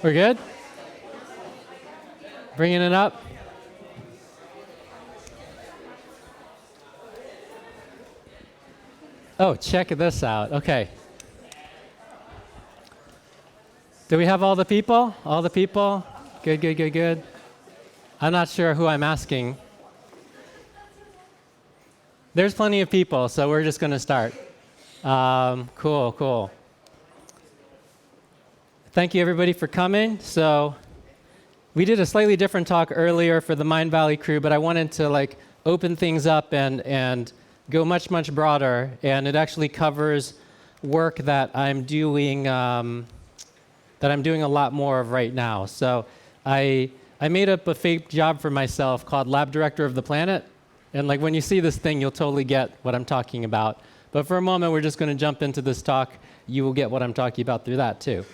We're good? Bringing it up? Oh, check this out. Okay. Do we have all the people? All the people? Good, good, good, good. I'm not sure who I'm asking. There's plenty of people, so we're just going to start. Cool, cool. Thank you, everybody, for coming. So we did a slightly different talk earlier for the Mindvalley crew, but I wanted to open things up and go much, much broader. And it actually covers work that I'm doing a lot more of right now. So I made up a fake job for myself called Lab Director of the Planet. And when you see this thing, you'll totally get what I'm talking about. But for a moment, we're just going to jump into this talk. You will get what I'm talking about through that, too.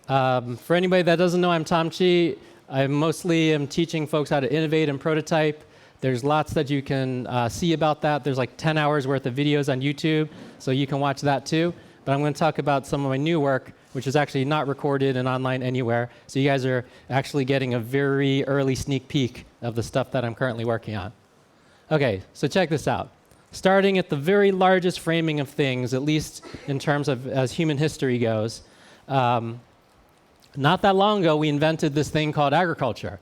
For anybody that doesn't know, I'm Tom Chi. I mostly am teaching folks how to innovate and prototype. There's lots that you can see about that. There's 10 hours worth of videos on YouTube, so you can watch that, too. But I'm going to talk about some of my new work, which is actually not recorded and online anywhere. So you guys are actually getting a very early sneak peek of the stuff that I'm currently working on. Okay, so check this out. Starting at the very largest framing of things, at least in terms of as human history goes, not that long ago, we invented this thing called agriculture.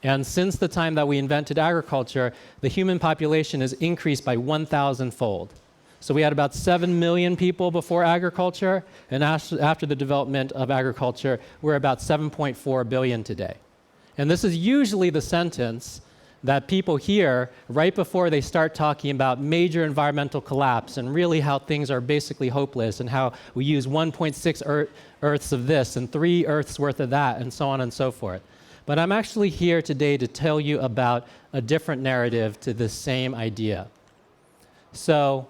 And since the time that we invented agriculture, the human population has increased by 1,000-fold. So we had about 7 million people before agriculture, and after the development of agriculture, we're about 7.4 billion today. And this is usually the sentence that people hear right before they start talking about major environmental collapse and really how things are basically hopeless and how we use 1.6 Earths of this and 3 Earths worth of that and so on and so forth. But I'm actually here today to tell you about a different narrative to this same idea. So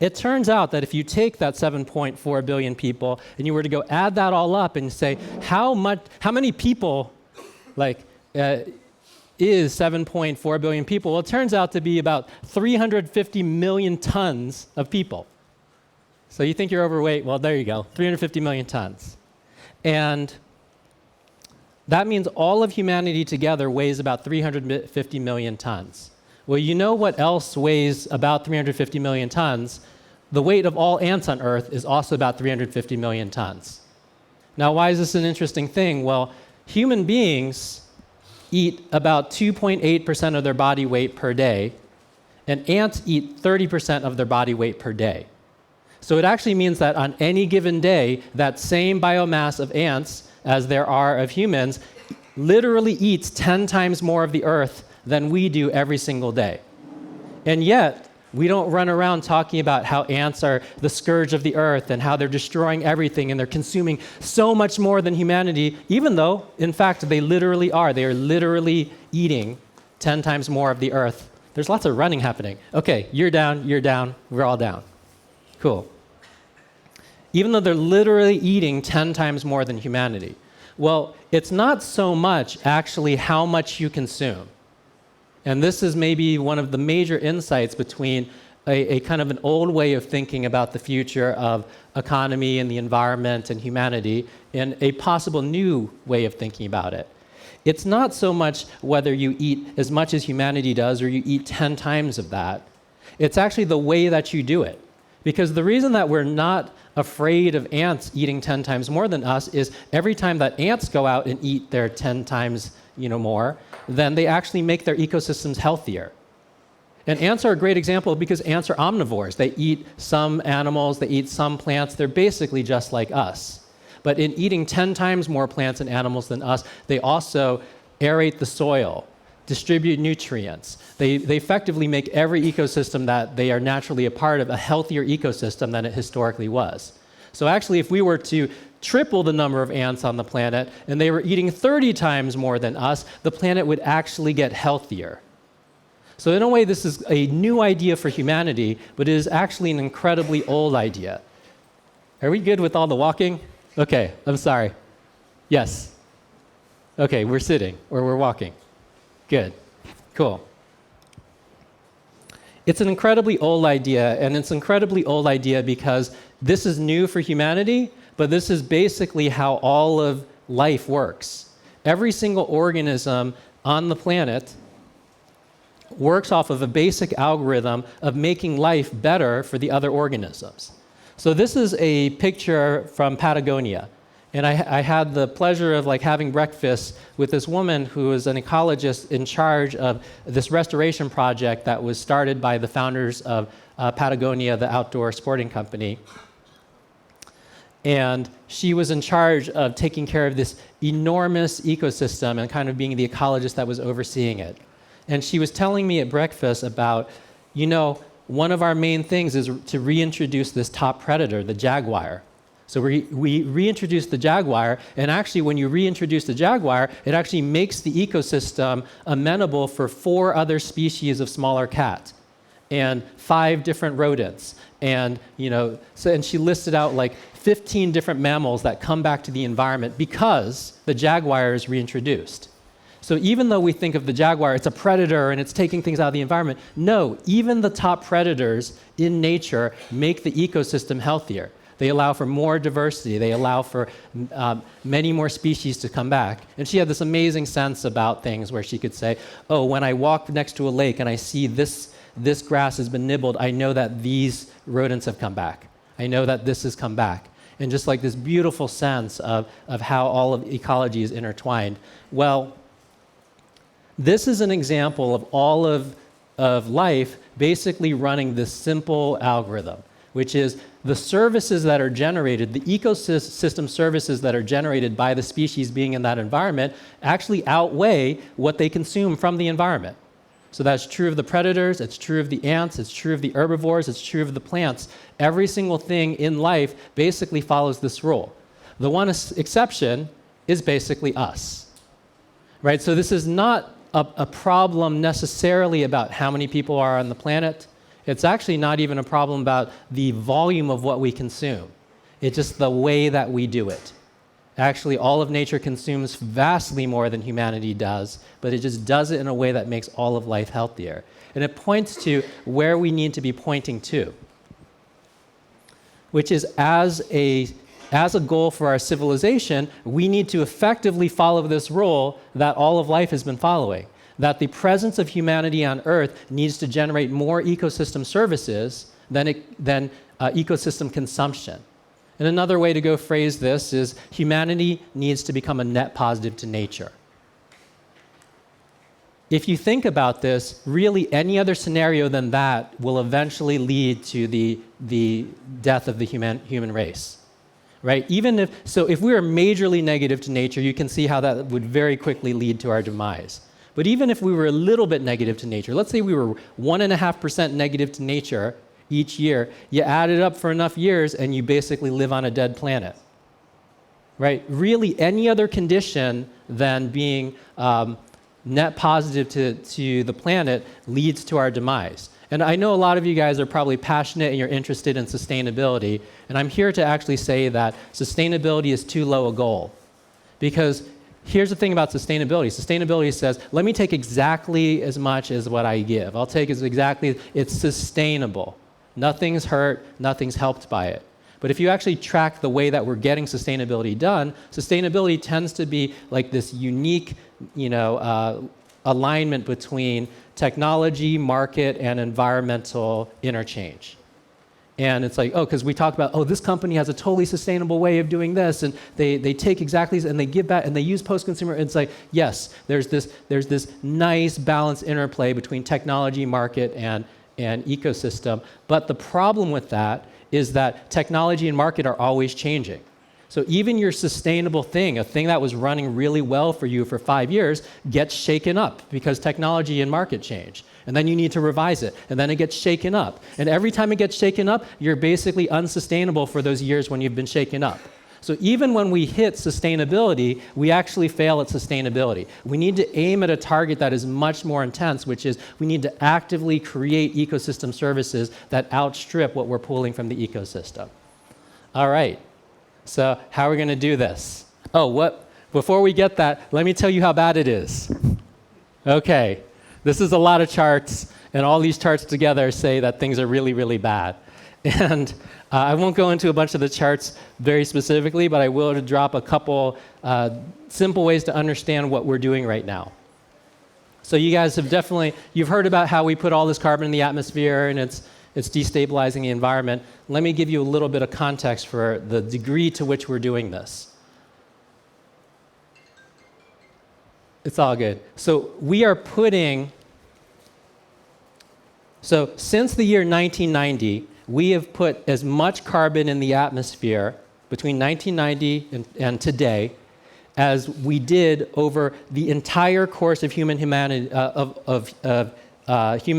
it turns out that if you take that 7.4 billion people and you were to go add that all up and say, how many people is 7.4 billion people? Well, it turns out to be about 350 million tons of people. So you think you're overweight? Well, there you go, 350 million tons. And that means all of humanity together weighs about 350 million tons. Well, you know what else weighs about 350 million tons? The weight of all ants on Earth is also about 350 million tons. Now, why is this an interesting thing? Well, human beings eat about 2.8% of their body weight per day, and ants eat 30% of their body weight per day. So it actually means that on any given day, that same biomass of ants as there are of humans literally eats 10 times more of the Earth than we do every single day. And yet, we don't run around talking about how ants are the scourge of the Earth and how they're destroying everything and they're consuming so much more than humanity, even though, in fact, they literally are. They are literally eating 10 times more of the Earth. There's lots of running happening. Okay, you're down, we're all down. Cool. Even though they're literally eating 10 times more than humanity. Well, it's not so much actually how much you consume. And this is maybe one of the major insights between a kind of an old way of thinking about the future of economy and the environment and humanity and a possible new way of thinking about it. It's not so much whether you eat as much as humanity does or you eat 10 times of that. It's actually the way that you do it. Because the reason that we're not afraid of ants eating 10 times more than us is every time that ants go out and eat their 10 times more, then they actually make their ecosystems healthier. And ants are a great example because ants are omnivores. They eat some animals, they eat some plants. They're basically just like us. But in eating 10 times more plants and animals than us, they also aerate the soil, distribute nutrients. They effectively make every ecosystem that they are naturally a part of a healthier ecosystem than it historically was. So actually, if we were to triple the number of ants on the planet and they were eating 30 times more than us, the planet would actually get healthier. So in a way, this is a new idea for humanity, but it is actually an incredibly old idea. Are we good with all the walking? Okay, I'm sorry. Yes. Okay, we're sitting or we're walking. Good. Cool. It's an incredibly old idea, and it's an incredibly old idea because this is new for humanity, but this is basically how all of life works. Every single organism on the planet works off of a basic algorithm of making life better for the other organisms. So this is a picture from Patagonia. And I had the pleasure of having breakfast with this woman who is an ecologist in charge of this restoration project that was started by the founders of Patagonia, the outdoor sporting company. And she was in charge of taking care of this enormous ecosystem and kind of being the ecologist that was overseeing it. And she was telling me at breakfast about, one of our main things is to reintroduce this top predator, the jaguar. So we reintroduced the jaguar, and actually when you reintroduce the jaguar, it actually makes the ecosystem amenable for 4 other species of smaller cat and 5 different rodents. And and she listed out 15 different mammals that come back to the environment because the jaguar is reintroduced. So even though we think of the jaguar, it's a predator and it's taking things out of the environment, no, even the top predators in nature make the ecosystem healthier. They allow for more diversity. They allow for many more species to come back. And she had this amazing sense about things where she could say, oh, when I walk next to a lake and I see this grass has been nibbled, I know that these rodents have come back. I know that this has come back. And just this beautiful sense of how all of ecology is intertwined. Well, this is an example of all of life basically running this simple algorithm, which is the services that are generated, the ecosystem services that are generated by the species being in that environment actually outweigh what they consume from the environment. So that's true of the predators, it's true of the ants, it's true of the herbivores, it's true of the plants. Every single thing in life basically follows this rule. The one exception is basically us, right? So this is not a problem necessarily about how many people are on the planet. It's actually not even a problem about the volume of what we consume. It's just the way that we do it. Actually, all of nature consumes vastly more than humanity does, but it just does it in a way that makes all of life healthier. And it points to where we need to be pointing to, which is as a goal for our civilization, we need to effectively follow this rule that all of life has been following, that the presence of humanity on Earth needs to generate more ecosystem services than ecosystem consumption. And another way to go phrase this is humanity needs to become a net positive to nature. If you think about this, really any other scenario than that will eventually lead to the death of the human race. Right? If we are majorly negative to nature, you can see how that would very quickly lead to our demise. But even if we were a little bit negative to nature, let's say we were 1.5% negative to nature each year, you add it up for enough years and you basically live on a dead planet. Right? Really, any other condition than being net positive to the planet leads to our demise. And I know a lot of you guys are probably passionate and you're interested in sustainability, and I'm here to actually say that sustainability is too low a goal. Because here's the thing about sustainability. Sustainability says, let me take exactly as much as what I give. I'll take it's sustainable. Nothing's hurt, nothing's helped by it. But if you actually track the way that we're getting sustainability done, sustainability tends to be this unique, alignment between technology, market, and environmental interchange. And it's because we talk about, this company has a totally sustainable way of doing this, and they take exactly, and they give back, and they use post-consumer. It's yes, there's this nice balanced interplay between technology, market, and ecosystem. But the problem with that is that technology and market are always changing. So even your sustainable thing, a thing that was running really well for you for 5 years, gets shaken up because technology and market change. And then you need to revise it, and then it gets shaken up. And every time it gets shaken up, you're basically unsustainable for those years when you've been shaken up. So even when we hit sustainability, we actually fail at sustainability. We need to aim at a target that is much more intense, which is we need to actively create ecosystem services that outstrip what we're pulling from the ecosystem. All right. So how are we going to do this? Before we get that, let me tell you how bad it is. Okay, this is a lot of charts, and all these charts together say that things are really, really bad. And I won't go into a bunch of the charts very specifically, but I will drop a couple simple ways to understand what we're doing right now. So you guys have you've heard about how we put all this carbon in the atmosphere and it's destabilizing the environment. Let me give you a little bit of context for the degree to which we're doing this. It's all good. So since the year 1990, we have put as much carbon in the atmosphere between 1990 and today as we did over the entire course of human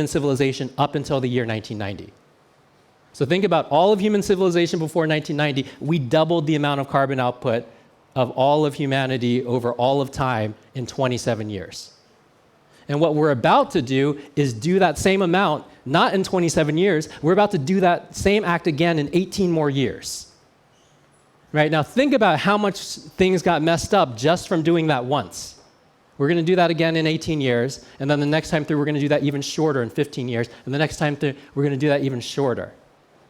civilization up until the year 1990. So think about all of human civilization before 1990. We doubled the amount of carbon output of all of humanity over all of time in 27 years. And what we're about to do is do that same amount, not in 27 years. We're about to do that same act again in 18 more years. Right? Now think about how much things got messed up just from doing that once. We're going to do that again in 18 years, and then the next time through we're going to do that even shorter in 15 years, and the next time through we're going to do that even shorter.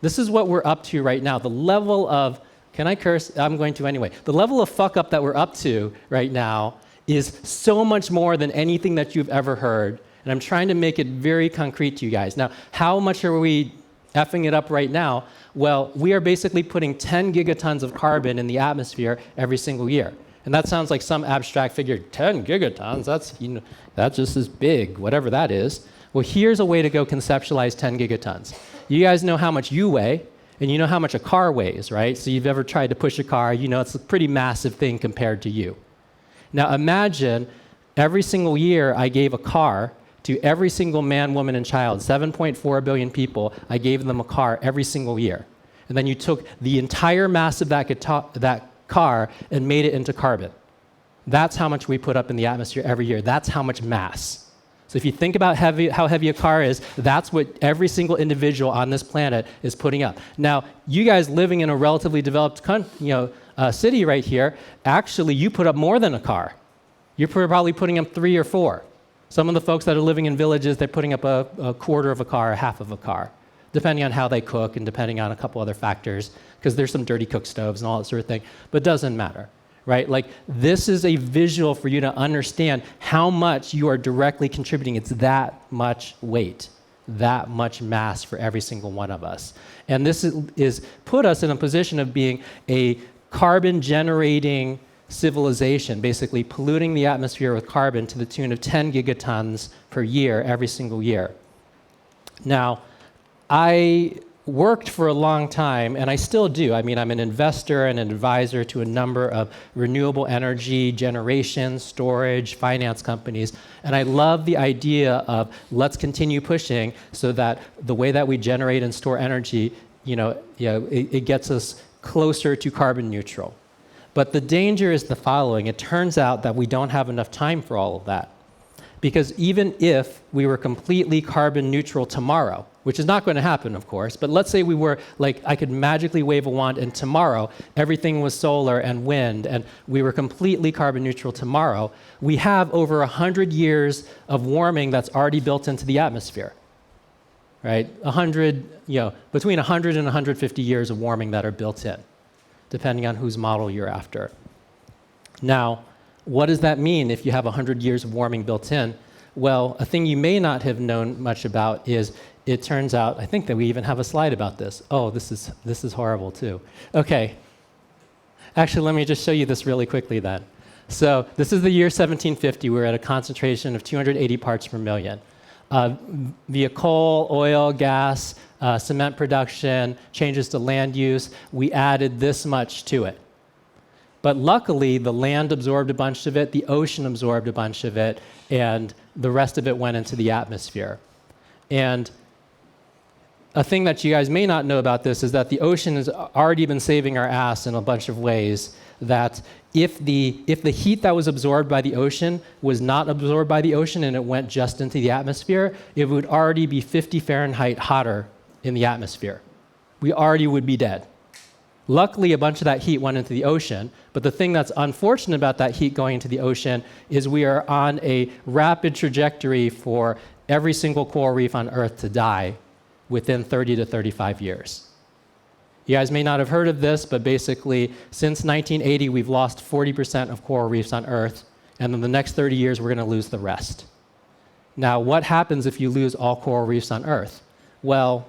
This is what we're up to right now. The level of, can I curse? I'm going to anyway. The level of fuck up that we're up to right now is so much more than anything that you've ever heard, and I'm trying to make it very concrete to you guys. Now, how much are we effing it up right now? Well, we are basically putting 10 gigatons of carbon in the atmosphere every single year. And that sounds like some abstract figure. 10 gigatons, that's just as big, whatever that is. Well, here's a way to go conceptualize 10 gigatons. You guys know how much you weigh, and you know how much a car weighs, right? So you've ever tried to push a car, you know it's a pretty massive thing compared to you. Now imagine every single year I gave a car to every single man, woman, and child, 7.4 billion people, I gave them a car every single year. And then you took the entire mass of that car and made it into carbon. That's how much we put up in the atmosphere every year. That's how much mass. So if you think about how heavy a car is, that's what every single individual on this planet is putting up. Now, you guys living in a relatively developed city right here, actually you put up more than a car. You're probably putting up 3 or 4. Some of the folks that are living in villages, they're putting up a quarter of a car, a half of a car, depending on how they cook and depending on a couple other factors, because there's some dirty cook stoves and all that sort of thing, but it doesn't matter, right? Like, this is a visual for you to understand how much you are directly contributing. It's that much weight, that much mass for every single one of us. And this is put us in a position of being a carbon-generating civilization, basically polluting the atmosphere with carbon to the tune of 10 gigatons per year, every single year. Now, I worked for a long time, and I still do. I mean, I'm an investor and an advisor to a number of renewable energy, generation, storage, finance companies, and I love the idea of let's continue pushing so that the way that we generate and store energy, it gets us closer to carbon neutral. But the danger is the following. It turns out that we don't have enough time for all of that. Because even if we were completely carbon neutral tomorrow, which is not going to happen, of course, but let's say we were, like, I could magically wave a wand and tomorrow everything was solar and wind and we were completely carbon neutral tomorrow, we have over 100 years of warming that's already built into the atmosphere, right? Between 100 and 150 years of warming that are built in, depending on whose model you're after. Now, what does that mean if you have 100 years of warming built in? Well, a thing you may not have known much about is it turns out, I think that we even have a slide about this. Oh, this is horrible too. Okay. Actually, let me just show you this really quickly then. So this is the year 1750. We're at a concentration of 280 parts per million. Via coal, oil, gas, cement production, changes to land use, we added this much to it. But luckily, the land absorbed a bunch of it, the ocean absorbed a bunch of it, and the rest of it went into the atmosphere. And a thing that you guys may not know about this is that the ocean has already been saving our ass in a bunch of ways, that if the heat that was absorbed by the ocean was not absorbed by the ocean and it went just into the atmosphere, it would already be 50 Fahrenheit hotter in the atmosphere. We already would be dead. Luckily, a bunch of that heat went into the ocean, but the thing that's unfortunate about that heat going into the ocean is we are on a rapid trajectory for every single coral reef on Earth to die within 30 to 35 years. You guys may not have heard of this, but basically, since 1980, we've lost 40% of coral reefs on Earth, and in the next 30 years, we're going to lose the rest. Now, what happens if you lose all coral reefs on Earth? Well,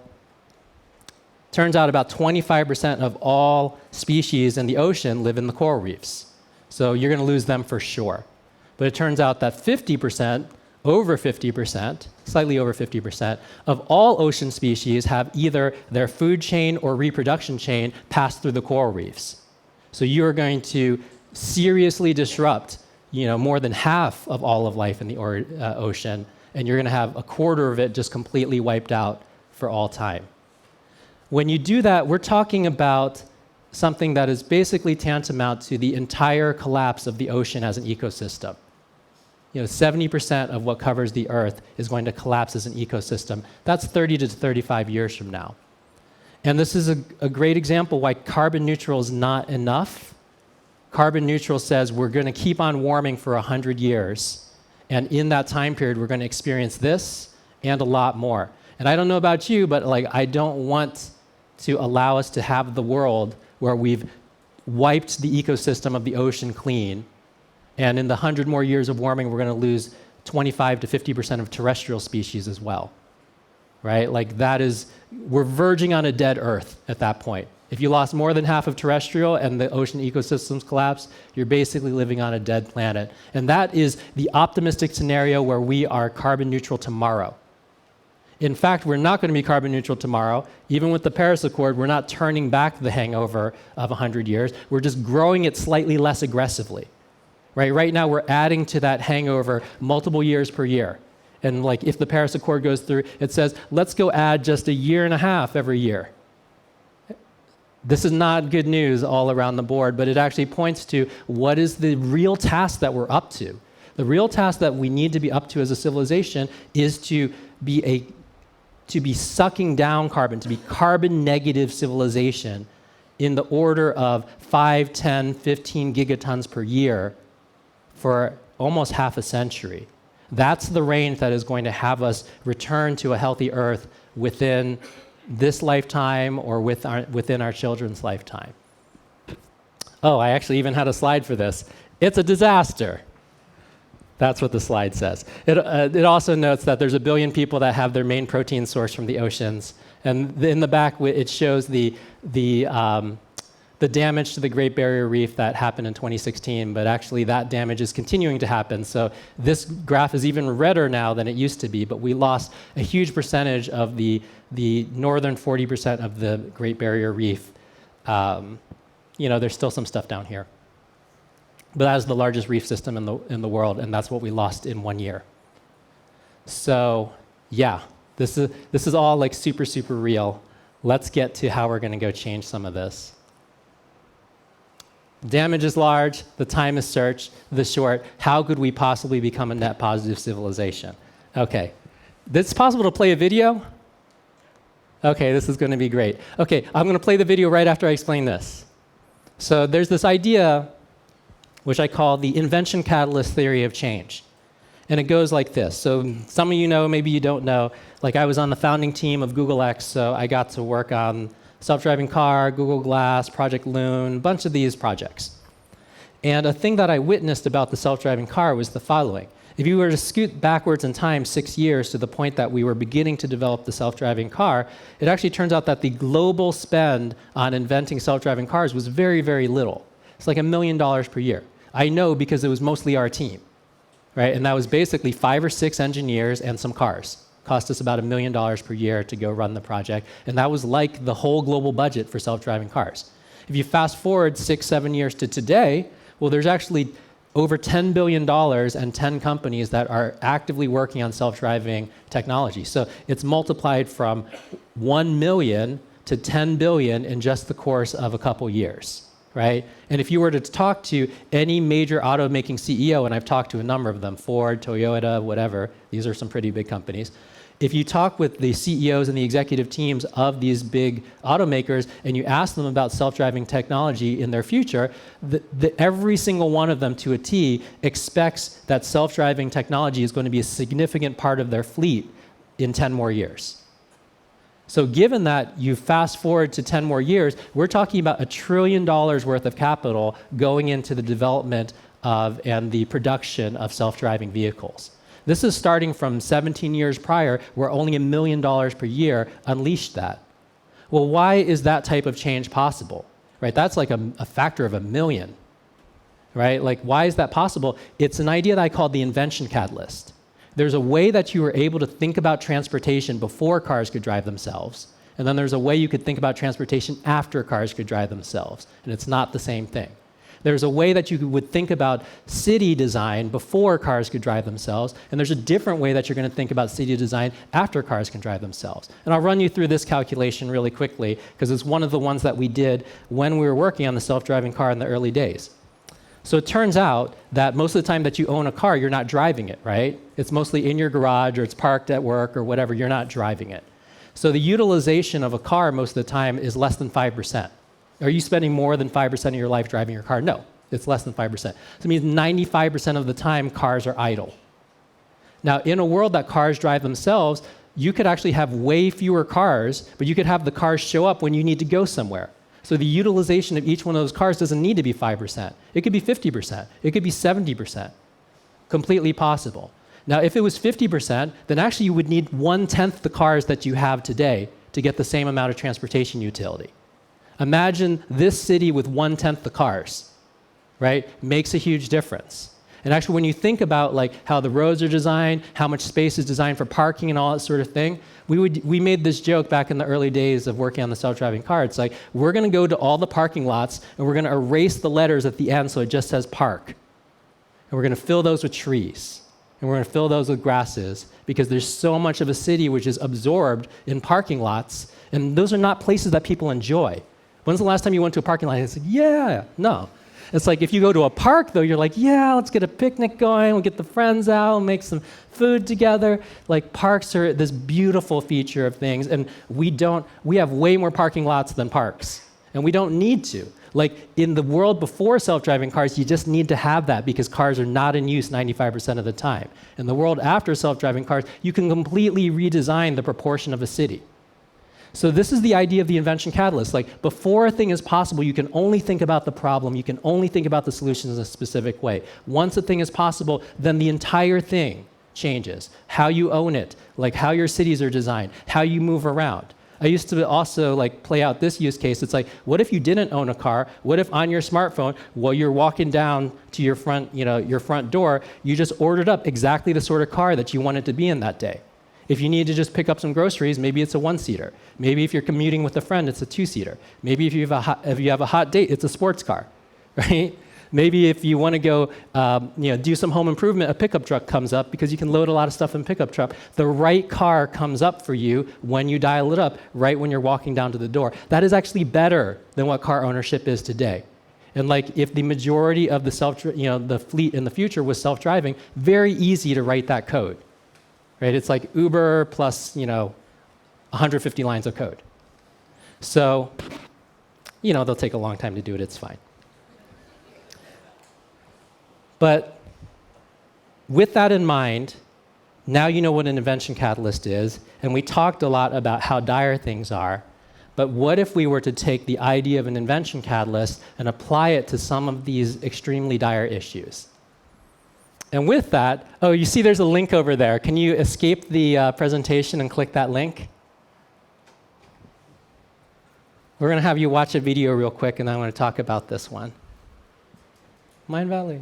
turns out about 25% of all species in the ocean live in the coral reefs. So you're going to lose them for sure. But it turns out that 50%, over 50%, slightly over 50%, of all ocean species have either their food chain or reproduction chain pass through the coral reefs. So you're going to seriously disrupt, more than half of all of life in the ocean, and you're going to have a quarter of it just completely wiped out for all time. When you do that, we're talking about something that is basically tantamount to the entire collapse of the ocean as an ecosystem. 70% of what covers the Earth is going to collapse as an ecosystem. That's 30 to 35 years from now. And this is a great example why carbon neutral is not enough. Carbon neutral says we're going to keep on warming for 100 years. And in that time period, we're going to experience this and a lot more. And I don't know about you, but I don't want to allow us to have the world where we've wiped the ecosystem of the ocean clean, and in the 100 more years of warming, we're going to lose 25 to 50% of terrestrial species as well, right? We're verging on a dead Earth at that point. If you lost more than half of terrestrial and the ocean ecosystems collapse, you're basically living on a dead planet. And that is the optimistic scenario where we are carbon neutral tomorrow. In fact, we're not going to be carbon neutral tomorrow. Even with the Paris Accord, we're not turning back the hangover of 100 years. We're just growing it slightly less aggressively. Right now, we're adding to that hangover multiple years per year. And if the Paris Accord goes through, it says, let's go add just a year and a half every year. This is not good news all around the board, but it actually points to what is the real task that we're up to. The real task that we need to be up to as a civilization is to be sucking down carbon, to be carbon negative civilization in the order of 5, 10, 15 gigatons per year for almost half a century. That's the range that is going to have us return to a healthy Earth within this lifetime or within our children's lifetime. Oh, I actually even had a slide for this. It's a disaster. That's what the slide says. It also notes that there's 1 billion people that have their main protein source from the oceans. And in the back, it shows the damage to the Great Barrier Reef that happened in 2016, but actually that damage is continuing to happen. So this graph is even redder now than it used to be, but we lost a huge percentage of the northern 40% of the Great Barrier Reef. There's still some stuff down here. But that is the largest reef system in the world, and that's what we lost in 1 year. So yeah, this is all super, super real. Let's get to how we're going to go change some of this. Damage is large, the time is short. How could we possibly become a net positive civilization? Okay, it's possible to play a video? Okay, this is going to be great. Okay, I'm going to play the video right after I explain this. So there's this idea which I call the invention catalyst theory of change. And it goes like this. So some of you know, maybe you don't know, I was on the founding team of Google X, so I got to work on self-driving car, Google Glass, Project Loon, a bunch of these projects. And a thing that I witnessed about the self-driving car was the following. If you were to scoot backwards in time 6 years to the point that we were beginning to develop the self-driving car, it actually turns out that the global spend on inventing self-driving cars was very, very little. It's $1 million per year. I know because it was mostly our team, right? And that was basically 5 or 6 engineers and some cars. Cost us about $1 million per year to go run the project. And that was like the whole global budget for self-driving cars. If you fast forward 6, 7 years to today, well, there's actually over $10 billion and 10 companies that are actively working on self-driving technology. So it's multiplied from 1 million to 10 billion in just the course of a couple years, right? And if you were to talk to any major automaking CEO, and I've talked to a number of them, Ford, Toyota, whatever, these are some pretty big companies. If you talk with the CEOs and the executive teams of these big automakers and you ask them about self-driving technology in their future, every single one of them to a T expects that self-driving technology is going to be a significant part of their fleet in 10 more years. So given that you fast forward to 10 more years, we're talking about $1 trillion worth of capital going into the development of and the production of self-driving vehicles. This is starting from 17 years prior, where only $1 million per year unleashed that. Well, why is that type of change possible? Right? That's like a factor of 1 million. Right? Like, why is that possible? It's an idea that I call the invention catalyst. There's a way that you were able to think about transportation before cars could drive themselves, and then there's a way you could think about transportation after cars could drive themselves, and it's not the same thing. There's a way that you would think about city design before cars could drive themselves, and there's a different way that you're going to think about city design after cars can drive themselves. And I'll run you through this calculation really quickly, because it's one of the ones that we did when we were working on the self-driving car in the early days. So it turns out that most of the time that you own a car, you're not driving it, right? It's mostly in your garage, or it's parked at work or whatever. You're not driving it. So the utilization of a car most of the time is less than 5%. Are you spending more than 5% of your life driving your car? No, it's less than 5%. So it means 95% of the time cars are idle. Now, in a world that cars drive themselves, you could actually have way fewer cars, but you could have the cars show up when you need to go somewhere. So the utilization of each one of those cars doesn't need to be 5%. It could be 50%. It could be 70%. Completely possible. Now, if it was 50%, then actually you would need 1/10 the cars that you have today to get the same amount of transportation utility. Imagine this city with 1/10 the cars, right? Makes a huge difference. And actually, when you think about like how the roads are designed, how much space is designed for parking and all that sort of thing, we made this joke back in the early days of working on the self-driving car. It's like, we're going to go to all the parking lots, and we're going to erase the letters at the end so it just says park. And we're going to fill those with trees. And we're going to fill those with grasses, because there's so much of a city which is absorbed in parking lots, and those are not places that people enjoy. When's the last time you went to a parking lot and it's like, yeah, no. It's like if you go to a park, though, you're like, yeah, let's get a picnic going, we'll get the friends out, we'll make some food together. Like, parks are this beautiful feature of things, and we have way more parking lots than parks, and we don't need to. Like, in the world before self-driving cars, you just need to have that because cars are not in use 95% of the time. In the world after self-driving cars, you can completely redesign the proportion of a city. So this is the idea of the invention catalyst. Like, before a thing is possible, you can only think about the problem, you can only think about the solutions in a specific way. Once a thing is possible, then the entire thing changes. How you own it, like how your cities are designed, how you move around. I used to also like play out this use case. It's like, what if you didn't own a car? What if on your smartphone, while you're walking down to your front door, you just ordered up exactly the sort of car that you wanted to be in that day? If you need to just pick up some groceries, maybe it's a 1-seater. Maybe if you're commuting with a friend, it's a 2-seater. Maybe if you have a hot date, it's a sports car, right? Maybe if you want to go do some home improvement, a pickup truck comes up because you can load a lot of stuff in pickup truck. The right car comes up for you when you dial it up, right when you're walking down to the door. That is actually better than what car ownership is today. And like, if the majority of the fleet in the future was self-driving, very easy to write that code. Right? It's like Uber plus 150 lines of code. So they'll take a long time to do it. It's fine. But with that in mind, now you know what an invention catalyst is, and we talked a lot about how dire things are. But what if we were to take the idea of an invention catalyst and apply it to some of these extremely dire issues? And with that, oh, you see there's a link over there. Can you escape the presentation and click that link? We're going to have you watch a video real quick, and then I want to talk about this one. Mindvalley.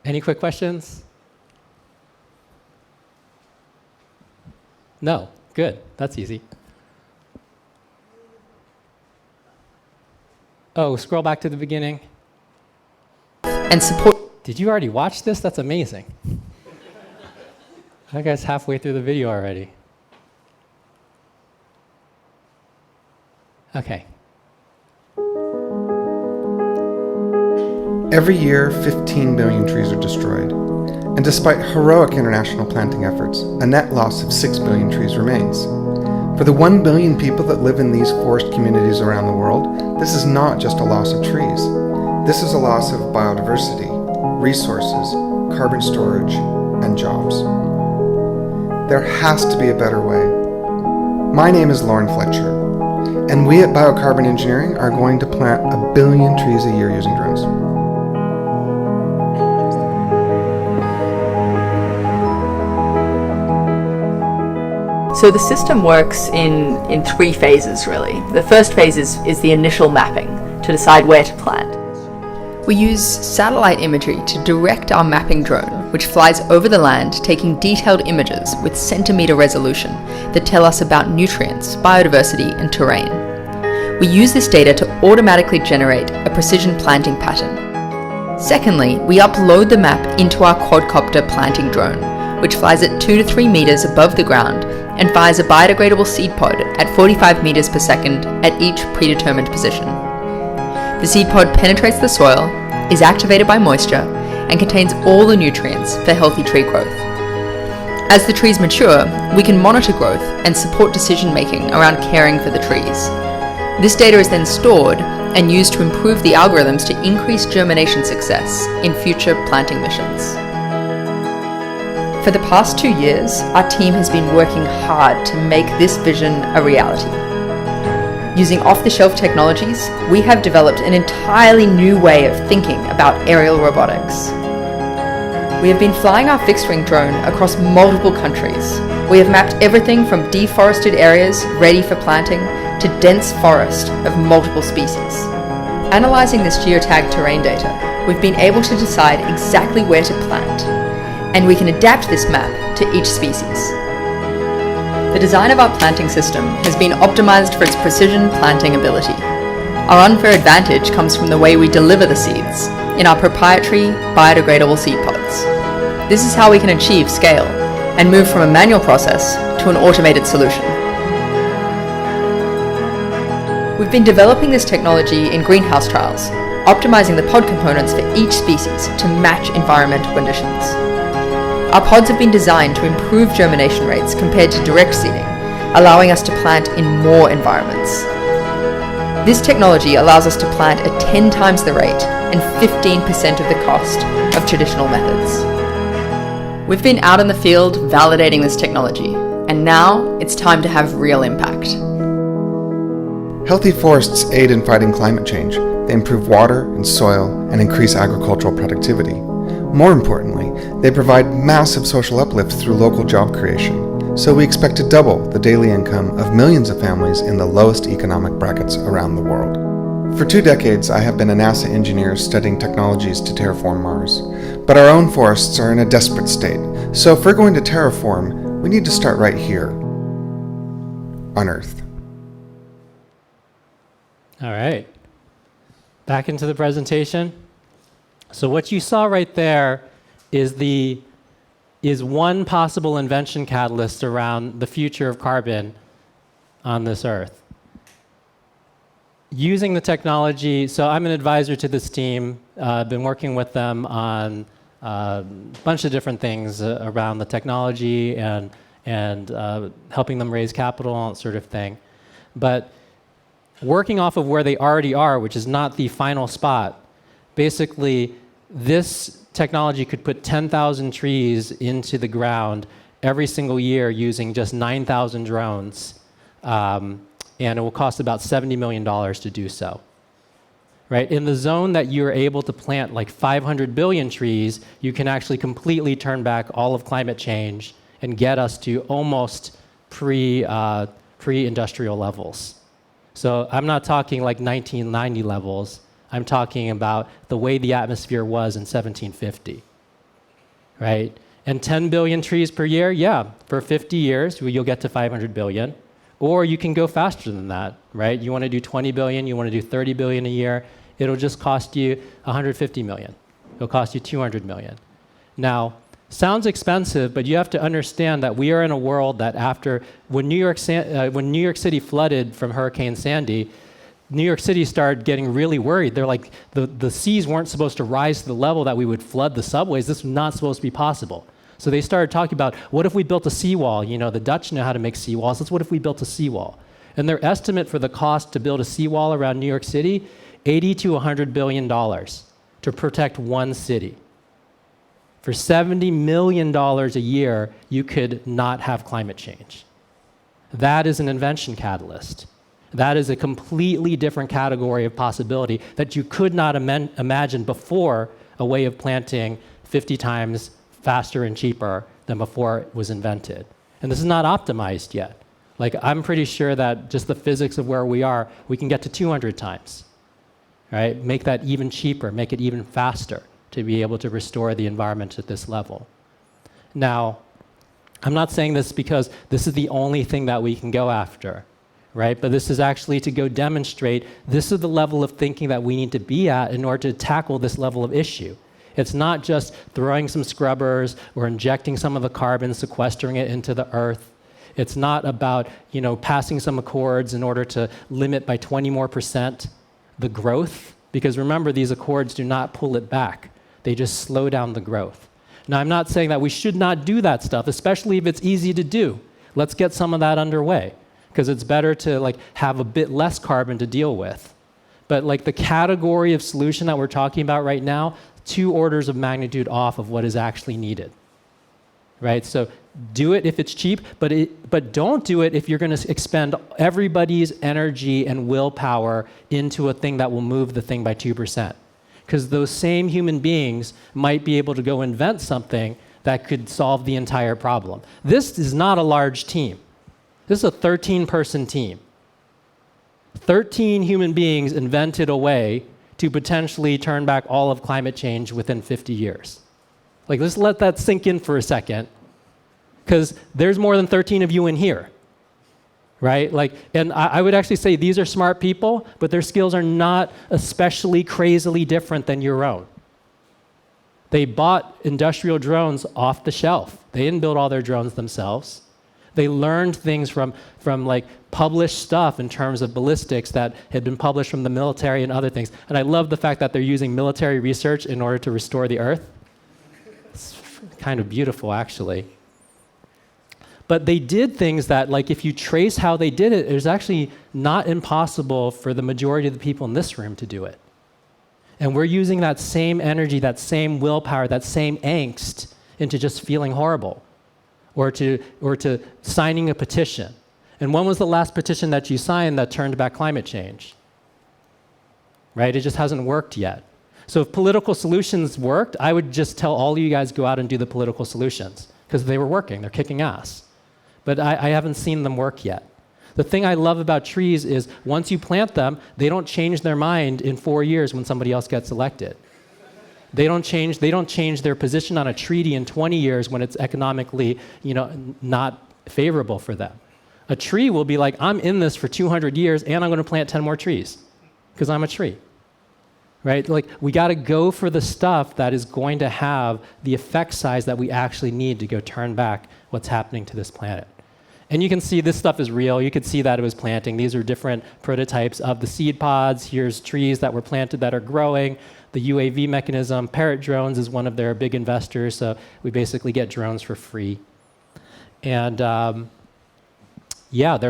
Any quick questions? No? Good. That's easy. Oh, scroll back to the beginning. And support. Did you already watch this? That's amazing. That guy's halfway through the video already. Okay. Every year, 15 billion trees are destroyed. And despite heroic international planting efforts, a net loss of 6 billion trees remains. For the 1 billion people that live in these forest communities around the world, this is not just a loss of trees. This is a loss of biodiversity, resources, carbon storage and jobs. There has to be a better way. My name is Lauren Fletcher, and we at BioCarbon Engineering are going to plant 1 billion trees a year using drones. So the system works in 3 phases, really. The first phase is the initial mapping to decide where to plant. We use satellite imagery to direct our mapping drone, which flies over the land taking detailed images with centimeter resolution that tell us about nutrients, biodiversity, and terrain. We use this data to automatically generate a precision planting pattern. Secondly, we upload the map into our quadcopter planting drone, which flies at 2 to 3 meters above the ground and fires a biodegradable seed pod at 45 meters per second at each predetermined position. The seed pod penetrates the soil, is activated by moisture, and contains all the nutrients for healthy tree growth. As the trees mature, we can monitor growth and support decision-making around caring for the trees. This data is then stored and used to improve the algorithms to increase germination success in future planting missions. For the past 2 years, our team has been working hard to make this vision a reality. Using off-the-shelf technologies, we have developed an entirely new way of thinking about aerial robotics. We have been flying our fixed-wing drone across multiple countries. We have mapped everything from deforested areas ready for planting to dense forest of multiple species. Analyzing this geotagged terrain data, we've been able to decide exactly where to plant, and we can adapt this map to each species. The design of our planting system has been optimized for its precision planting ability. Our unfair advantage comes from the way we deliver the seeds in our proprietary biodegradable seed pods. This is how we can achieve scale and move from a manual process to an automated solution. We've been developing this technology in greenhouse trials, optimizing the pod components for each species to match environmental conditions. Our pods have been designed to improve germination rates compared to direct seeding, allowing us to plant in more environments. This technology allows us to plant at 10 times the rate and 15% of the cost of traditional methods. We've been out in the field validating this technology, and now it's time to have real impact. Healthy forests aid in fighting climate change. They improve water and soil and increase agricultural productivity. More importantly, they provide massive social uplift through local job creation, so we expect to double the daily income of millions of families in the lowest economic brackets around the world. For 2 decades, I have been a NASA engineer studying technologies to terraform Mars, but our own forests are in a desperate state, so if we're going to terraform, we need to start right here, on Earth. All right. Back into the presentation. So what you saw right there is one possible invention catalyst around the future of carbon on this Earth. Using the technology, so I'm an advisor to this team. I've been working with them on a bunch of different things around the technology and helping them raise capital and that sort of thing. But working off of where they already are, which is not the final spot, basically this technology could put 10,000 trees into the ground every single year using just 9,000 drones, and it will cost about $70 million to do so. Right? In the zone that you're able to plant like 500 billion trees, you can actually completely turn back all of climate change and get us to almost pre-industrial levels. So I'm not talking like 1990 levels. I'm talking about the way the atmosphere was in 1750, right? And 10 billion trees per year, yeah, for 50 years, you'll get to 500 billion. Or you can go faster than that, right? You want to do 20 billion, you want to do 30 billion a year, it'll just cost you 150 million. It'll cost you 200 million. Now, sounds expensive, but you have to understand that we are in a world that when New York City flooded from Hurricane Sandy, New York City started getting really worried. They're like, the seas weren't supposed to rise to the level that we would flood the subways. This was not supposed to be possible. So they started talking about, what if we built a seawall? You know, the Dutch know how to make seawalls. What if we built a seawall? And their estimate for the cost to build a seawall around New York City, $80 to $100 billion to protect one city For $70 million a year, you could not have climate change. That is an invention catalyst. That is a completely different category of possibility that you could not imagine before a way of planting 50 times faster and cheaper than before it was invented. And this is not optimized yet. Like, I'm pretty sure that just the physics of where we are, we can get to 200 times, right? Make that even cheaper, make it even faster to be able to restore the environment at this level. Now, I'm not saying this because this is the only thing that we can go after, right? But this is actually to go demonstrate this is the level of thinking that we need to be at in order to tackle this level of issue. It's not just throwing some scrubbers or injecting some of the carbon, sequestering it into the earth. It's not about, passing some accords in order to limit by 20% more the growth, because remember, these accords do not pull it back. They just slow down the growth. Now, I'm not saying that we should not do that stuff, especially if it's easy to do. Let's get some of that underway, because it's better to have a bit less carbon to deal with. But the category of solution that we're talking about right now, 2 orders of magnitude off of what is actually needed, right? So do it if it's cheap, but don't do it if you're going to expend everybody's energy and willpower into a thing that will move the thing by 2%. Because those same human beings might be able to go invent something that could solve the entire problem. This is not a large team. This is a 13-person team. 13 human beings invented a way to potentially turn back all of climate change within 50 years. Let's let that sink in for a second, because there's more than 13 of you in here, right? And I would actually say these are smart people, but their skills are not especially crazily different than your own. They bought industrial drones off the shelf. They didn't build all their drones themselves. They learned things from published stuff in terms of ballistics that had been published from the military and other things. And I love the fact that they're using military research in order to restore the Earth. It's kind of beautiful, actually. But they did things that, if you trace how they did it, it was actually not impossible for the majority of the people in this room to do it. And we're using that same energy, that same willpower, that same angst into just feeling horrible, or to signing a petition. And when was the last petition that you signed that turned back climate change? Right? It just hasn't worked yet. So if political solutions worked, I would just tell all of you guys go out and do the political solutions, because they were working, they're kicking ass. But I haven't seen them work yet. The thing I love about trees is once you plant them, they don't change their mind in 4 years when somebody else gets elected. They don't change their position on a treaty in 20 years when it's economically, not favorable for them. A tree will be like, I'm in this for 200 years and I'm going to plant 10 more trees because I'm a tree. Right? We got to go for the stuff that is going to have the effect size that we actually need to go turn back what's happening to this planet. And you can see this stuff is real. You could see that it was planting. These are different prototypes of the seed pods. Here's trees that were planted that are growing. The UAV mechanism, Parrot Drones is one of their big investors, so we basically get drones for free. And their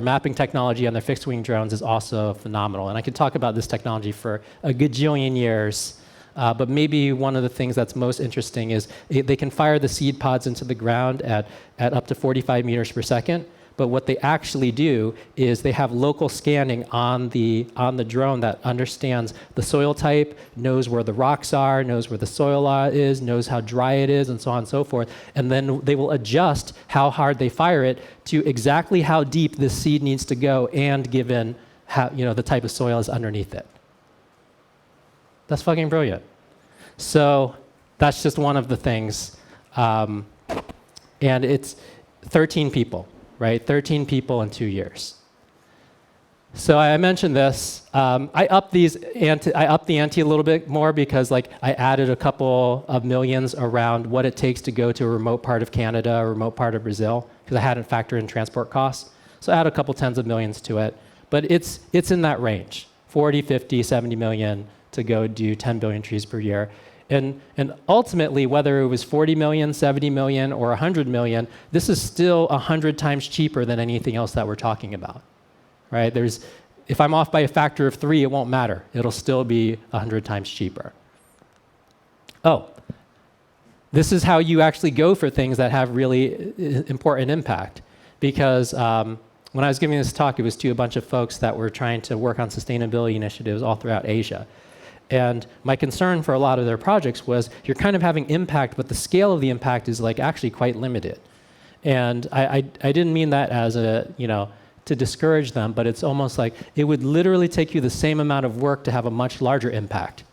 mapping technology on their fixed-wing drones is also phenomenal. And I could talk about this technology for a gajillion years, but maybe one of the things that's most interesting is they can fire the seed pods into the ground at up to 45 meters per second. But what they actually do is they have local scanning on the drone that understands the soil type, knows where the rocks are, knows where the soil is, knows how dry it is, and so on and so forth. And then they will adjust how hard they fire it to exactly how deep this seed needs to go, and given how, the type of soil is underneath it. That's fucking brilliant. So that's just one of the things. And it's 13 people. Right, 13 people in 2 years. So I mentioned this. I upped the ante a little bit more because I added a couple of millions around what it takes to go to a remote part of Canada, a remote part of Brazil, because I hadn't factored in transport costs. So I added a couple tens of millions to it. But it's in that range, 40, 50, 70 million to go do 10 billion trees per year. And ultimately, whether it was 40 million, 70 million, or 100 million, this is still 100 times cheaper than anything else that we're talking about, right? If I'm off by a factor of 3, it won't matter. It'll still be 100 times cheaper. Oh, this is how you actually go for things that have really important impact. Because when I was giving this talk, it was to a bunch of folks that were trying to work on sustainability initiatives all throughout Asia. And my concern for a lot of their projects was you're kind of having impact, but the scale of the impact is like actually quite limited. And I didn't mean that as a, to discourage them, but it's almost like it would literally take you the same amount of work to have a much larger impact.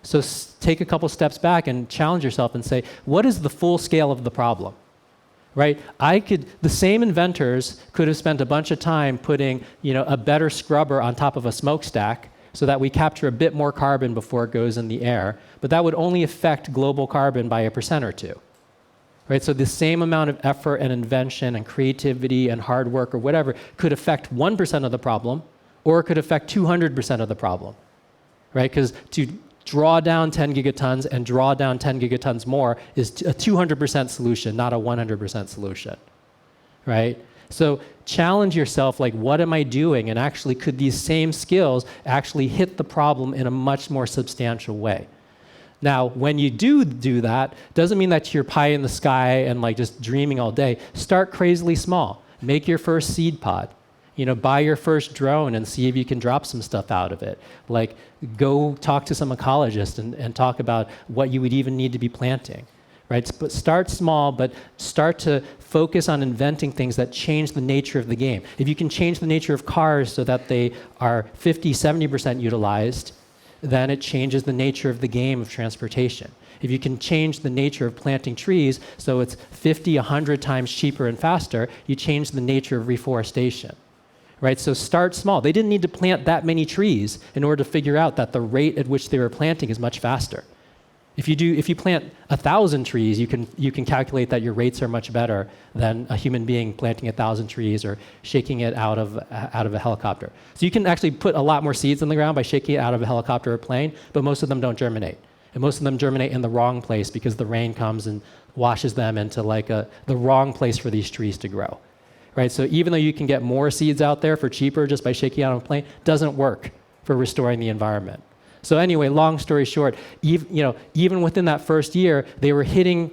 So take a couple steps back and challenge yourself and say, what is the full scale of the problem? Right? The same inventors could have spent a bunch of time putting, a better scrubber on top of a smokestack so that we capture a bit more carbon before it goes in the air, but that would only affect global carbon by 1% or 2%. Right? So the same amount of effort and invention and creativity and hard work or whatever could affect 1% of the problem, or it could affect 200% of the problem. Right? Because to draw down 10 gigatons and draw down 10 gigatons more is a 200% solution, not a 100% solution, right? So challenge yourself, like, what am I doing? And actually, could these same skills actually hit the problem in a much more substantial way? Now, when you do that, doesn't mean that you're pie in the sky and like just dreaming all day. Start crazily small. Make your first seed pod. Buy your first drone and see if you can drop some stuff out of it. Like, go talk to some ecologists and talk about what you would even need to be planting, right? But start small, but start to focus on inventing things that change the nature of the game. If you can change the nature of cars so that they are 50, 70% utilized, then it changes the nature of the game of transportation. If you can change the nature of planting trees so it's 50, 100 times cheaper and faster, you change the nature of reforestation. Right? So start small. They didn't need to plant that many trees in order to figure out that the rate at which they were planting is much faster. If you plant 1,000 trees, you can calculate that your rates are much better than a human being planting 1,000 trees or shaking it out of a helicopter. So you can actually put a lot more seeds in the ground by shaking it out of a helicopter or plane, but most of them don't germinate. And most of them germinate in the wrong place because the rain comes and washes them into the wrong place for these trees to grow. Right? So even though you can get more seeds out there for cheaper just by shaking out on a plane, doesn't work for restoring the environment. So anyway, long story short, even within that first year, they were hitting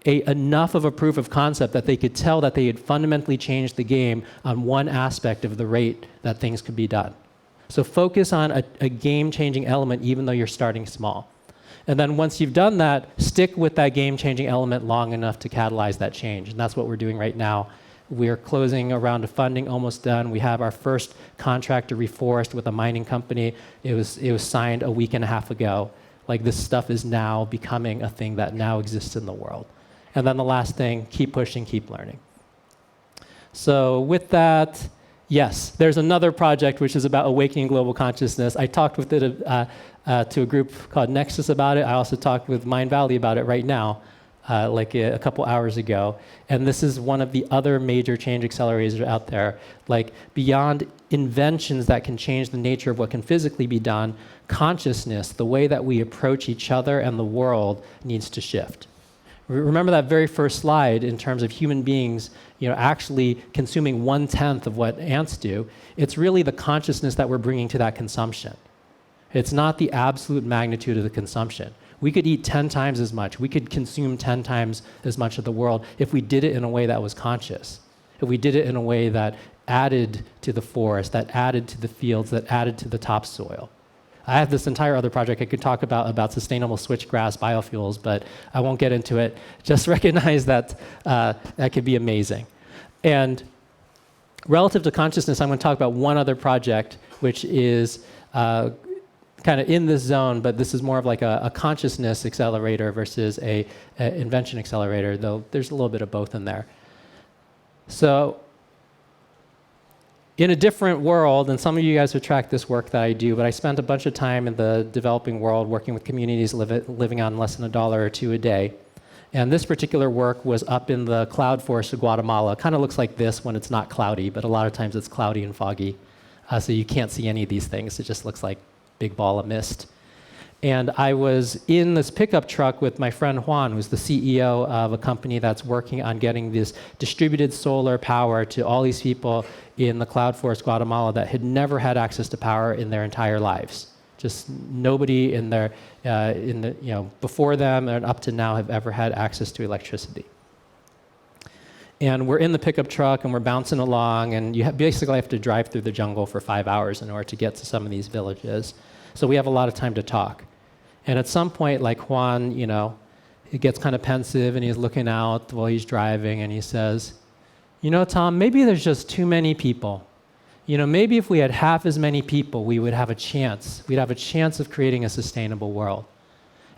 enough of a proof of concept that they could tell that they had fundamentally changed the game on one aspect of the rate that things could be done. So focus on a game-changing element even though you're starting small. And then once you've done that, stick with that game-changing element long enough to catalyze that change. And that's what we're doing right now. We're closing a round of funding, almost done. We have our first contract to reforest with a mining company. It was signed a week and a half ago. Like, this stuff is now becoming a thing that now exists in the world. And then the last thing, keep pushing, keep learning. So with that, yes, there's another project which is about awakening global consciousness. I talked with it to a group called Nexus about it. I also talked with Mindvalley about it right now. A couple hours ago. And this is one of the other major change accelerators out there. Like, beyond inventions that can change the nature of what can physically be done, consciousness, the way that we approach each other and the world, needs to shift. Remember that very first slide in terms of human beings actually consuming 1/10 of what ants do. It's really the consciousness that we're bringing to that consumption. It's not the absolute magnitude of the consumption. We could eat 10 times as much. We could consume 10 times as much of the world if we did it in a way that was conscious. If we did it in a way that added to the forest, that added to the fields, that added to the topsoil. I have this entire other project I could talk about sustainable switchgrass biofuels, but I won't get into it. Just recognize that that could be amazing. And relative to consciousness, I'm going to talk about one other project, which is kind of in this zone, but this is more of like a consciousness accelerator versus a invention accelerator, though there's a little bit of both in there. So in a different world, and some of you guys have tracked this work that I do, but I spent a bunch of time in the developing world working with communities living on less than $1 or $2 a day. And this particular work was up in the cloud forest of Guatemala. Kind of looks like this when it's not cloudy, but a lot of times it's cloudy and foggy. So you can't see any of these things. It just looks like big ball of mist. And I was in this pickup truck with my friend Juan, who's the CEO of a company that's working on getting this distributed solar power to all these people in the cloud forest Guatemala that had never had access to power in their entire lives. Just nobody in their, before them and up to now have ever had access to electricity. And we're in the pickup truck and we're bouncing along, and you basically have to drive through the jungle for 5 hours in order to get to some of these villages. So we have a lot of time to talk. And at some point, like Juan, he gets kind of pensive and he's looking out while he's driving, and he says, Tom, maybe there's just too many people. Maybe if we had half as many people, we would have a chance. We'd have a chance of creating a sustainable world.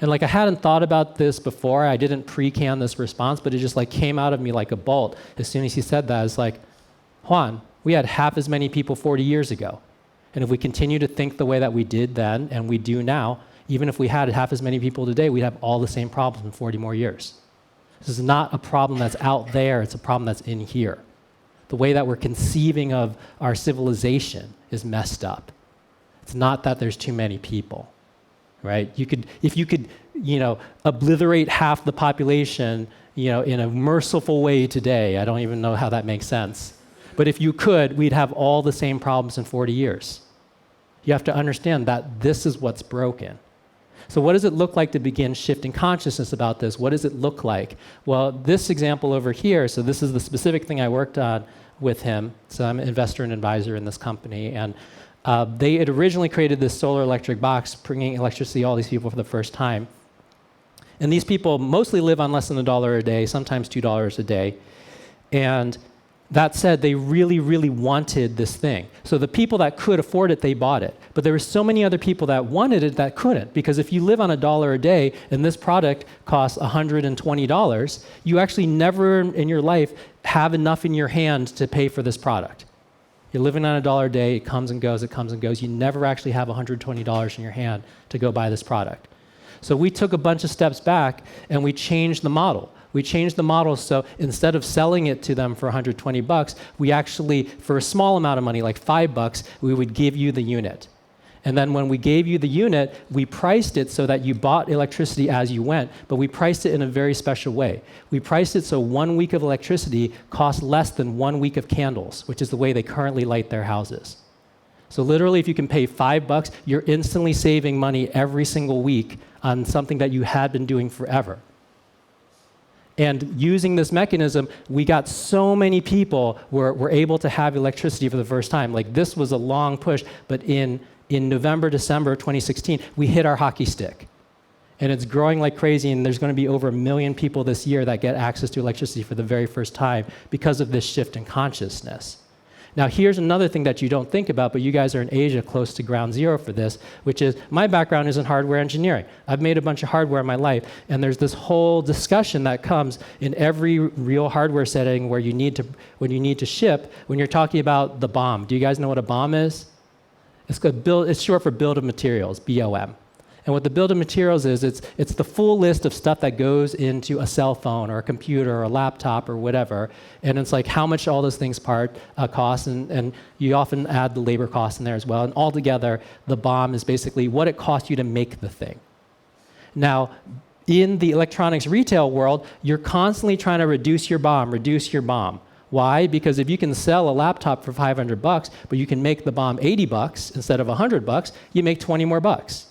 And I hadn't thought about this before. I didn't pre-can this response, but it just came out of me like a bolt. As soon as he said that, it's like, Juan, we had half as many people 40 years ago. And if we continue to think the way that we did then and we do now, even if we had half as many people today, we'd have all the same problems in 40 more years. This is not a problem that's out there, it's a problem that's in here. The way that we're conceiving of our civilization is messed up. It's not that there's too many people, right? If you could, obliterate half the population, in a merciful way today, I don't even know how that makes sense. But if you could, we'd have all the same problems in 40 years. You have to understand that this is what's broken. So what does it look like to begin shifting consciousness about this? What does it look like? Well, this example over here, so this is the specific thing I worked on with him. So I'm an investor and advisor in this company. And they had originally created this solar electric box, bringing electricity to all these people for the first time. And these people mostly live on less than $1 a day, sometimes $2 a day. And that said, they really, really wanted this thing. So the people that could afford it, they bought it. But there were so many other people that wanted it that couldn't. Because if you live on $1 a day and this product costs $120, you actually never in your life have enough in your hand to pay for this product. You're living on $1 a day, it comes and goes, it comes and goes. You never actually have $120 in your hand to go buy this product. So we took a bunch of steps back and we changed the model. We changed the model so instead of selling it to them for $120, we actually, for a small amount of money, like $5, we would give you the unit. And then when we gave you the unit, we priced it so that you bought electricity as you went, but we priced it in a very special way. We priced it so 1 week of electricity costs less than 1 week of candles, which is the way they currently light their houses. So literally, if you can pay $5, you're instantly saving money every single week on something that you had been doing forever. And using this mechanism, we got so many people were able to have electricity for the first time. This was a long push, but in November, December 2016, we hit our hockey stick. And it's growing like crazy, and there's going to be over 1 million people this year that get access to electricity for the very first time because of this shift in consciousness. Now, here's another thing that you don't think about, but you guys are in Asia close to ground zero for this, which is my background is in hardware engineering. I've made a bunch of hardware in my life, and there's this whole discussion that comes in every real hardware setting where when you need to ship, when you're talking about the BOM. Do you guys know what a BOM is? It's short for Bill of Materials, BOM. And what the Bill of Materials is, it's the full list of stuff that goes into a cell phone or a computer or a laptop or whatever. And it's how much all those things cost, and you often add the labor cost in there as well. And altogether, the BOM is basically what it costs you to make the thing. Now, in the electronics retail world, you're constantly trying to reduce your BOM. Why? Because if you can sell a laptop for $500, but you can make the BOM $80 instead of $100, you make 20 more bucks.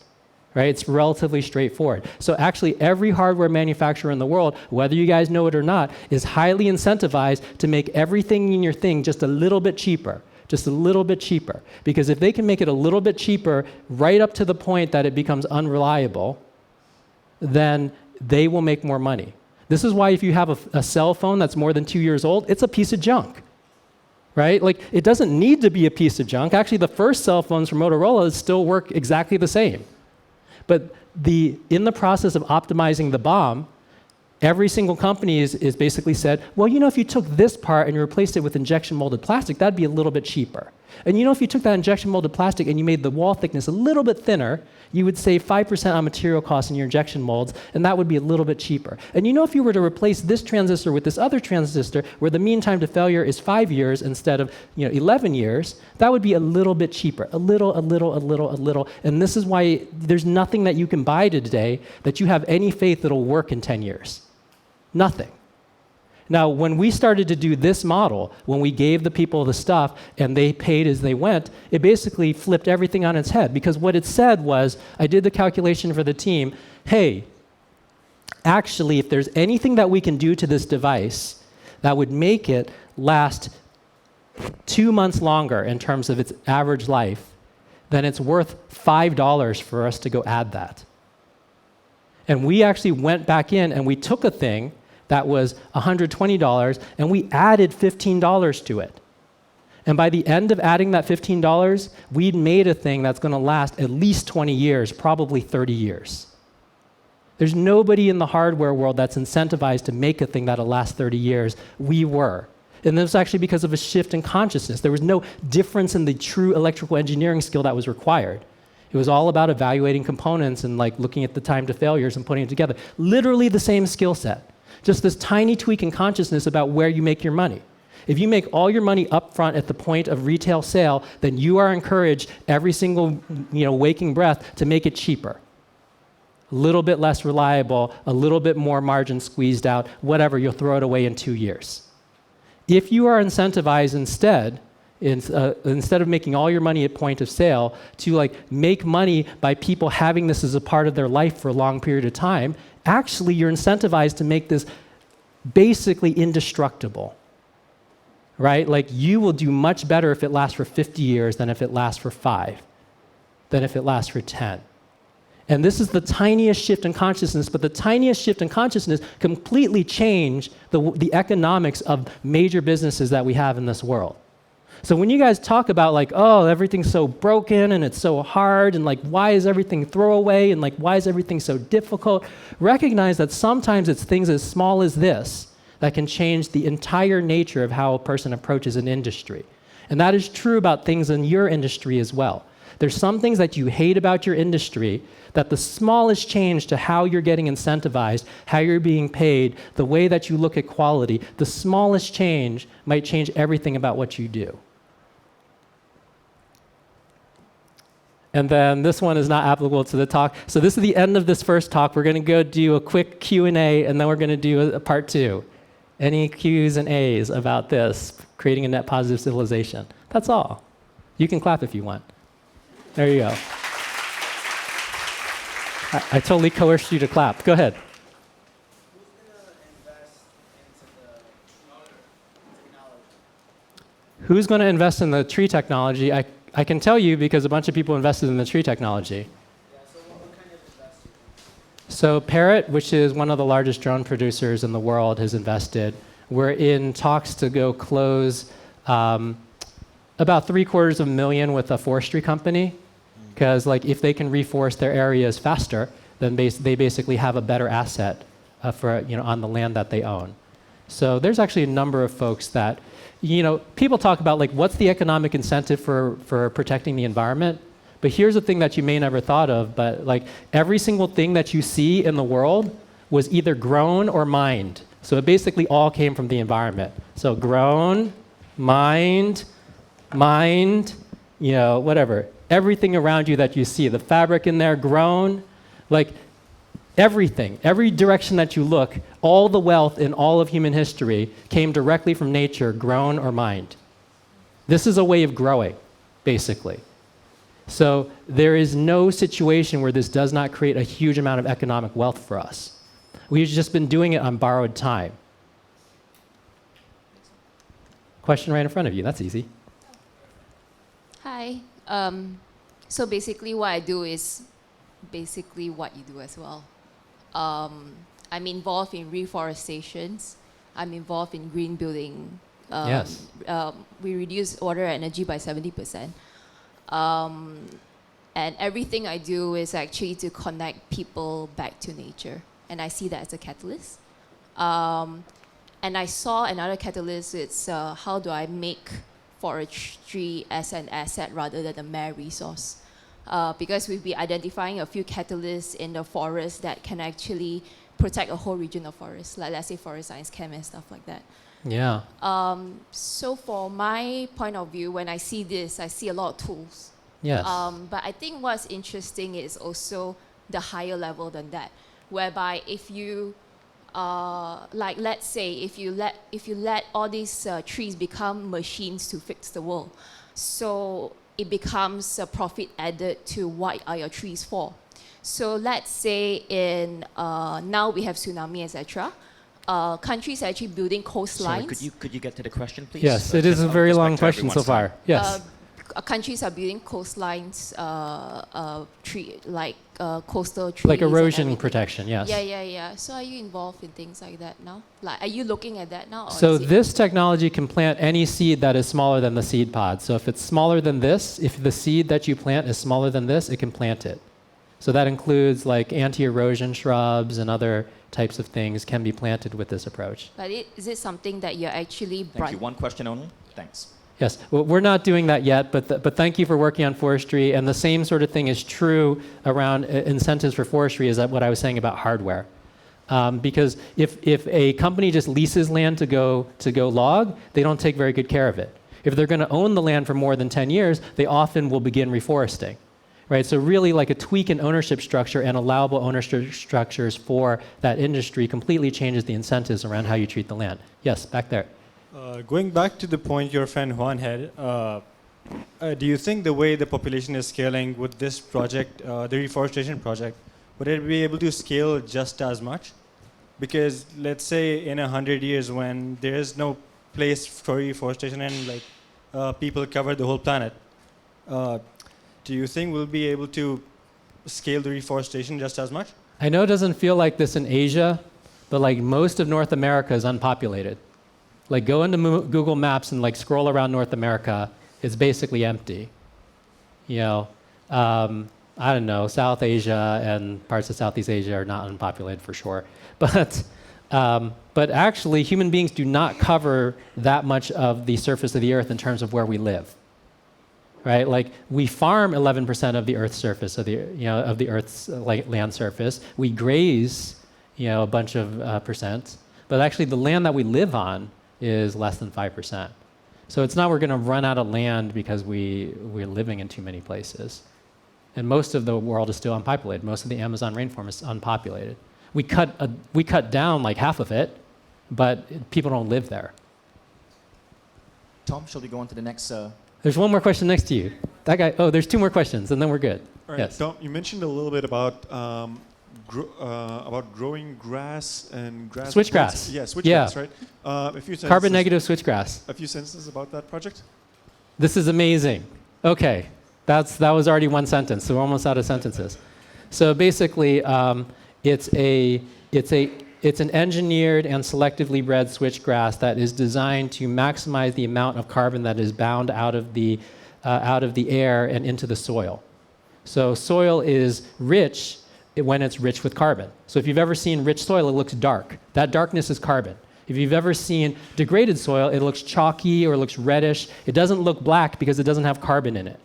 Right? It's relatively straightforward. So actually, every hardware manufacturer in the world, whether you guys know it or not, is highly incentivized to make everything in your thing just a little bit cheaper. Just a little bit cheaper. Because if they can make it a little bit cheaper right up to the point that it becomes unreliable, then they will make more money. This is why if you have a cell phone that's more than 2 years old, it's a piece of junk. Right? It doesn't need to be a piece of junk. Actually, the first cell phones from Motorola still work exactly the same. But in the process of optimizing the BOM, every single company is basically said, well, if you took this part and you replaced it with injection molded plastic, that'd be a little bit cheaper. And if you took that injection molded plastic and you made the wall thickness a little bit thinner, you would save 5% on material costs in your injection molds, and that would be a little bit cheaper. And if you were to replace this transistor with this other transistor, where the mean time to failure is 5 years instead of 11 years, that would be a little bit cheaper. A little. And this is why there's nothing that you can buy today that you have any faith that'll work in 10 years. Nothing. Now, when we started to do this model, when we gave the people the stuff and they paid as they went, it basically flipped everything on its head, because what it said was, I did the calculation for the team, hey, actually, if there's anything that we can do to this device that would make it last 2 months longer in terms of its average life, then it's worth $5 for us to go add that. And we actually went back in and we took a thing that was $120 and we added $15 to it. And by the end of adding that $15, we'd made a thing that's going to last at least 20 years, probably 30 years. There's nobody in the hardware world that's incentivized to make a thing that'll last 30 years. We were. And this was actually because of a shift in consciousness. There was no difference in the true electrical engineering skill that was required. It was all about evaluating components and like looking at the time to failures and putting it together. Literally the same skill set. Just this tiny tweak in consciousness about where you make your money. If you make all your money up front at the point of retail sale, then you are encouraged every single waking breath to make it cheaper. A little bit less reliable, a little bit more margin squeezed out, whatever, you'll throw it away in 2 years. If you are incentivized instead of making all your money at point of sale, to like make money by people having this as a part of their life for a long period of time, actually you're incentivized to make this basically indestructible. Right? Like you will do much better if it lasts for 50 years than if it lasts for 5, than if it lasts for 10. And this is the tiniest shift in consciousness, but the tiniest shift in consciousness completely changed the economics of major businesses that we have in this world. So when you guys talk about like, oh, everything's so broken and it's so hard and like, why is everything throwaway and like, why is everything so difficult? Recognize that sometimes it's things as small as this that can change the entire nature of how a person approaches an industry. And that is true about things in your industry as well. There's some things that you hate about your industry that the smallest change to how you're getting incentivized, how you're being paid, the way that you look at quality, the smallest change might change everything about what you do. And then this one is not applicable to the talk. So this is the end of this first talk. We're going to go do a quick Q&A, and then we're going to do a part 2. Any Q's and A's about this, creating a net positive civilization? That's all. You can clap if you want. There you go. I totally coerced you to clap. Go ahead. Who's going to invest in the tree technology? I can tell you because a bunch of people invested in the tree technology. Yeah, so what kind of investing? So Parrot, which is one of the largest drone producers in the world, has invested. We're in talks to go close about $750,000 with a forestry company, because like if they can reforest their areas faster, then they basically have a better asset for on the land that they own. So there's actually a number of folks that, people talk about like what's the economic incentive for protecting the environment, but here's the thing that you may never thought of, but like every single thing that you see in the world was either grown or mined. So it basically all came from the environment. So grown, mined, whatever. Everything around you that you see, the fabric in there, grown, like everything, every direction that you look, all the wealth in all of human history came directly from nature, grown or mined. This is a way of growing, basically. So there is no situation where this does not create a huge amount of economic wealth for us. We've just been doing it on borrowed time. Question right in front of you, that's easy. Hi. So basically what I do is basically what you do as well. I'm involved in reforestations. I'm involved in green building. Yes. We reduce water energy by 70%. And everything I do is actually to connect people back to nature. And I see that as a catalyst. And I saw another catalyst, it's how do I make forestry as an asset rather than a mere resource. Because we've been identifying a few catalysts in the forest that can actually protect a whole region of forest, like let's say forest science chem and stuff like that. Yeah. So for my point of view, when I see this, I see a lot of tools. Yes. But I think what's interesting is also the higher level than that, whereby if you like let's say if you let all these trees become machines to fix the world, so it becomes a profit added to what are your trees for. So let's say in now we have tsunami, etc. Countries are actually building coastlines. Sorry, could you get to the question, please? Yes, it is a very Respect long to question so everyone's far. time. Yes. Countries are building coastlines, coastal trees. Like and erosion everything. protection, yes. Yeah. So are you involved in things like that now? Like, are you looking at that now? Or So is it- this technology can plant any seed that is smaller than the seed pod. So if it's smaller than this, if the seed that you plant is smaller than this, it can plant it. So that includes like anti-erosion shrubs and other types of things can be planted with this approach. But is it something that you're actually Thank you. One question only. Thanks. Yes, well, we're not doing that yet, but thank you for working on forestry. And the same sort of thing is true around incentives for forestry, is that what I was saying about hardware. Because if a company just leases land to go log, they don't take very good care of it. If they're going to own the land for more than 10 years, they often will begin reforesting. Right, so really like a tweak in ownership structure and allowable ownership structures for that industry completely changes the incentives around how you treat the land. Yes, back there. Going back to the point your friend Juan had, do you think the way the population is scaling with this project, the reforestation project, would it be able to scale just as much? Because let's say in 100 years when there is no place for reforestation and like people cover the whole planet, do you think we'll be able to scale the reforestation just as much? I know it doesn't feel like this in Asia, but like most of North America is unpopulated. Like go into Google Maps and like scroll around North America, it's basically empty. You know, I don't know, South Asia and parts of Southeast Asia are not unpopulated for sure. But actually human beings do not cover that much of the surface of the earth in terms of where we live. Right, like we farm 11% of the Earth's surface, of the Earth's land surface. We graze, a bunch of percent, but actually the land that we live on is less than 5%. So it's not we're going to run out of land because we're living in too many places. And most of the world is still unpopulated. Most of the Amazon rainforest is unpopulated. We cut down like half of it, but people don't live there. Tom, shall we go on to the next? There's one more question next to you. That guy. Oh, there's two more questions, and then we're good. All right, Yes. Tom, you mentioned a little bit about growing grass and grass. Switchgrass. Yeah, switchgrass, Yeah. right? A few sentences. Carbon negative switchgrass. A few sentences about that project. This is amazing. Okay, that was already one sentence, so we're almost out of sentences. So basically, it's an engineered and selectively bred switchgrass that is designed to maximize the amount of carbon that is bound out of the air and into the soil. So soil is rich when it's rich with carbon. So if you've ever seen rich soil, it looks dark. That darkness is carbon. If you've ever seen degraded soil, it looks chalky or it looks reddish. It doesn't look black because it doesn't have carbon in it.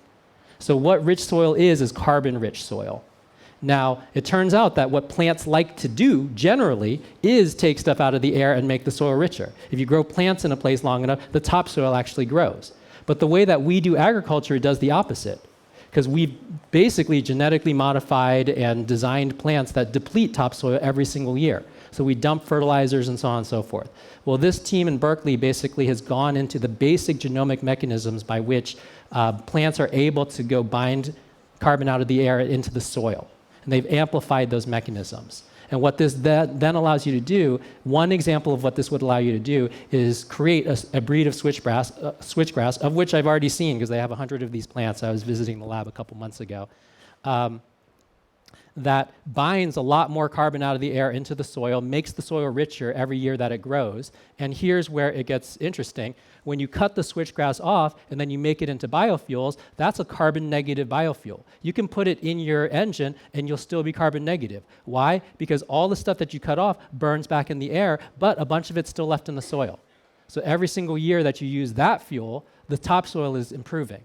So what rich soil is carbon-rich soil. Now, it turns out that what plants like to do, generally, is take stuff out of the air and make the soil richer. If you grow plants in a place long enough, the topsoil actually grows. But the way that we do agriculture does the opposite, because we've basically genetically modified and designed plants that deplete topsoil every single year. So we dump fertilizers and so on and so forth. Well, this team in Berkeley basically has gone into the basic genomic mechanisms by which plants are able to go bind carbon out of the air into the soil. And they've amplified those mechanisms. And what this then allows you to do, one example of what this would allow you to do is create a breed of switchgrass, of which I've already seen because they have 100 of these plants. I was visiting the lab a couple months ago. That binds a lot more carbon out of the air into the soil, makes the soil richer every year that it grows. And here's where it gets interesting. When you cut the switchgrass off and then you make it into biofuels, that's a carbon negative biofuel. You can put it in your engine and you'll still be carbon negative. Why? Because all the stuff that you cut off burns back in the air, but a bunch of it's still left in the soil. So every single year that you use that fuel, the topsoil is improving.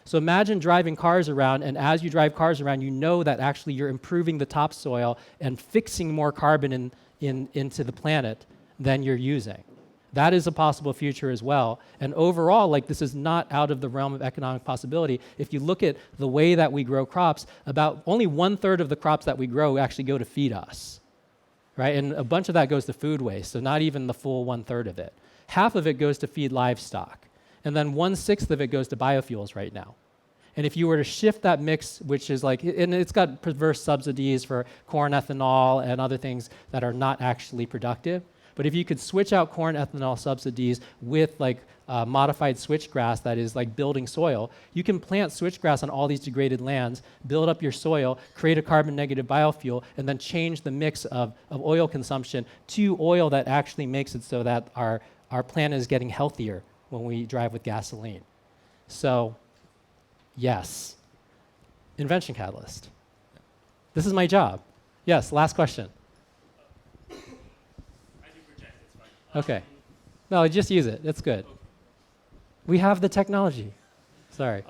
So imagine driving cars around, and as you drive cars around, you know that actually you're improving the topsoil and fixing more carbon into the planet than you're using. That is a possible future as well. And overall, this is not out of the realm of economic possibility. If you look at the way that we grow crops, about only 1/3 of the crops that we grow actually go to feed us. right? And a bunch of that goes to food waste, so not even the full 1/3 of it. Half of it goes to feed livestock, and then 1/6 of it goes to biofuels right now. And if you were to shift that mix, which is like, and it's got perverse subsidies for corn ethanol and other things that are not actually productive, but if you could switch out corn ethanol subsidies with like modified switchgrass that is like building soil, you can plant switchgrass on all these degraded lands, build up your soil, create a carbon negative biofuel, and then change the mix of oil consumption to oil that actually makes it so that our planet is getting healthier when we drive with gasoline. So, yes. Invention catalyst. This is my job. Yes, last question. Okay. No, just use it. It's good. We have the technology. Sorry.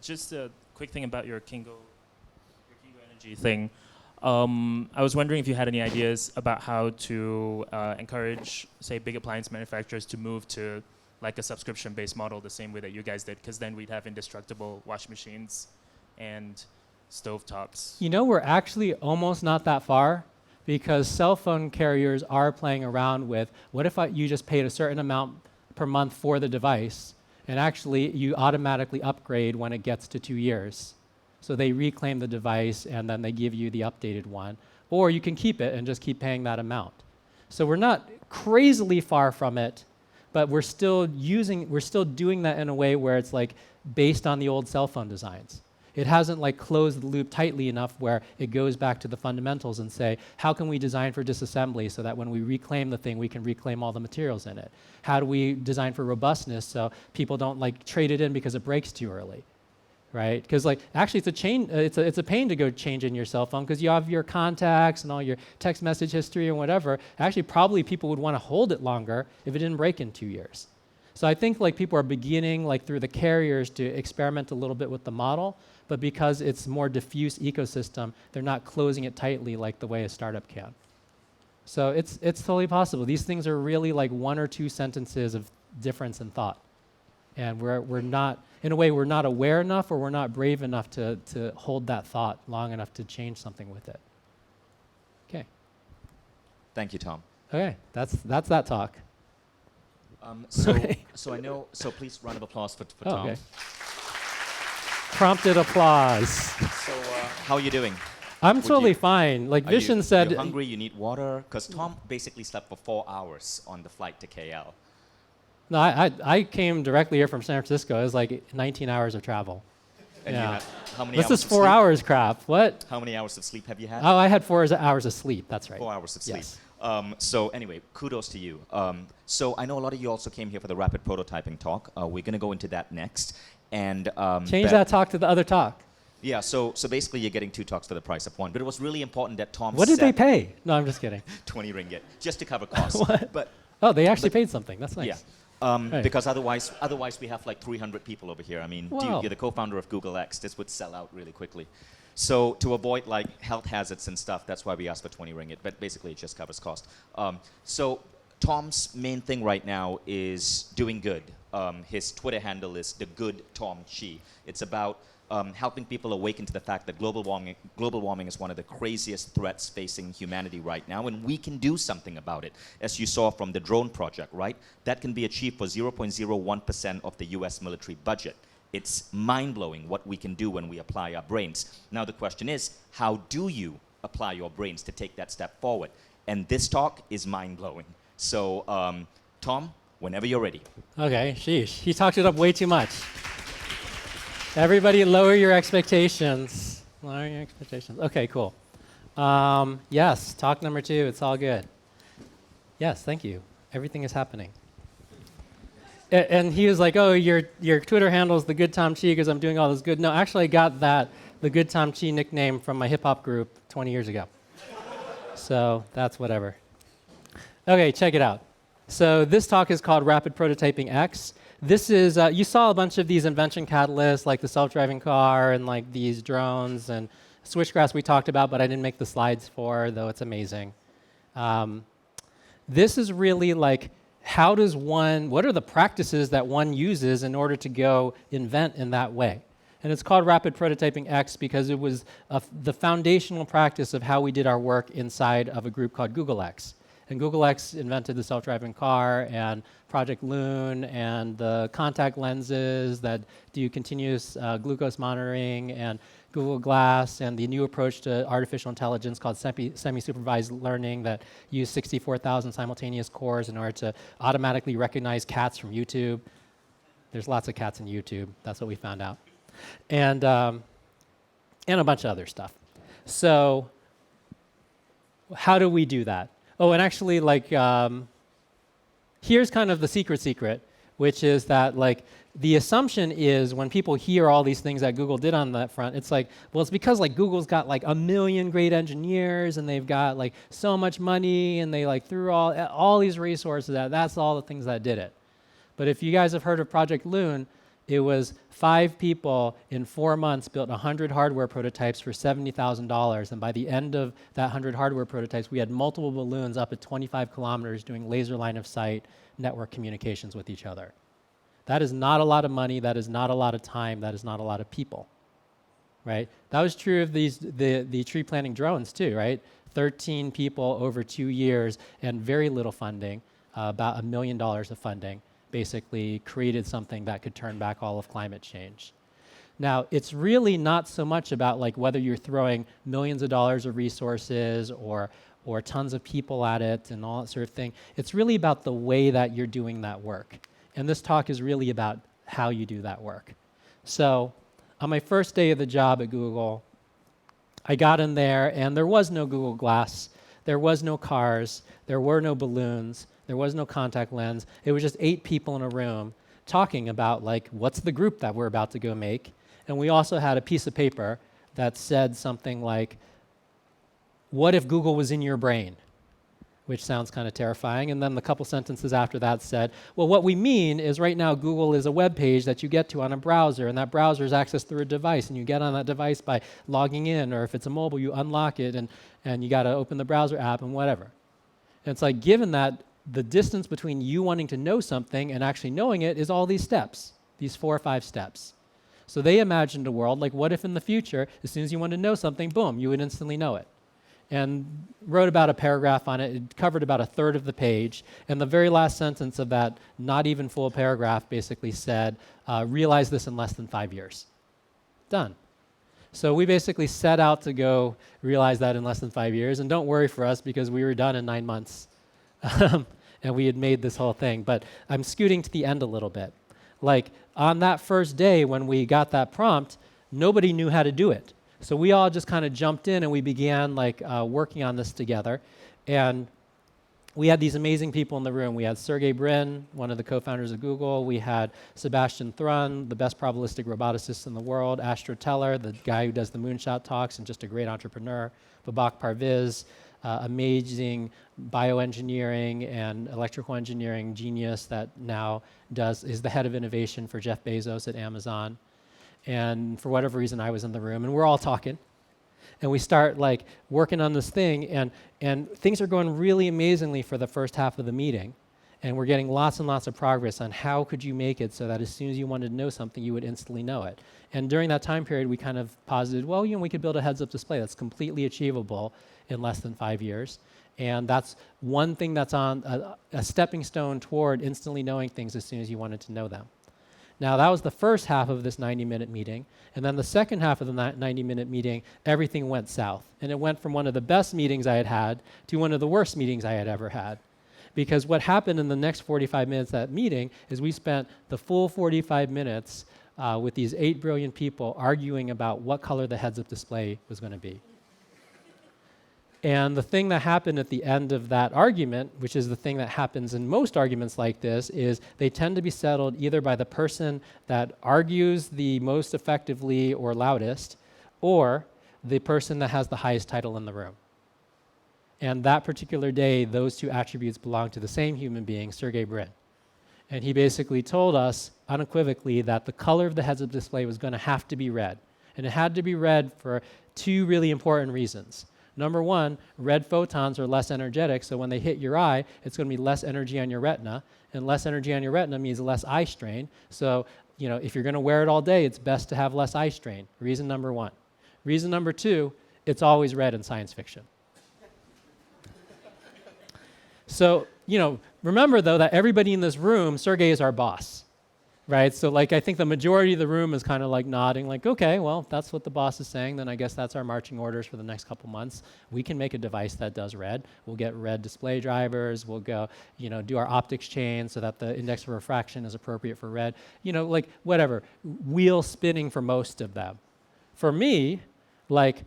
Just a quick thing about your Kingo Energy thing. I was wondering if you had any ideas about how to encourage, say, big appliance manufacturers to move to like a subscription-based model the same way that you guys did, because then we'd have indestructible washing machines and stovetops. You know, we're actually almost not that far, because cell phone carriers are playing around with, what if you just paid a certain amount per month for the device, and actually you automatically upgrade when it gets to 2 years. So they reclaim the device, and then they give you the updated one. Or you can keep it and just keep paying that amount. So we're not crazily far from it, but we're still doing that in a way where it's like based on the old cell phone designs. It hasn't like closed the loop tightly enough where it goes back to the fundamentals and say, how can we design for disassembly so that when we reclaim the thing, we can reclaim all the materials in it? How do we design for robustness so people don't like trade it in because it breaks too early, right? Because like actually it's a pain to go change in your cell phone because you have your contacts and all your text message history and whatever. Actually, probably people would want to hold it longer if it didn't break in 2 years. So I think like people are beginning like through the carriers to experiment a little bit with the model, but because it's more diffuse ecosystem, they're not closing it tightly like the way a startup can. So it's totally possible. These things are really like 1 or 2 sentences of difference in thought. And we're not, in a way, we're not aware enough or we're not brave enough to hold that thought long enough to change something with it. Okay. Thank you, Tom. Okay, that's that talk. So I know. So please, round of applause for Tom. Okay. Prompted applause. So how are you doing? I'm totally fine. Like Vishen said, you're hungry. You need water. Because Tom basically slept for 4 hours on the flight to KL. no, I came directly here from San Francisco. It was like 19 hours of travel. And Yeah. you had how many This hours is of 4 sleep? hours crap. What? How many hours of sleep have you had? Oh, I had 4 hours of sleep. That's right. 4 hours of sleep. Yes. So anyway, kudos to you. So I know a lot of you also came here for the rapid prototyping talk. We're going to go into that next. And Change that talk to the other talk. Yeah, so basically you're getting 2 talks for the price of 1. But it was really important that Tom What did they said pay? No, I'm just kidding. 20 ringgit, just to cover costs. What? But Oh, they actually paid something. That's nice. yeah. Right. Because otherwise we have like 300 people over here. I mean, Wow. you're the co-founder of Google X. This would sell out really quickly. So to avoid like health hazards and stuff, that's why we asked for 20 ringgit. But basically, it just covers cost. So Tom's main thing right now is doing good. His Twitter handle is the Good Tom Chi. It's about helping people awaken to the fact that global warming is one of the craziest threats facing humanity right now, and we can do something about it. As you saw from the drone project, right? That can be achieved for 0.01% of the US military budget. It's mind-blowing what we can do when we apply our brains. Now the question is, how do you apply your brains to take that step forward? And this talk is mind-blowing. So, Tom, whenever you're ready. Okay, sheesh. He talked it up way too much. Everybody lower your expectations. Lower your expectations. Okay, cool. Yes, talk number 2. It's all good. Yes, thank you. Everything is happening. And he was like, oh, your Twitter handle is the Good Tom Chi because I'm doing all this good. No, actually, I got the Good Tom Chi nickname from my hip-hop group 20 years ago. So that's whatever. Okay, check it out. So this talk is called Rapid Prototyping X. This is, you saw a bunch of these invention catalysts, like the self-driving car and like these drones and switchgrass we talked about, but I didn't make the slides for, though it's amazing. This is really like, what are the practices that one uses in order to go invent in that way? And it's called Rapid Prototyping X because it was the foundational practice of how we did our work inside of a group called Google X. And Google X invented the self-driving car and Project Loon and the contact lenses that do continuous glucose monitoring and Google Glass and the new approach to artificial intelligence called semi-supervised learning that used 64,000 simultaneous cores in order to automatically recognize cats from YouTube. There's lots of cats in YouTube. That's what we found out. And a bunch of other stuff. So how do we do that? Oh, and actually, like, here's kind of the secret, which is that, like, the assumption is when people hear all these things that Google did on that front, it's like, well, it's because, like, Google's got, like, 1 million great engineers, and they've got, like, so much money, and they, like, threw all these resources at it. That's all the things that did it. But if you guys have heard of Project Loon, it was 5 people in 4 months built 100 hardware prototypes for $70,000. And by the end of that 100 hardware prototypes, we had multiple balloons up at 25 kilometers doing laser line of sight network communications with each other. That is not a lot of money. That is not a lot of time. That is not a lot of people, right? That was true of the tree planting drones too, right? 13 people over 2 years and very little funding, about $1 million of funding, basically created something that could turn back all of climate change. Now, it's really not so much about like whether you're throwing millions of dollars of resources or tons of people at it and all that sort of thing. It's really about the way that you're doing that work. And this talk is really about how you do that work. So on my first day of the job at Google, I got in there and there was no Google Glass, there was no cars, there were no balloons, there was no contact lens. It was just 8 people in a room talking about like, what's the group that we're about to go make? And we also had a piece of paper that said something like, what if Google was in your brain? Which sounds kind of terrifying. And then the couple sentences after that said, well, what we mean is right now Google is a web page that you get to on a browser, and that browser is accessed through a device, and you get on that device by logging in, or if it's a mobile, you unlock it, and you got to open the browser app and whatever. And it's like, given that the distance between you wanting to know something and actually knowing it is all these steps, these 4 or 5 steps. So they imagined a world like, what if in the future, as soon as you want to know something, boom, you would instantly know it. And wrote about a paragraph on it. It covered about 1/3 of the page. And the very last sentence of that not even full paragraph basically said, realize this in less than 5 years. Done. So we basically set out to go realize that in less than 5 years. And don't worry for us because we were done in 9 months. And we had made this whole thing. But I'm scooting to the end a little bit. Like on that first day when we got that prompt, nobody knew how to do it. So we all just kind of jumped in and we began like working on this together. And we had these amazing people in the room. We had Sergey Brin, one of the co-founders of Google. We had Sebastian Thrun, the best probabilistic roboticist in the world. Astro Teller, the guy who does the moonshot talks and just a great entrepreneur. Babak Parviz, amazing bioengineering and electrical engineering genius that now is the head of innovation for Jeff Bezos at Amazon. And for whatever reason, I was in the room, and we're all talking. And we start like working on this thing, and things are going really amazingly for the first half of the meeting. And we're getting lots and lots of progress on how could you make it so that as soon as you wanted to know something, you would instantly know it. And during that time period, we kind of posited, well, we could build a heads-up display that's completely achievable in less than 5 years. And that's one thing that's on a stepping stone toward instantly knowing things as soon as you wanted to know them. Now, that was the first half of this 90-minute meeting. And then the second half of the 90-minute meeting, everything went south. And it went from one of the best meetings I had had to one of the worst meetings I had ever had. Because what happened in the next 45 minutes of that meeting is we spent the full 45 minutes with these 8 brilliant people arguing about what color the heads-up display was going to be. And the thing that happened at the end of that argument, which is the thing that happens in most arguments like this, is they tend to be settled either by the person that argues the most effectively or loudest, or the person that has the highest title in the room. And that particular day, those 2 attributes belong to the same human being, Sergey Brin. And he basically told us unequivocally that the color of the heads-up display was going to have to be red. And it had to be red for 2 really important reasons. Number 1, red photons are less energetic, so when they hit your eye, it's going to be less energy on your retina, and less energy on your retina means less eye strain. So if you're going to wear it all day, it's best to have less eye strain. Reason number one. Reason number two, it's always red in science fiction. So, remember though that everybody in this room, Sergey is our boss, right? So like I think the majority of the room is kind of like nodding like, okay, well, if that's what the boss is saying, then I guess that's our marching orders for the next couple months. We can make a device that does red. We'll get red display drivers. We'll go, do our optics chain so that the index of refraction is appropriate for red. Like whatever, wheel spinning for most of them. For me, like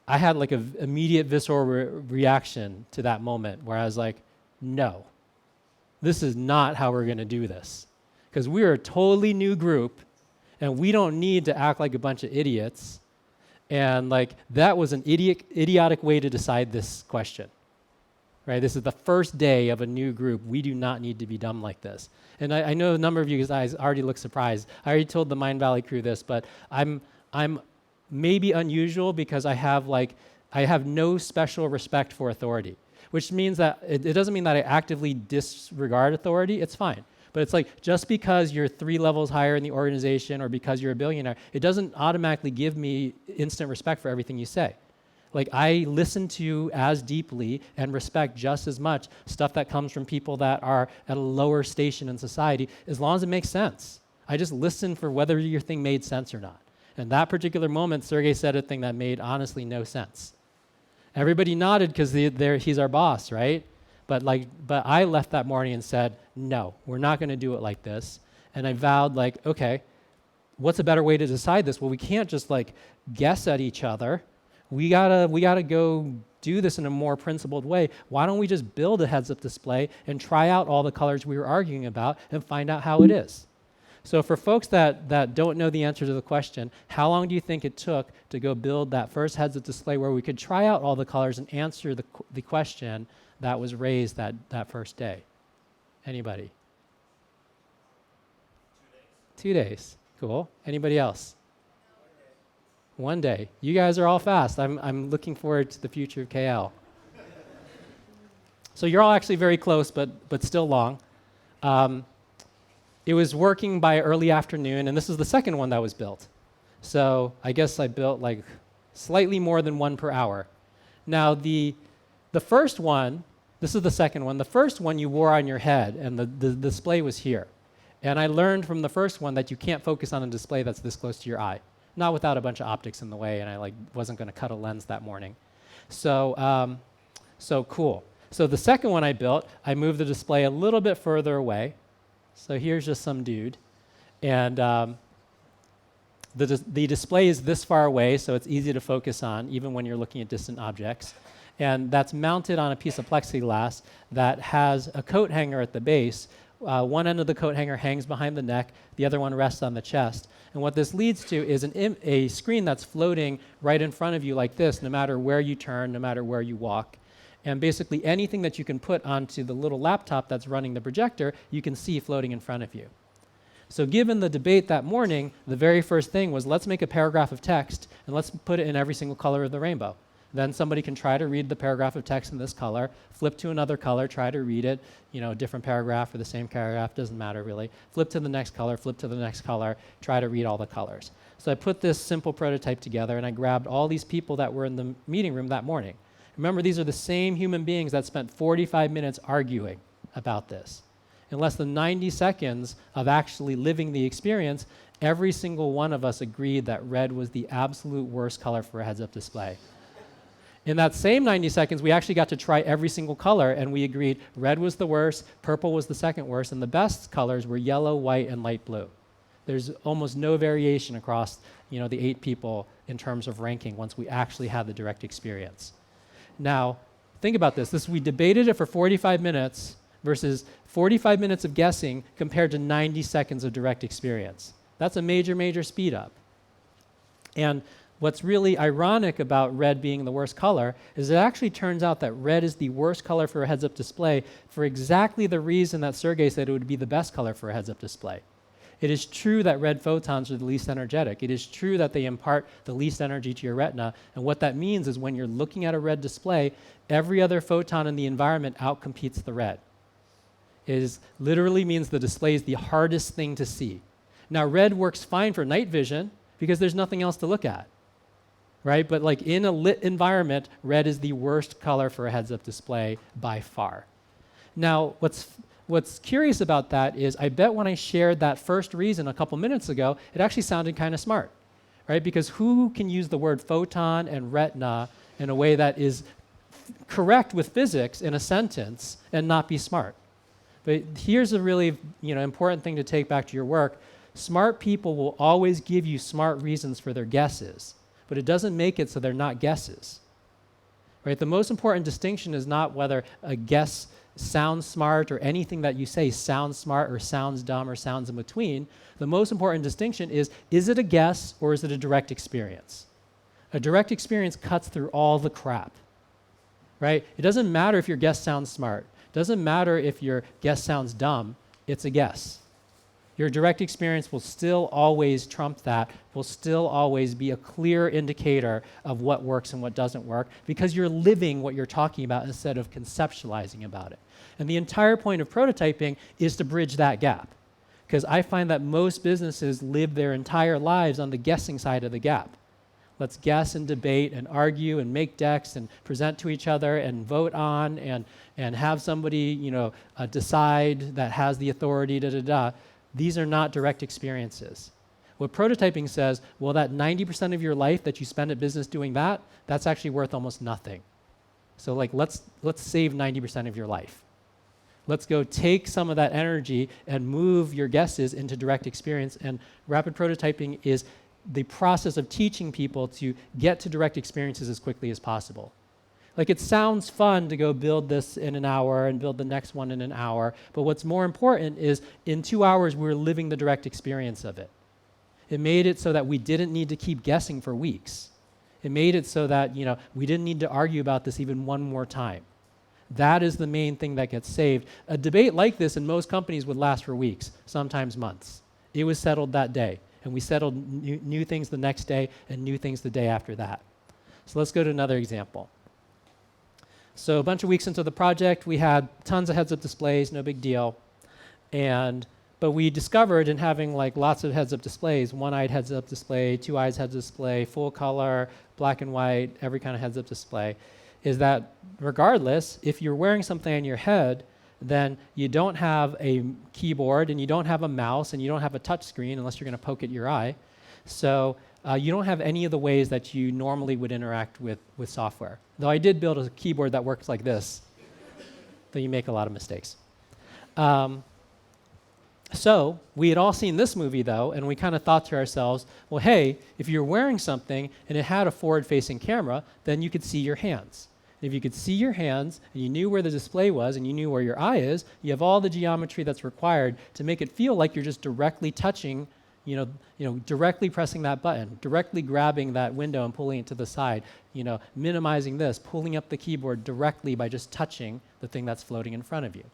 I had like an immediate visceral reaction to that moment where I was like, no, this is not how we're going to do this. Because we're a totally new group, and we don't need to act like a bunch of idiots. And like that was an idiotic way to decide this question. Right? This is the first day of a new group. We do not need to be dumb like this. And I know a number of you guys already look surprised. I already told the Mindvalley crew this, but I'm maybe unusual because I have no special respect for authority. Which means that it doesn't mean that I actively disregard authority. It's fine. But it's like just because you're 3 levels higher in the organization or because you're a billionaire, it doesn't automatically give me instant respect for everything you say. Like I listen to as deeply and respect just as much stuff that comes from people that are at a lower station in society, as long as it makes sense. I just listen for whether your thing made sense or not. And that particular moment, Sergey said a thing that made honestly no sense. Everybody nodded because he's our boss, right? But I left that morning and said, no, we're not going to do it like this. And I vowed like, okay, what's a better way to decide this? Well, we can't just like guess at each other. We gotta go do this in a more principled way. Why don't we just build a heads-up display and try out all the colors we were arguing about and find out how it is? So for folks that don't know the answer to the question, how long do you think it took to go build that first heads-up display where we could try out all the colors and answer the question that was raised that first day? Anybody? 2 days. 2 days. Cool. Anybody else? 1 day. You guys are all fast. I'm looking forward to the future of KL. So you're all actually very close, but still long. It was working by early afternoon, and this is the second one that was built. So I guess I built like slightly more than 1 per hour. Now the first one, this is the second one. The first one you wore on your head, and the display was here. And I learned from the first one that you can't focus on a display that's this close to your eye, not without a bunch of optics in the way, and I wasn't going to cut a lens that morning. So cool. So the second one I built, I moved the display a little bit further away. So here's just some dude. And the display is this far away, so it's easy to focus on, even when you're looking at distant objects. And that's mounted on a piece of plexiglass that has a coat hanger at the base. One end of the coat hanger hangs behind the neck, the other one rests on the chest. And what this leads to is a screen that's floating right in front of you like this, no matter where you turn, no matter where you walk. And basically anything that you can put onto the little laptop that's running the projector, you can see floating in front of you. So given the debate that morning, the very first thing was, let's make a paragraph of text and let's put it in every single color of the rainbow. Then somebody can try to read the paragraph of text in this color, flip to another color, try to read it, a different paragraph or the same paragraph, doesn't matter really. Flip to the next color, flip to the next color, try to read all the colors. So I put this simple prototype together and I grabbed all these people that were in the meeting room that morning. Remember, these are the same human beings that spent 45 minutes arguing about this. In less than 90 seconds of actually living the experience, every single one of us agreed that red was the absolute worst color for a heads-up display. In that same 90 seconds, we actually got to try every single color, and we agreed red was the worst, purple was the second worst, and the best colors were yellow, white, and light blue. There's almost no variation across the 8 people in terms of ranking once we actually had the direct experience. Now, think about this. We debated it for 45 minutes versus 45 minutes of guessing compared to 90 seconds of direct experience. That's a major, major speed up. And what's really ironic about red being the worst color is it actually turns out that red is the worst color for a heads-up display for exactly the reason that Sergey said it would be the best color for a heads-up display. It is true that red photons are the least energetic. It is true that they impart the least energy to your retina. And what that means is when you're looking at a red display, every other photon in the environment outcompetes the red. It literally means the display is the hardest thing to see. Now, red works fine for night vision because there's nothing else to look at, right? But like in a lit environment, red is the worst color for a heads-up display by far. Now, what's curious about that is I bet when I shared that first reason a couple minutes ago, it actually sounded kind of smart, right? Because who can use the word photon and retina in a way that is correct with physics in a sentence and not be smart? But here's a really important thing to take back to your work. Smart people will always give you smart reasons for their guesses, but it doesn't make it so they're not guesses. Right? The most important distinction is not whether a guess sounds smart or anything that you say sounds smart or sounds dumb or sounds in between. The most important distinction is it a guess or is it a direct experience? A direct experience cuts through all the crap. Right? It doesn't matter if your guess sounds smart. It doesn't matter if your guess sounds dumb. It's a guess. Your direct experience will still always trump that, will still always be a clear indicator of what works and what doesn't work because you're living what you're talking about instead of conceptualizing about it. And the entire point of prototyping is to bridge that gap because I find that most businesses live their entire lives on the guessing side of the gap. Let's guess and debate and argue and make decks and present to each other and vote on and have somebody decide that has the authority, da-da-da. These are not direct experiences. What prototyping says, well, that 90% of your life that you spend at business doing that, that's actually worth almost nothing. So like let's save 90% of your life. Let's go take some of that energy and move your guesses into direct experience. And rapid prototyping is the process of teaching people to get to direct experiences as quickly as possible. Like it sounds fun to go build this in an hour and build the next one in an hour, but what's more important is in 2 hours we're living the direct experience of it. It made it so that we didn't need to keep guessing for weeks. It made it so that we didn't need to argue about this even one more time. That is the main thing that gets saved. A debate like this in most companies would last for weeks, sometimes months. It was settled that day, and we settled new things the next day and new things the day after that. So let's go to another example. So a bunch of weeks into the project, we had tons of heads-up displays, no big deal. But we discovered in having like lots of heads-up displays, one-eyed heads-up display, two-eyed heads-up display, full color, black and white, every kind of heads-up display, is that regardless, if you're wearing something on your head, then you don't have a keyboard and you don't have a mouse and you don't have a touch screen unless you're going to poke at your eye. So you don't have any of the ways that you normally would interact with software. Though I did build a keyboard that works like this, though you make a lot of mistakes. So we had all seen this movie, though, and we kind of thought to ourselves, well, hey, if you're wearing something and it had a forward-facing camera, then you could see your hands. And if you could see your hands and you knew where the display was and you knew where your eye is, you have all the geometry that's required to make it feel like you're just directly touching, directly pressing that button, directly grabbing that window and pulling it to the side, minimizing this, pulling up the keyboard directly by just touching the thing that's floating in front of you.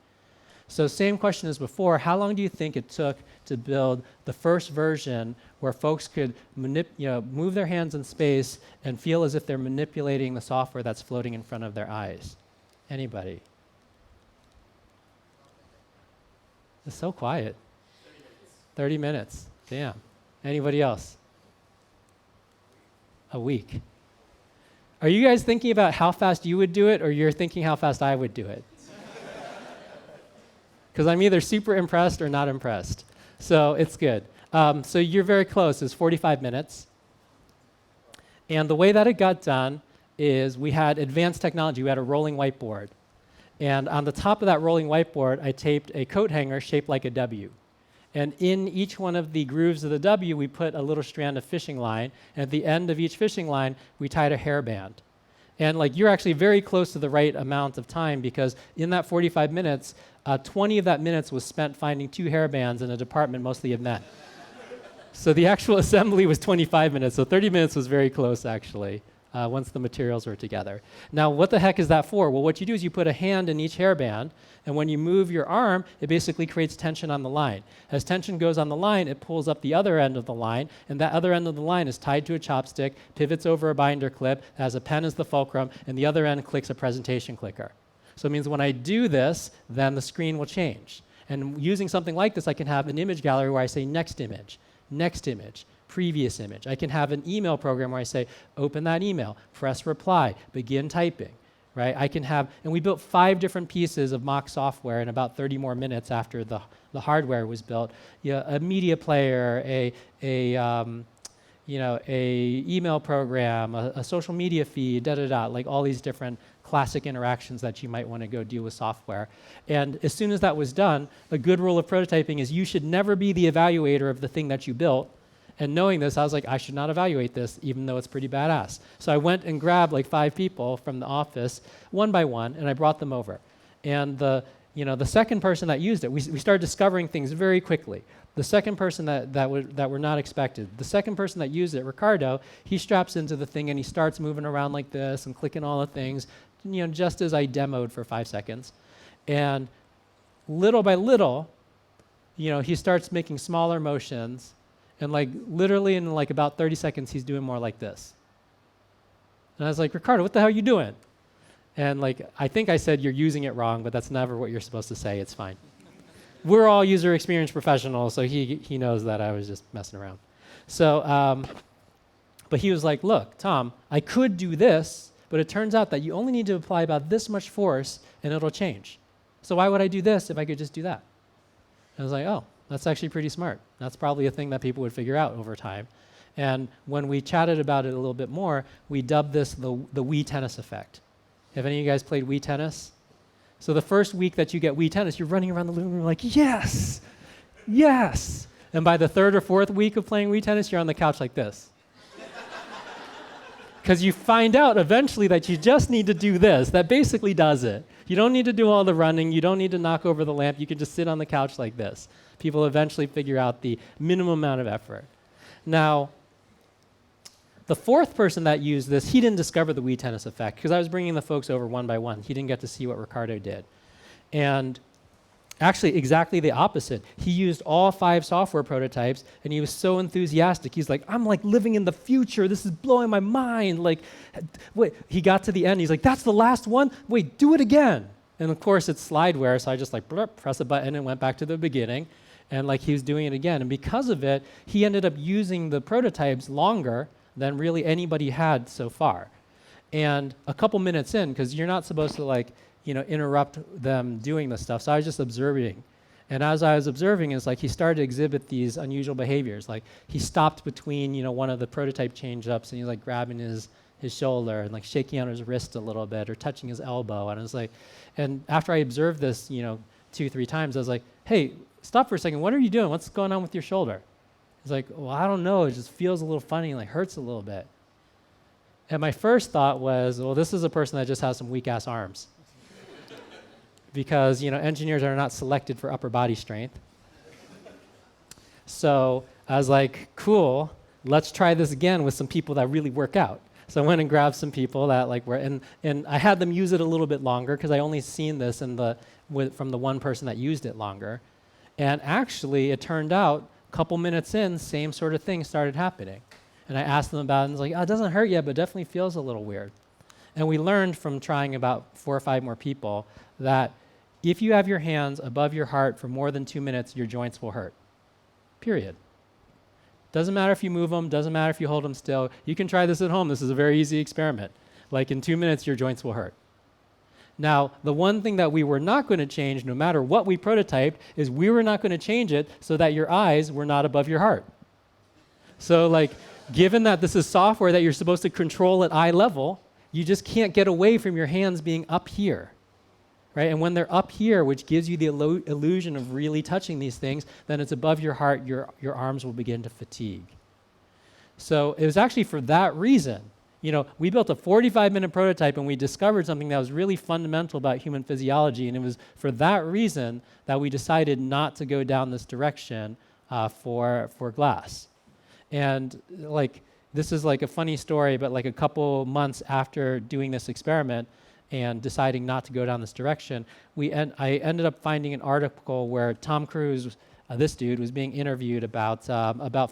So same question as before, how long do you think it took to build the first version where folks could move their hands in space and feel as if they're manipulating the software that's floating in front of their eyes? Anybody? It's so quiet. 30 minutes. Damn. Anybody else? A week. Are you guys thinking about how fast you would do it, or you're thinking how fast I would do it? Because I'm either super impressed or not impressed. So it's good. So you're very close. It's 45 minutes. And the way that it got done is we had advanced technology. We had a rolling whiteboard. And on the top of that rolling whiteboard, I taped a coat hanger shaped like a W. And in each one of the grooves of the W, we put a little strand of fishing line. And at the end of each fishing line, we tied a hairband. And you're actually very close to the right amount of time, because in that 45 minutes, 20 of that minutes was spent finding 2 hairbands in a department mostly of men. So the actual assembly was 25 minutes, so 30 minutes was very close, actually, once the materials were together. Now, what the heck is that for? Well, what you do is you put a hand in each hairband, and when you move your arm, it basically creates tension on the line. As tension goes on the line, it pulls up the other end of the line, and that other end of the line is tied to a chopstick, pivots over a binder clip, has a pen as the fulcrum, and the other end clicks a presentation clicker. So it means when I do this, then the screen will change. And using something like this, I can have an image gallery where I say next image. next image, previous image. I can have an email program where I say, open that email, press reply, begin typing, right? I can have, and we built 5 different pieces of mock software in about 30 more minutes after the hardware was built. Yeah, a media player, a email program, a social media feed, like all these different classic interactions that you might want to go deal with software. And as soon as that was done, a good rule of prototyping is you should never be the evaluator of the thing that you built. And knowing this, I was like, I should not evaluate this, even though it's pretty badass. So I went and grabbed like 5 people from the office, one by one, and I brought them over. And the second person that used it, we started discovering things very quickly. The second person that were not expected. The second person that used it, Ricardo, he straps into the thing and he starts moving around like this and clicking all the things, just as I demoed for 5 seconds. And little by little, he starts making smaller motions, and like literally in like about 30 seconds, he's doing more like this. And I was like, Ricardo, what the hell are you doing? And like, I think I said, you're using it wrong, but that's never what you're supposed to say. It's fine. We're all user experience professionals, so he knows that I was just messing around. So, but he was like, look, Tom, I could do this, but it turns out that you only need to apply about this much force and it'll change. So why would I do this if I could just do that? I was like, oh, that's actually pretty smart. That's probably a thing that people would figure out over time. And when we chatted about it a little bit more, we dubbed this the Wii tennis effect. Have any of you guys played Wii tennis? So the first week that you get Wii tennis, you're running around the living room like, yes, yes. And by the 3rd or 4th week of playing Wii tennis, you're on the couch like this. Because you find out eventually that you just need to do this. That basically does it. You don't need to do all the running. You don't need to knock over the lamp. You can just sit on the couch like this. People eventually figure out the minimum amount of effort. Now, the 4th person that used this, he didn't discover the Wii tennis effect because I was bringing the folks over one by one. He didn't get to see what Ricardo did. And actually, exactly the opposite. He used all 5 software prototypes, and he was so enthusiastic. He's like, I'm like living in the future. This is blowing my mind. Like, wait, he got to the end. He's like, that's the last one? Wait, do it again. And of course, it's slideware, so I just like press a button and went back to the beginning. And like he was doing it again. And because of it, he ended up using the prototypes longer than really anybody had so far. And a couple minutes in, because you're not supposed to like, interrupt them doing this stuff. So I was just observing. And as I was observing, it's like he started to exhibit these unusual behaviors. Like he stopped between, one of the prototype change-ups and he's like grabbing his shoulder and like shaking out his wrist a little bit or touching his elbow. And I was like, and after I observed this, 2-3 times, I was like, hey, stop for a second. What are you doing? What's going on with your shoulder? He's like, well, I don't know. It just feels a little funny and like hurts a little bit. And my first thought was, well, this is a person that just has some weak-ass arms. Because, engineers are not selected for upper body strength. So I was like, cool, let's try this again with some people that really work out. So I went and grabbed some people that like were, and I had them use it a little bit longer because I only seen this from the one person that used it longer. And actually, it turned out, a couple minutes in, same sort of thing started happening. And I asked them about it, and it's like, oh, it doesn't hurt yet, but it definitely feels a little weird. And we learned from trying about 4 or 5 more people that if you have your hands above your heart for more than 2 minutes, your joints will hurt. Period. Doesn't matter if you move them, doesn't matter if you hold them still. You can try this at home. This is a very easy experiment. Like in 2 minutes, your joints will hurt. Now, the one thing that we were not going to change, no matter what we prototyped, is we were not going to change it so that your eyes were not above your heart. So like, given that this is software that you're supposed to control at eye level, you just can't get away from your hands being up here. Right? And when they're up here, which gives you the illusion of really touching these things, then it's above your heart, your arms will begin to fatigue. So it was actually for that reason. We built a 45-minute prototype and we discovered something that was really fundamental about human physiology, and it was for that reason that we decided not to go down this direction for glass. And like, this is like a funny story, but like a couple months after doing this experiment, and deciding not to go down this direction, I ended up finding an article where Tom Cruise, this dude, was being interviewed about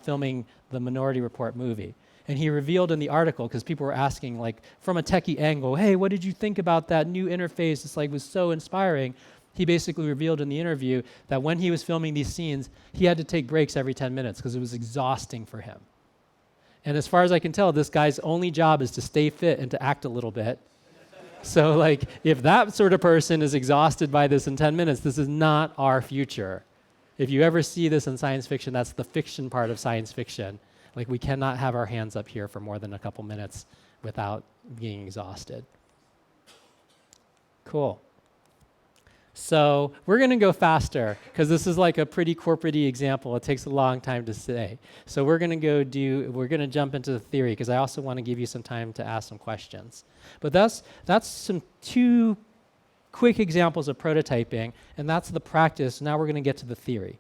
filming the Minority Report movie. And he revealed in the article, because people were asking, like, from a techie angle, hey, what did you think about that new interface? It's like, was so inspiring. He basically revealed in the interview that when he was filming these scenes, he had to take breaks every 10 minutes because it was exhausting for him. And as far as I can tell, this guy's only job is to stay fit and to act a little bit. So like, if that sort of person is exhausted by this in 10 minutes, this is not our future. If you ever see this in science fiction, that's the fiction part of science fiction. Like, we cannot have our hands up here for more than a couple minutes without being exhausted. Cool. So we're going to go faster because this is like a pretty corporate-y example. It takes a long time to say. So we're going to jump into the theory because I also want to give you some time to ask some questions. But that's some two quick examples of prototyping, and that's the practice. Now we're going to get to the theory.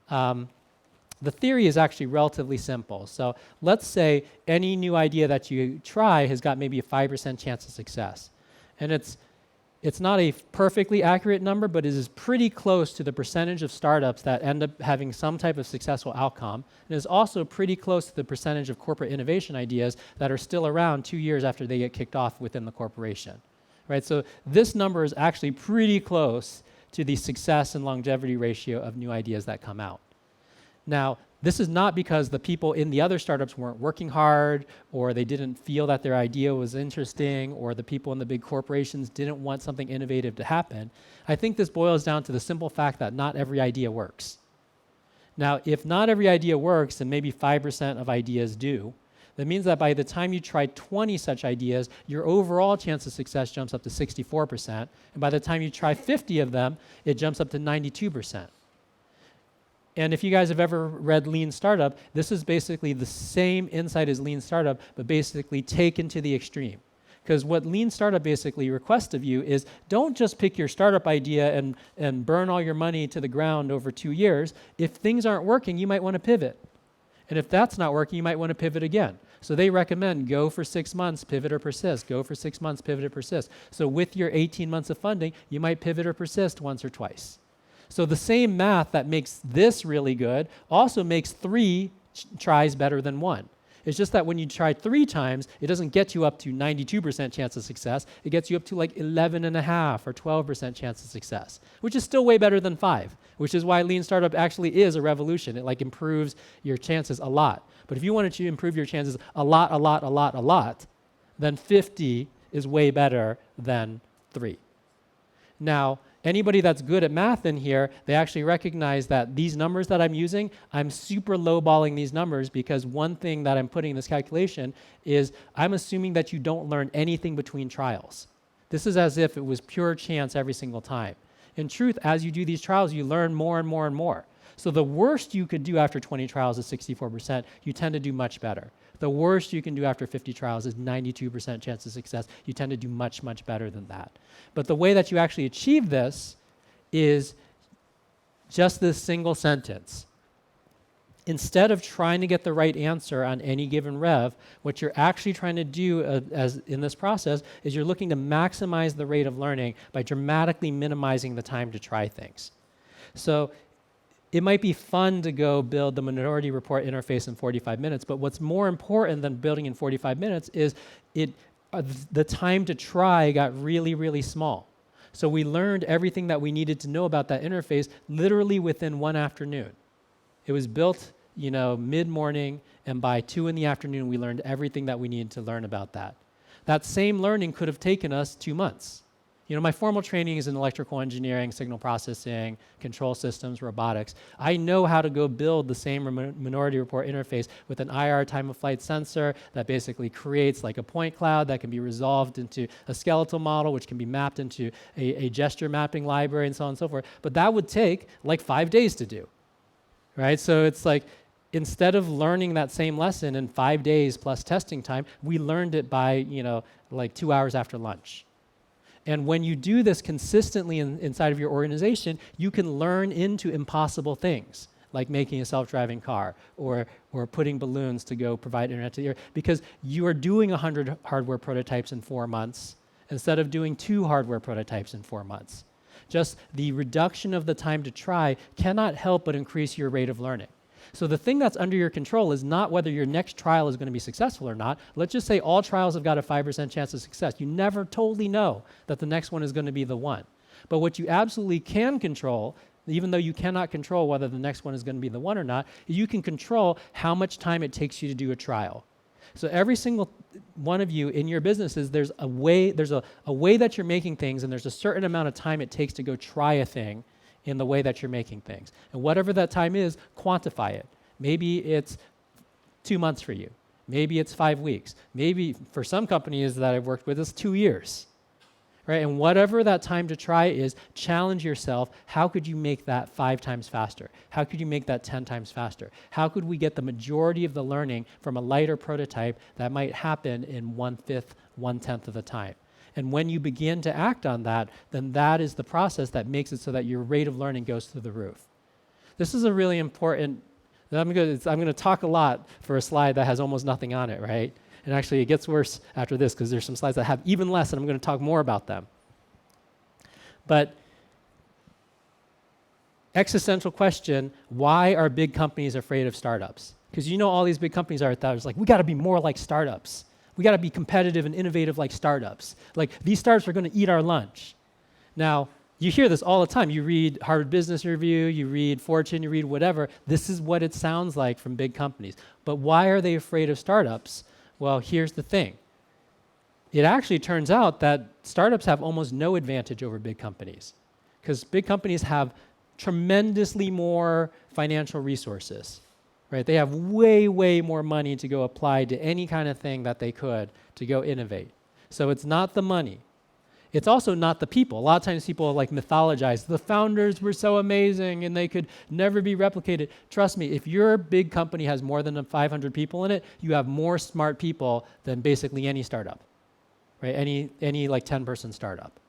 The theory is actually relatively simple. So let's say any new idea that you try has got maybe a 5% chance of success. And it's not a perfectly accurate number, but it is pretty close to the percentage of startups that end up having some type of successful outcome. And is also pretty close to the percentage of corporate innovation ideas that are still around 2 years after they get kicked off within the corporation. Right? So this number is actually pretty close to the success and longevity ratio of new ideas that come out. Now, this is not because the people in the other startups weren't working hard, or they didn't feel that their idea was interesting, or the people in the big corporations didn't want something innovative to happen. I think this boils down to the simple fact that not every idea works. Now, if not every idea works, and maybe 5% of ideas do, that means that by the time you try 20 such ideas, your overall chance of success jumps up to 64%, and by the time you try 50 of them, it jumps up to 92%. And if you guys have ever read Lean Startup, this is basically the same insight as Lean Startup, but basically taken to the extreme. Because what Lean Startup basically requests of you is don't just pick your startup idea and burn all your money to the ground over 2 years. If things aren't working, you might want to pivot. And if that's not working, you might want to pivot again. So they recommend go for 6 months, pivot or persist. Go for 6 months, pivot or persist. So with your 18 months of funding, you might pivot or persist once or twice. So the same math that makes this really good also makes 3 tries better than 1. It's just that when you try 3 times, it doesn't get you up to 92% chance of success. It gets you up to like 11.5 or 12% chance of success, which is still way better than 5, which is why Lean Startup actually is a revolution. It like improves your chances a lot. But if you wanted to improve your chances a lot, then 50 is way better than 3. Now, anybody that's good at math in here, they actually recognize that these numbers that I'm using, I'm super lowballing these numbers because one thing that I'm putting in this calculation is I'm assuming that you don't learn anything between trials. This is as if it was pure chance every single time. In truth, as you do these trials, you learn more and more and more. So the worst you could do after 20 trials is 64%. You tend to do much better. The worst you can do after 50 trials is 92% chance of success. You tend to do much, much better than that. But the way that you actually achieve this is just this single sentence. Instead of trying to get the right answer on any given rev, what you're actually trying to do as in this process is you're looking to maximize the rate of learning by dramatically minimizing the time to try things. So it might be fun to go build the Minority Report interface in 45 minutes, but what's more important than building in 45 minutes is the time to try got really, really small. So we learned everything that we needed to know about that interface literally within 1 afternoon. It was built, mid-morning, and by 2 in the afternoon, we learned everything that we needed to learn about that. That same learning could have taken us 2 months. My formal training is in electrical engineering, signal processing, control systems, robotics. I know how to go build the same Minority Report interface with an IR time-of-flight sensor that basically creates like a point cloud that can be resolved into a skeletal model, which can be mapped into a gesture mapping library and so on and so forth. But that would take like 5 days to do, right? So it's like, instead of learning that same lesson in 5 days plus testing time, we learned it by, like 2 hours after lunch. And when you do this consistently inside of your organization, you can learn into impossible things, like making a self-driving car or putting balloons to go provide internet to the earth, because you are doing 100 hardware prototypes in 4 months instead of doing 2 hardware prototypes in 4 months. Just the reduction of the time to try cannot help but increase your rate of learning. So the thing that's under your control is not whether your next trial is going to be successful or not. Let's just say all trials have got a 5% chance of success. You never totally know that the next one is going to be the one. But what you absolutely can control, even though you cannot control whether the next one is going to be the one or not, you can control how much time it takes you to do a trial. So every single one of you in your businesses, there's a way that you're making things, and there's a certain amount of time it takes to go try a thing in the way that you're making things. And whatever that time is, quantify it. Maybe it's 2 months for you. Maybe it's 5 weeks. Maybe for some companies that I've worked with, it's 2 years. Right? And whatever that time to try is, challenge yourself. How could you make that 5 times faster? How could you make that 10 times faster? How could we get the majority of the learning from a lighter prototype that might happen in 1/5, 1/10 of the time? And when you begin to act on that, then that is the process that makes it so that your rate of learning goes through the roof. This is a really important, I'm going to talk a lot for a slide that has almost nothing on it, right? And actually, it gets worse after this because there's some slides that have even less, and I'm going to talk more about them. But existential question, why are big companies afraid of startups? Because you know all these big companies are like, we got to be more like startups. We got to be competitive and innovative like startups. Like, these startups are going to eat our lunch. Now, you hear this all the time. You read Harvard Business Review, you read Fortune, you read whatever. This is what it sounds like from big companies. But why are they afraid of startups? Well, here's the thing. It actually turns out that startups have almost no advantage over big companies, because big companies have tremendously more financial resources, right? They have way, way more money to go apply to any kind of thing that they could to go innovate. So it's not the money. It's also not the people. A lot of times people like mythologize, the founders were so amazing and they could never be replicated. Trust me, if your big company has more than 500 people in it, you have more smart people than basically any startup, right? Any like 10-person startup,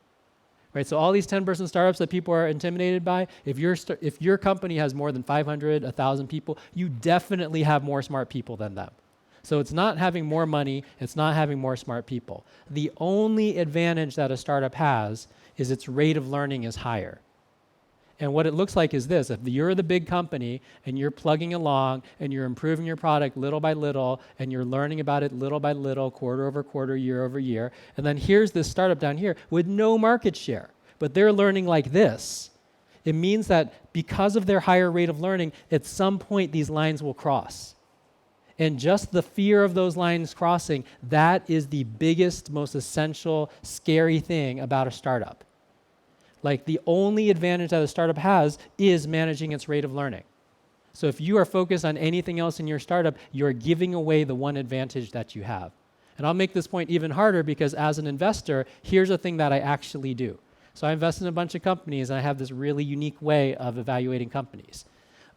right? So all these 10-person startups that people are intimidated by, if your company has more than 500, 1,000 people, you definitely have more smart people than them. So it's not having more money, it's not having more smart people. The only advantage that a startup has is its rate of learning is higher. And what it looks like is this: if you're the big company and you're plugging along and you're improving your product little by little and you're learning about it little by little, quarter over quarter, year over year, and then here's this startup down here with no market share, but they're learning like this, it means that because of their higher rate of learning, at some point these lines will cross. And just the fear of those lines crossing, that is the biggest, most essential, scary thing about a startup. Like, the only advantage that a startup has is managing its rate of learning. So if you are focused on anything else in your startup, you're giving away the one advantage that you have. And I'll make this point even harder, because as an investor, here's a thing that I actually do. So I invest in a bunch of companies, and I have this really unique way of evaluating companies.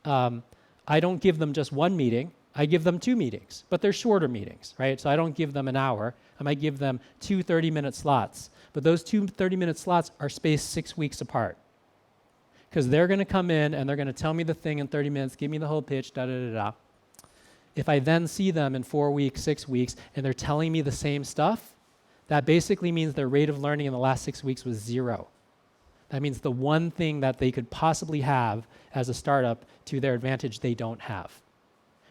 I don't give them just one meeting. I give them 2 meetings, but they're shorter meetings, right? So I don't give them an hour. I might give them 2 30-minute slots. But those 2 30-minute slots are spaced 6 weeks apart, because they're going to come in and they're going to tell me the thing in 30 minutes, give me the whole pitch, da-da-da-da. If I then see them in 4 weeks, 6 weeks, and they're telling me the same stuff, that basically means their rate of learning in the last 6 weeks was 0. That means the one thing that they could possibly have as a startup to their advantage, they don't have.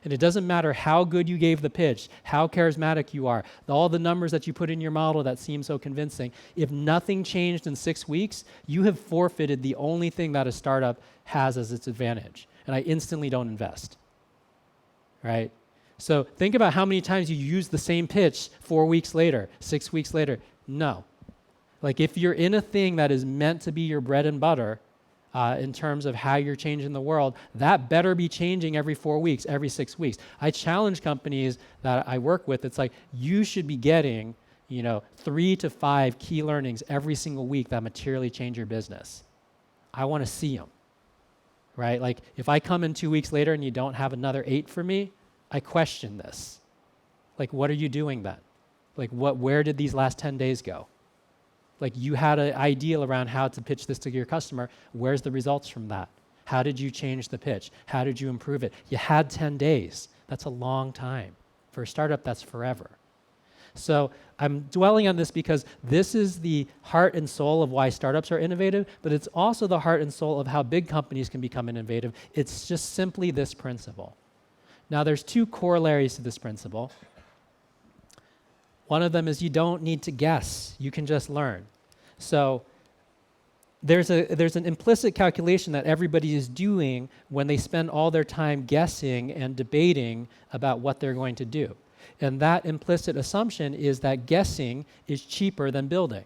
And it doesn't matter how good you gave the pitch, how charismatic you are, all the numbers that you put in your model that seem so convincing. If nothing changed in 6 weeks, you have forfeited the only thing that a startup has as its advantage. And I instantly don't invest, right? So think about how many times you use the same pitch 4 weeks later, 6 weeks later. No. Like, if you're in a thing that is meant to be your bread and butter, in terms of how you're changing the world, that better be changing every 4 weeks, every 6 weeks. I challenge companies that I work with. It's like, you should be getting, 3 to 5 key learnings every single week that materially change your business. I want to see them, right? Like, if I come in 2 weeks later and you don't have another 8 for me, I question this. Like, what are you doing then? Like, where did these last 10 days go? Like, you had an ideal around how to pitch this to your customer. Where's the results from that? How did you change the pitch? How did you improve it? You had 10 days. That's a long time. For a startup, that's forever. So I'm dwelling on this because this is the heart and soul of why startups are innovative, but it's also the heart and soul of how big companies can become innovative. It's just simply this principle. Now, there's 2 corollaries to this principle. One of them is you don't need to guess. You can just learn. So there's an implicit calculation that everybody is doing when they spend all their time guessing and debating about what they're going to do. And that implicit assumption is that guessing is cheaper than building.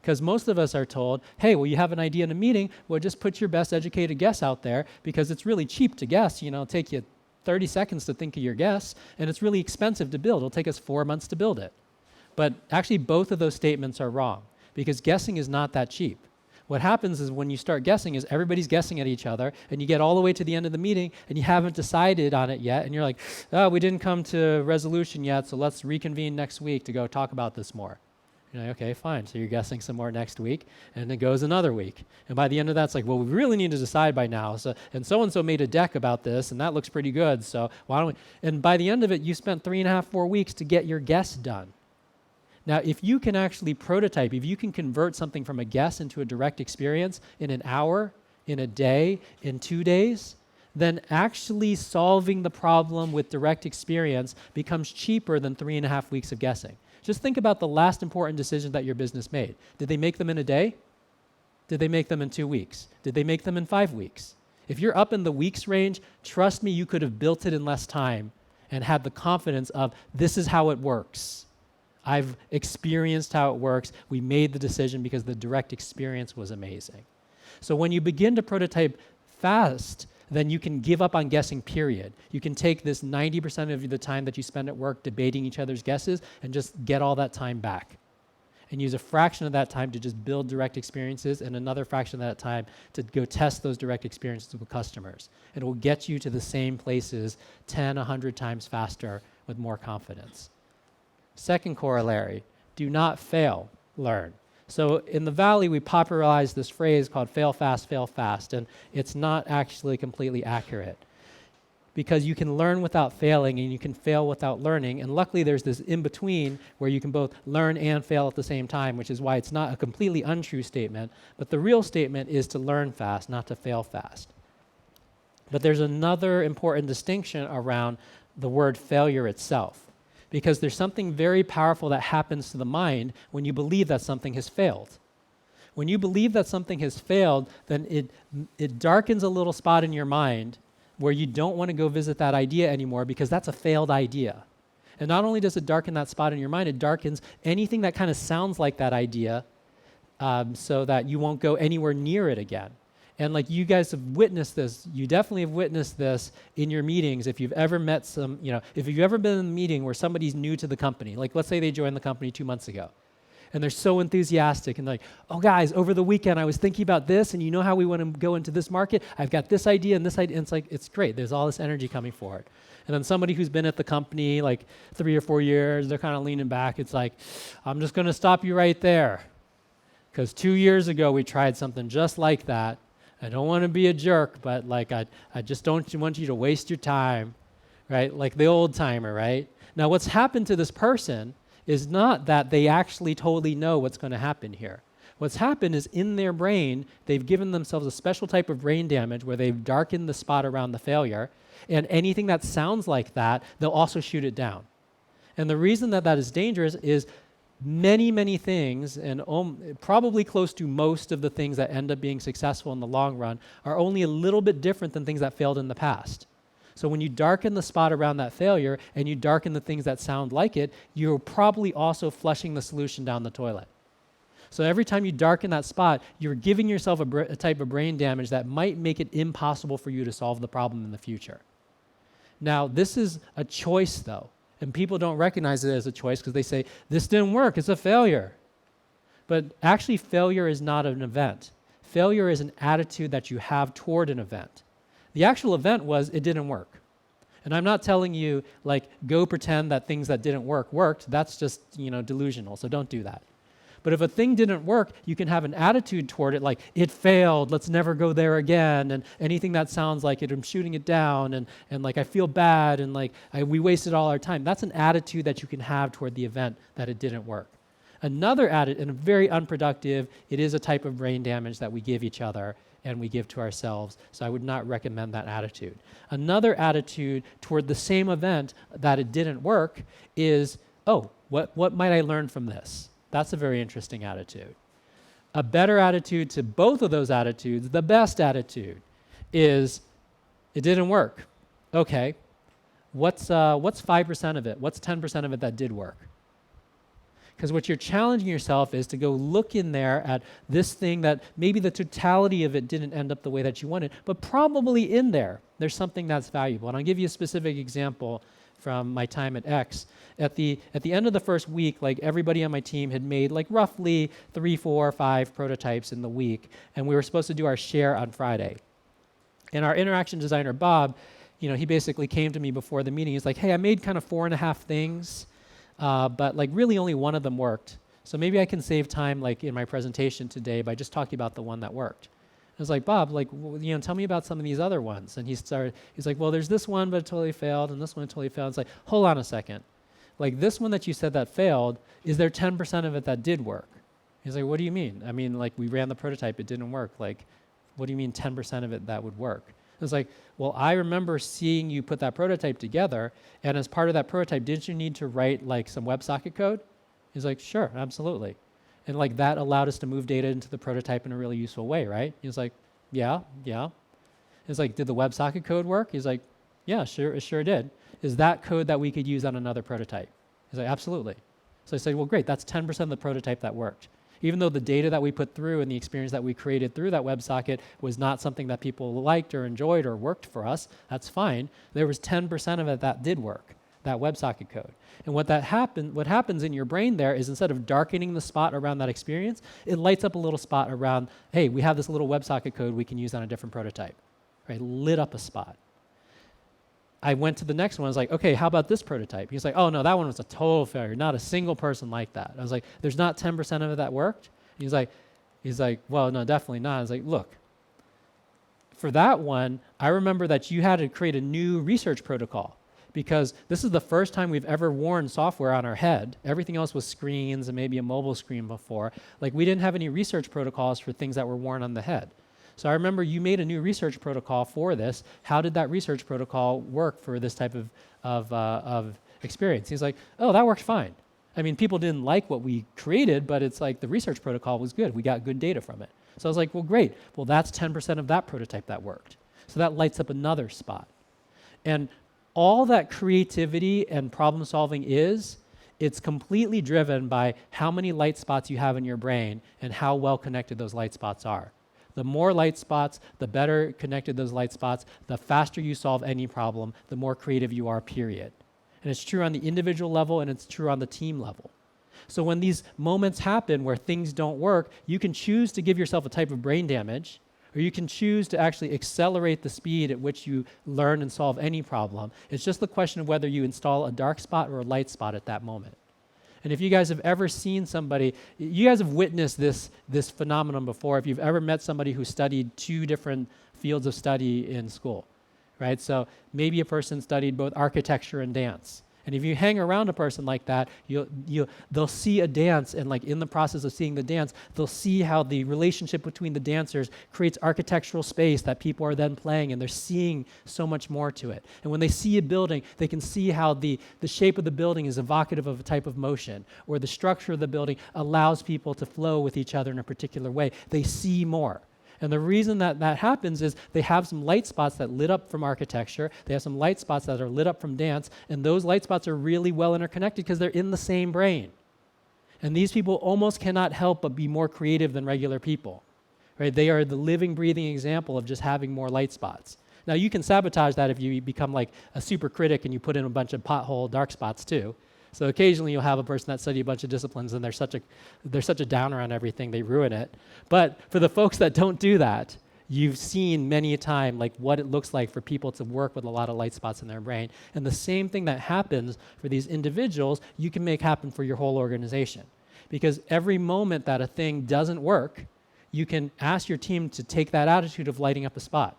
Because most of us are told, hey, well, you have an idea in a meeting, well, just put your best educated guess out there because it's really cheap to guess. It'll take you 30 seconds to think of your guess, and it's really expensive to build. It'll take us 4 months to build it. But actually, both of those statements are wrong because guessing is not that cheap. What happens is when you start guessing is everybody's guessing at each other, and you get all the way to the end of the meeting, and you haven't decided on it yet, and you're like, oh, we didn't come to resolution yet, so let's reconvene next week to go talk about this more. You're like, okay, fine. So you're guessing some more next week, and it goes another week. And by the end of that, it's like, well, we really need to decide by now. So-and-so made a deck about this, and that looks pretty good. So why don't we? And by the end of it, you spent 3.5, 4 weeks to get your guess done. Now, if you can actually prototype, if you can convert something from a guess into a direct experience in an hour, in a day, in 2 days, then actually solving the problem with direct experience becomes cheaper than 3.5 weeks of guessing. Just think about the last important decision that your business made. Did they make them in a day? Did they make them in 2 weeks? Did they make them in 5 weeks? If you're up in the weeks range, trust me, you could have built it in less time and had the confidence of, this is how it works. I've experienced how it works. We made the decision because the direct experience was amazing. So when you begin to prototype fast, then you can give up on guessing, period. You can take this 90% of the time that you spend at work debating each other's guesses and just get all that time back. And use a fraction of that time to just build direct experiences and another fraction of that time to go test those direct experiences with customers. It will get you to the same places 10, 100 times faster with more confidence. Second corollary, do not fail, learn. So in the Valley, we popularized this phrase called fail fast, and it's not actually completely accurate. Because you can learn without failing and you can fail without learning, and luckily there's this in-between where you can both learn and fail at the same time, which is why it's not a completely untrue statement, but the real statement is to learn fast, not to fail fast. But there's another important distinction around the word failure itself. Because there's something very powerful that happens to the mind when you believe that something has failed. When you believe that something has failed, then it darkens a little spot in your mind where you don't want to go visit that idea anymore because that's a failed idea. And not only does it darken that spot in your mind, it darkens anything that kind of sounds like that idea so that you won't go anywhere near it again. And like you guys have witnessed this, you definitely have witnessed this in your meetings. If you've ever met if you've ever been in a meeting where somebody's new to the company, like let's say they joined the company 2 months ago, and they're so enthusiastic and like, oh guys, over the weekend I was thinking about this, and you know how we want to go into this market? I've got this idea and this idea, and it's like, it's great. There's all this energy coming forward. And then somebody who's been at the company like 3 or 4 years, they're kind of leaning back. It's like, I'm just going to stop you right there. Because 2 years ago we tried something just like that. I don't want to be a jerk, but like I just don't want you to waste your time, right? Like the old timer, right? Now what's happened to this person is not that they actually totally know what's going to happen here. What's happened is in their brain, they've given themselves a special type of brain damage where they've darkened the spot around the failure, and anything that sounds like that, they'll also shoot it down. And the reason that that is dangerous is many, many things, and probably close to most of the things that end up being successful in the long run are only a little bit different than things that failed in the past. So when you darken the spot around that failure and you darken the things that sound like it, you're probably also flushing the solution down the toilet. So every time you darken that spot, you're giving yourself a type of brain damage that might make it impossible for you to solve the problem in the future. Now, this is a choice, though. And people don't recognize it as a choice because they say, this didn't work, it's a failure. But actually, failure is not an event. Failure is an attitude that you have toward an event. The actual event was, it didn't work. And I'm not telling you, like, go pretend that things that didn't work worked. That's just, delusional, so don't do that. But if a thing didn't work, you can have an attitude toward it like, it failed, let's never go there again, and anything that sounds like it, I'm shooting it down, and like I feel bad, and like we wasted all our time. That's an attitude that you can have toward the event that it didn't work. Another attitude, and very unproductive, it is a type of brain damage that we give each other and we give to ourselves, so I would not recommend that attitude. Another attitude toward the same event that it didn't work is, oh, what might I learn from this? That's a very interesting attitude. A better attitude to both of those attitudes, the best attitude, is it didn't work. Okay, what's 5% of it? What's 10% of it that did work? Because what you're challenging yourself is to go look in there at this thing that maybe the totality of it didn't end up the way that you wanted, but probably in there's something that's valuable. And I'll give you a specific example from my time at X. At the end of the first week, like everybody on my team had made like roughly 3, 4, 5 prototypes in the week, and we were supposed to do our share on Friday. And our interaction designer, Bob, he basically came to me before the meeting. He's like, hey, I made kind of 4.5 things. But like really only one of them worked. So maybe I can save time like in my presentation today by just talking about the one that worked. I was like, Bob, like, tell me about some of these other ones. And he's like, well, there's this one, but it totally failed, and this one totally failed. It's like, hold on a second. Like this one that you said that failed, is there 10% of it that did work? He's like, what do you mean? I mean, like we ran the prototype, it didn't work. Like, what do you mean 10% of it that would work? I was like, well, I remember seeing you put that prototype together, and as part of that prototype, didn't you need to write like some WebSocket code? He's like, sure, absolutely. And like that allowed us to move data into the prototype in a really useful way, right? He was like, yeah. It's like, did the WebSocket code work? He's like, yeah, sure, it sure did. Is that code that we could use on another prototype? He's like, absolutely. So I said, well, great, that's 10% of the prototype that worked. Even though the data that we put through and the experience that we created through that WebSocket was not something that people liked or enjoyed or worked for us, that's fine. There was 10% of it that did work, that WebSocket code. And what happens in your brain there is instead of darkening the spot around that experience, it lights up a little spot around, hey, we have this little WebSocket code we can use on a different prototype, right? Lit up a spot. I went to the next one. I was like, okay, how about this prototype? He's like, oh, no, that one was a total failure. Not a single person liked that. I was like, there's not 10% of it that worked? He's like, well, no, definitely not. I was like, look, for that one, I remember that you had to create a new research protocol because this is the first time we've ever worn software on our head. Everything else was screens and maybe a mobile screen before. Like we didn't have any research protocols for things that were worn on the head. So I remember you made a new research protocol for this. How did that research protocol work for this type of experience? He's like, oh, that worked fine. I mean, people didn't like what we created, but it's like the research protocol was good. We got good data from it. So I was like, well, great. Well, that's 10% of that prototype that worked. So that lights up another spot. And all that creativity and problem solving it's completely driven by how many light spots you have in your brain and how well connected those light spots are. The more light spots, the better connected those light spots, the faster you solve any problem, the more creative you are, period. And it's true on the individual level and it's true on the team level. So when these moments happen where things don't work, you can choose to give yourself a type of brain damage, or you can choose to actually accelerate the speed at which you learn and solve any problem. It's just the question of whether you install a dark spot or a light spot at that moment. And if you guys have ever seen somebody, you guys have witnessed this phenomenon before, if you've ever met somebody who studied 2 different fields of study in school, right? So maybe a person studied both architecture and dance. And if you hang around a person like that, they'll see a dance, and like in the process of seeing the dance, they'll see how the relationship between the dancers creates architectural space that people are then playing, and they're seeing so much more to it. And when they see a building, they can see how the shape of the building is evocative of a type of motion, or the structure of the building allows people to flow with each other in a particular way. They see more. And the reason that happens is they have some light spots that lit up from architecture, they have some light spots that are lit up from dance, and those light spots are really well interconnected because they're in the same brain. And these people almost cannot help but be more creative than regular people, right? They are the living, breathing example of just having more light spots. Now you can sabotage that if you become like a super critic and you put in a bunch of pothole dark spots too. So occasionally you'll have a person that studied a bunch of disciplines and they're such a downer on everything, they ruin it. But for the folks that don't do that, you've seen many a time like what it looks like for people to work with a lot of light spots in their brain. And the same thing that happens for these individuals, you can make happen for your whole organization. Because every moment that a thing doesn't work, you can ask your team to take that attitude of lighting up a spot.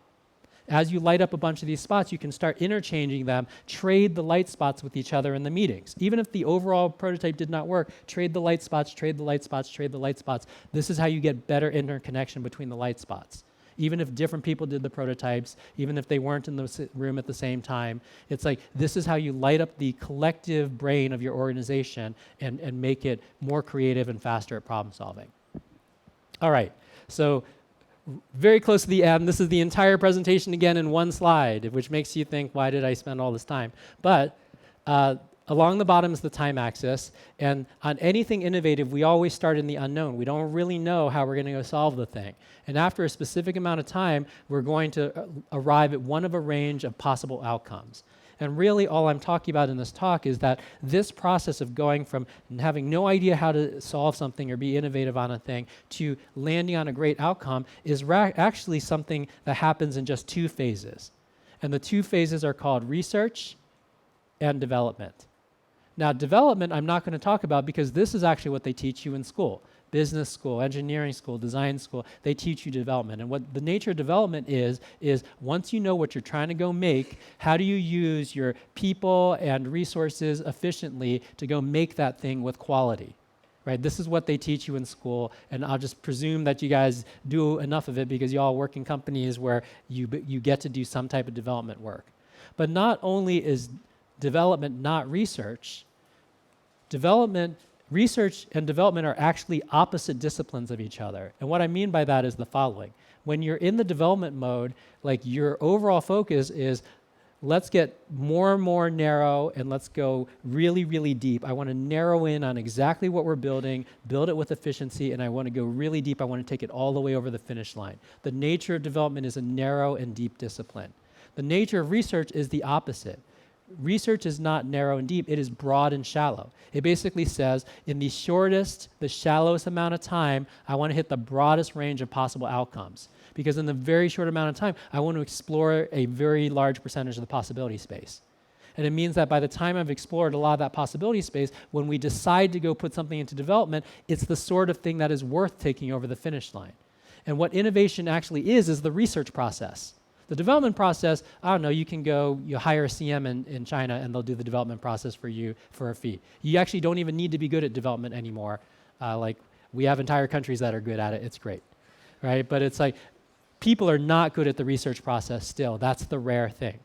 As you light up a bunch of these spots, you can start interchanging them, trade the light spots with each other in the meetings. Even if the overall prototype did not work, trade the light spots, trade the light spots, trade the light spots. This is how you get better interconnection between the light spots. Even if different people did the prototypes, even if they weren't in the room at the same time, it's like this is how you light up the collective brain of your organization and make it more creative and faster at problem solving. All right, so very close to the end. This is the entire presentation again in one slide, which makes you think, why did I spend all this time? But along the bottom is the time axis, and on anything innovative, we always start in the unknown. We don't really know how we're going to go solve the thing. And after a specific amount of time, we're going to arrive at one of a range of possible outcomes. And really all I'm talking about in this talk is that this process of going from having no idea how to solve something or be innovative on a thing to landing on a great outcome is actually something that happens in just 2 phases. And the 2 phases are called research and development. Now, development I'm not going to talk about because this is actually what they teach you in school. Business school, engineering school, design school, they teach you development. And what the nature of development is once you know what you're trying to go make, how do you use your people and resources efficiently to go make that thing with quality? Right? This is what they teach you in school, and I'll just presume that you guys do enough of it because you all work in companies where you get to do some type of development work. But not only is development not research, research and development are actually opposite disciplines of each other. And what I mean by that is the following. When you're in the development mode, like your overall focus is let's get more and more narrow and let's go really, really deep. I want to narrow in on exactly what we're building, build it with efficiency, and I want to go really deep. I want to take it all the way over the finish line. The nature of development is a narrow and deep discipline. The nature of research is the opposite. Research is not narrow and deep, it is broad and shallow. It basically says, in the shortest, the shallowest amount of time, I want to hit the broadest range of possible outcomes. Because in the very short amount of time, I want to explore a very large percentage of the possibility space. And it means that by the time I've explored a lot of that possibility space, when we decide to go put something into development, it's the sort of thing that is worth taking over the finish line. And what innovation actually is the research process. The development process, I don't know, you hire a CM in China and they'll do the development process for you for a fee. You actually don't even need to be good at development anymore. Like we have entire countries that are good at it, it's great, right? But it's like people are not good at the research process still. That's the rare thing.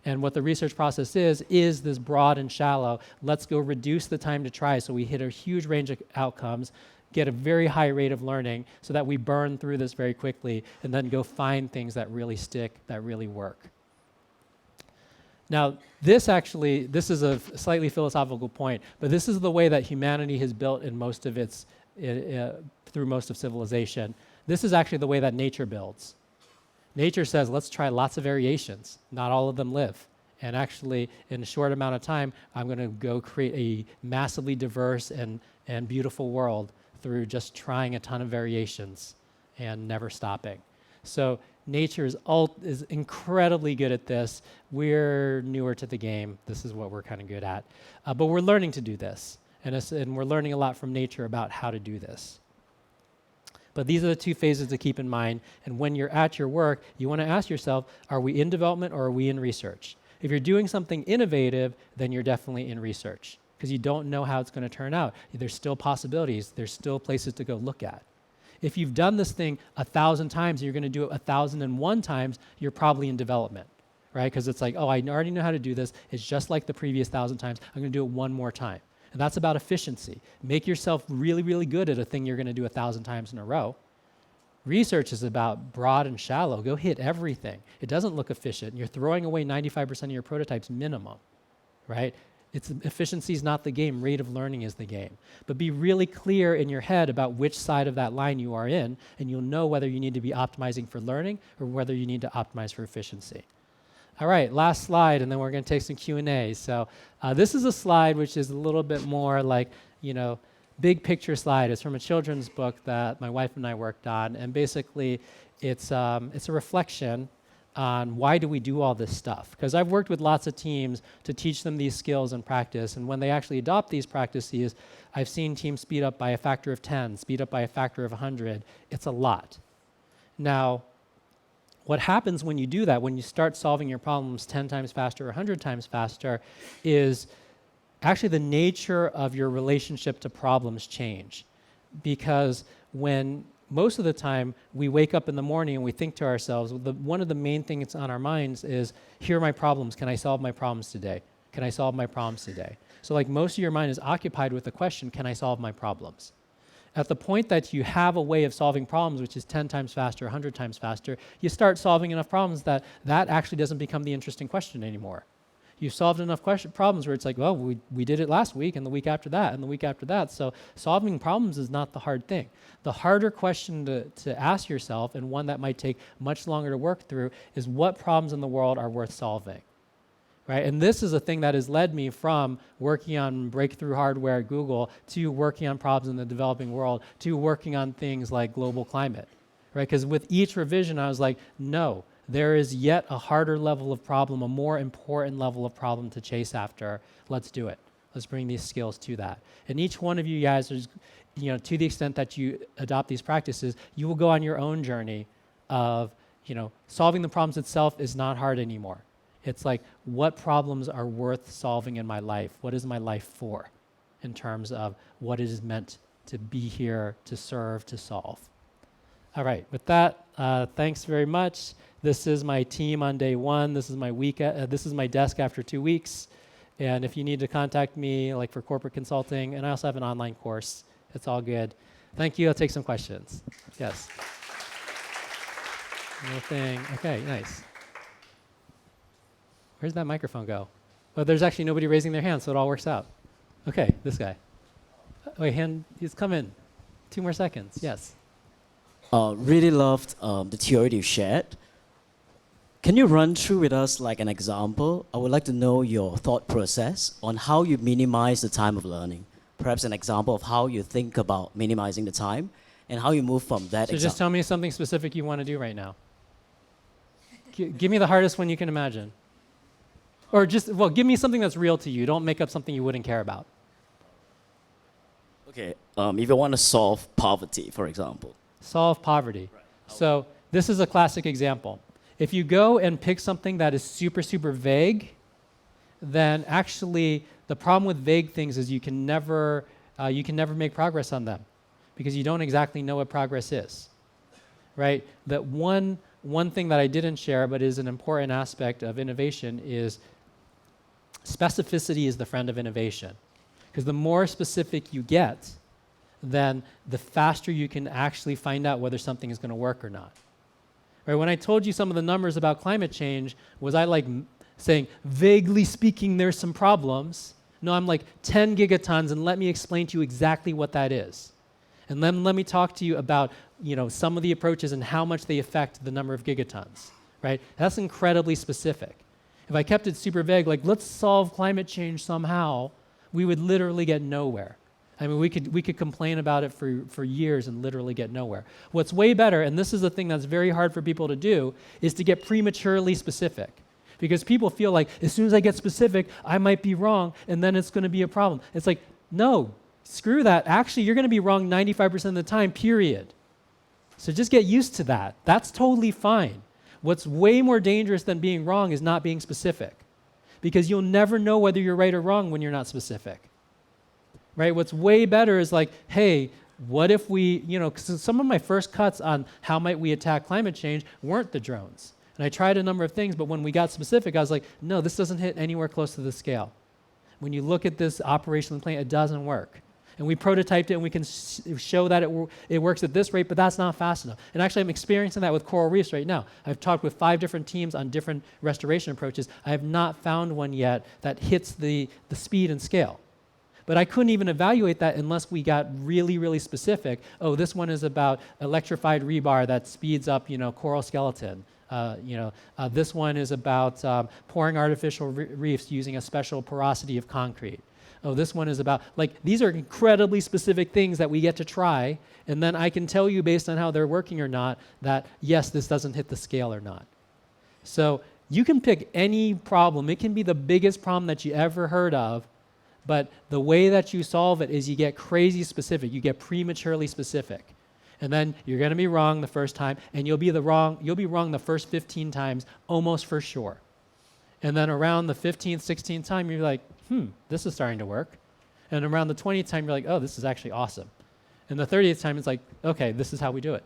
And what the research process is this broad and shallow, let's go reduce the time to try so we hit a huge range of outcomes, get a very high rate of learning so that we burn through this very quickly and then go find things that really stick, that really work. Now, this is a slightly philosophical point, but this is the way that humanity has built in most of through most of civilization. This is actually the way that nature builds. Nature says, let's try lots of variations. Not all of them live. And actually, in a short amount of time, I'm going to go create a massively diverse and beautiful world through just trying a ton of variations and never stopping. So nature is incredibly good at this. We're newer to the game. This is what we're kind of good at. But we're learning to do this. And we're learning a lot from nature about how to do this. But these are the 2 phases to keep in mind. And when you're at your work, you want to ask yourself, are we in development or are we in research? If you're doing something innovative, then you're definitely in research, because you don't know how it's going to turn out. There's still possibilities. There's still places to go look at. If you've done this thing 1,000 times, and you're going to do it 1,001 times, you're probably in development, right? Because it's like, oh, I already know how to do this. It's just like the previous 1,000 times. I'm going to do it one more time. And that's about efficiency. Make yourself really, really good at a thing you're going to do 1,000 times in a row. Research is about broad and shallow. Go hit everything. It doesn't look efficient. You're throwing away 95% of your prototypes minimum, right? Efficiency is not the game. Rate of learning is the game. But be really clear in your head about which side of that line you are in, and you'll know whether you need to be optimizing for learning or whether you need to optimize for efficiency. All right, last slide, and then we're going to take some Q&A. So this is a slide which is a little bit more like, big picture slide. It's from a children's book that my wife and I worked on, and basically it's a reflection on why do we do all this stuff. Because I've worked with lots of teams to teach them these skills and practice, and when they actually adopt these practices, I've seen teams speed up by a factor of 10, speed up by a factor of 100. It's a lot. Now, what happens when you do that, when you start solving your problems 10 times faster or 100 times faster, is actually the nature of your relationship to problems change. Because when most of the time we wake up in the morning and we think to ourselves, one of the main things on our minds is, here are my problems. Can I solve my problems today? Can I solve my problems today? So like most of your mind is occupied with the question, can I solve my problems? At the point that you have a way of solving problems, which is 10 times faster, 100 times faster, you start solving enough problems that that actually doesn't become the interesting question anymore. You've solved enough problems where it's like, well, we did it last week and the week after that and the week after that. So solving problems is not the hard thing. The harder question to ask yourself, and one that might take much longer to work through, is what problems in the world are worth solving? Right? And this is a thing that has led me from working on breakthrough hardware at Google to working on problems in the developing world to working on things like global climate. Right? Because with each revision, I was like, no, there is yet a harder level of problem, a more important level of problem to chase after. Let's do it. Let's bring these skills to that. And each one of you guys is, to the extent that you adopt these practices, you will go on your own journey of, solving the problems itself is not hard anymore. It's like, what problems are worth solving in my life? What is my life for in terms of what it is meant to be here, to serve, to solve? All right, with that, thanks very much. This is my team on day one. This is my this is my desk after 2 weeks. And if you need to contact me, like for corporate consulting, and I also have an online course, it's all good. Thank you. I'll take some questions. Yes. No thing. Okay, nice. Where's that microphone go? Well, there's actually nobody raising their hand, so it all works out. Okay, this guy. Wait, he's come in. 2 more seconds. Yes. Really loved the theory you shared. Can you run through with us like an example? I would like to know your thought process on how you minimize the time of learning. Perhaps an example of how you think about minimizing the time and how you move from that. So just tell me something specific you want to do right now. Give me the hardest one you can imagine. Or give me something that's real to you. Don't make up something you wouldn't care about. Okay, if you want to solve poverty, for example. Solve poverty. Right. So this is a classic example. If you go and pick something that is super, super vague, then actually the problem with vague things is you can never make progress on them because you don't exactly know what progress is, right? That one thing that I didn't share but is an important aspect of innovation is specificity is the friend of innovation. Because the more specific you get, then the faster you can actually find out whether something is going to work or not. Right? When I told you some of the numbers about climate change, was I like saying, vaguely speaking, there's some problems? No, I'm like 10 gigatons, and let me explain to you exactly what that is. And then let me talk to you about some of the approaches and how much they affect the number of gigatons. Right? That's incredibly specific. If I kept it super vague, like let's solve climate change somehow, we would literally get nowhere. I mean, we could complain about it for years and literally get nowhere. What's way better, and this is the thing that's very hard for people to do, is to get prematurely specific. Because people feel like as soon as I get specific, I might be wrong, and then it's going to be a problem. It's like, no, screw that. Actually, you're going to be wrong 95% of the time, period. So just get used to that. That's totally fine. What's way more dangerous than being wrong is not being specific. Because you'll never know whether you're right or wrong when you're not specific. Right? What's way better is like, hey, what if we, 'cause some of my first cuts on how might we attack climate change weren't the drones. And I tried a number of things, but when we got specific, I was like, no, this doesn't hit anywhere close to the scale. When you look at this operational plan, it doesn't work. And we prototyped it, and we can show that it works at this rate, but that's not fast enough. And actually, I'm experiencing that with coral reefs right now. I've talked with 5 different teams on different restoration approaches. I have not found one yet that hits the speed and scale. But I couldn't even evaluate that unless we got really, really specific. Oh, this one is about electrified rebar that speeds up, coral skeleton. This one is about pouring artificial reefs using a special porosity of concrete. Oh, this one is about, these are incredibly specific things that we get to try, and then I can tell you based on how they're working or not that, yes, this doesn't hit the scale or not. So you can pick any problem. It can be the biggest problem that you ever heard of, but the way that you solve it is you get crazy specific. You get prematurely specific. And then you're going to be wrong the first time, and you'll be wrong the first 15 times almost for sure. And then around the 15th, 16th time, you're like, this is starting to work. And around the 20th time, you're like, oh, this is actually awesome. And the 30th time, it's like, okay, this is how we do it.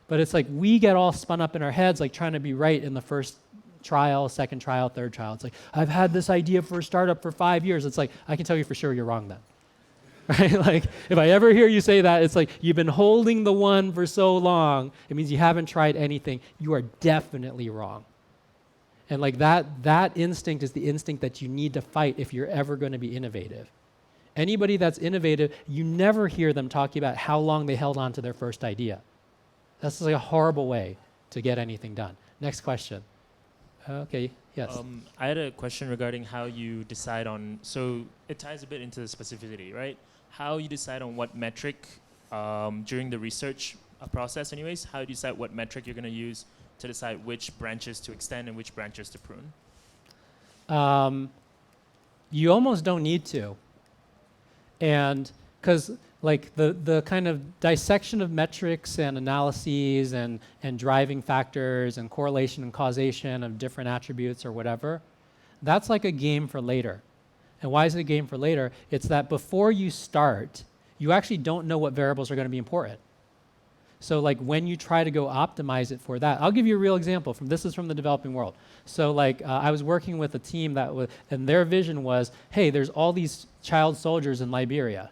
But it's like we get all spun up in our heads, like trying to be right in the first trial, second trial, third trial. It's like, I've had this idea for a startup for 5 years. It's like, I can tell you for sure you're wrong then. right? Like, if I ever hear you say that, it's like you've been holding the one for so long, it means you haven't tried anything. You are definitely wrong. And like that instinct is the instinct that you need to fight if you're ever going to be innovative. Anybody that's innovative, you never hear them talking about how long they held on to their first idea. That's like a horrible way to get anything done. Next question. Okay, yes. I had a question regarding how you decide on, so it ties a bit into the specificity, right? How you decide on what metric during the research process anyways, how do you decide what metric you're going to use to decide which branches to extend and which branches to prune? You almost don't need to. And because like the kind of dissection of metrics and analyses and driving factors and correlation and causation of different attributes or whatever, that's like a game for later. And why is it a game for later? It's that before you start, you actually don't know what variables are going to be important. So like when you try to go optimize it for that, I'll give you a real example. This is from the developing world. So like I was working with a team that was, and their vision was, hey, there's all these child soldiers in Liberia.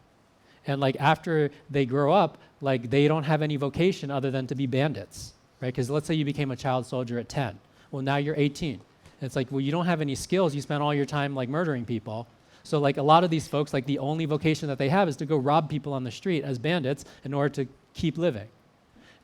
And like after they grow up, like they don't have any vocation other than to be bandits, right? Because let's say you became a child soldier at 10. Well, now you're 18. It's like, well, you don't have any skills. You spent all your time like murdering people. So like a lot of these folks, like the only vocation that they have is to go rob people on the street as bandits in order to keep living.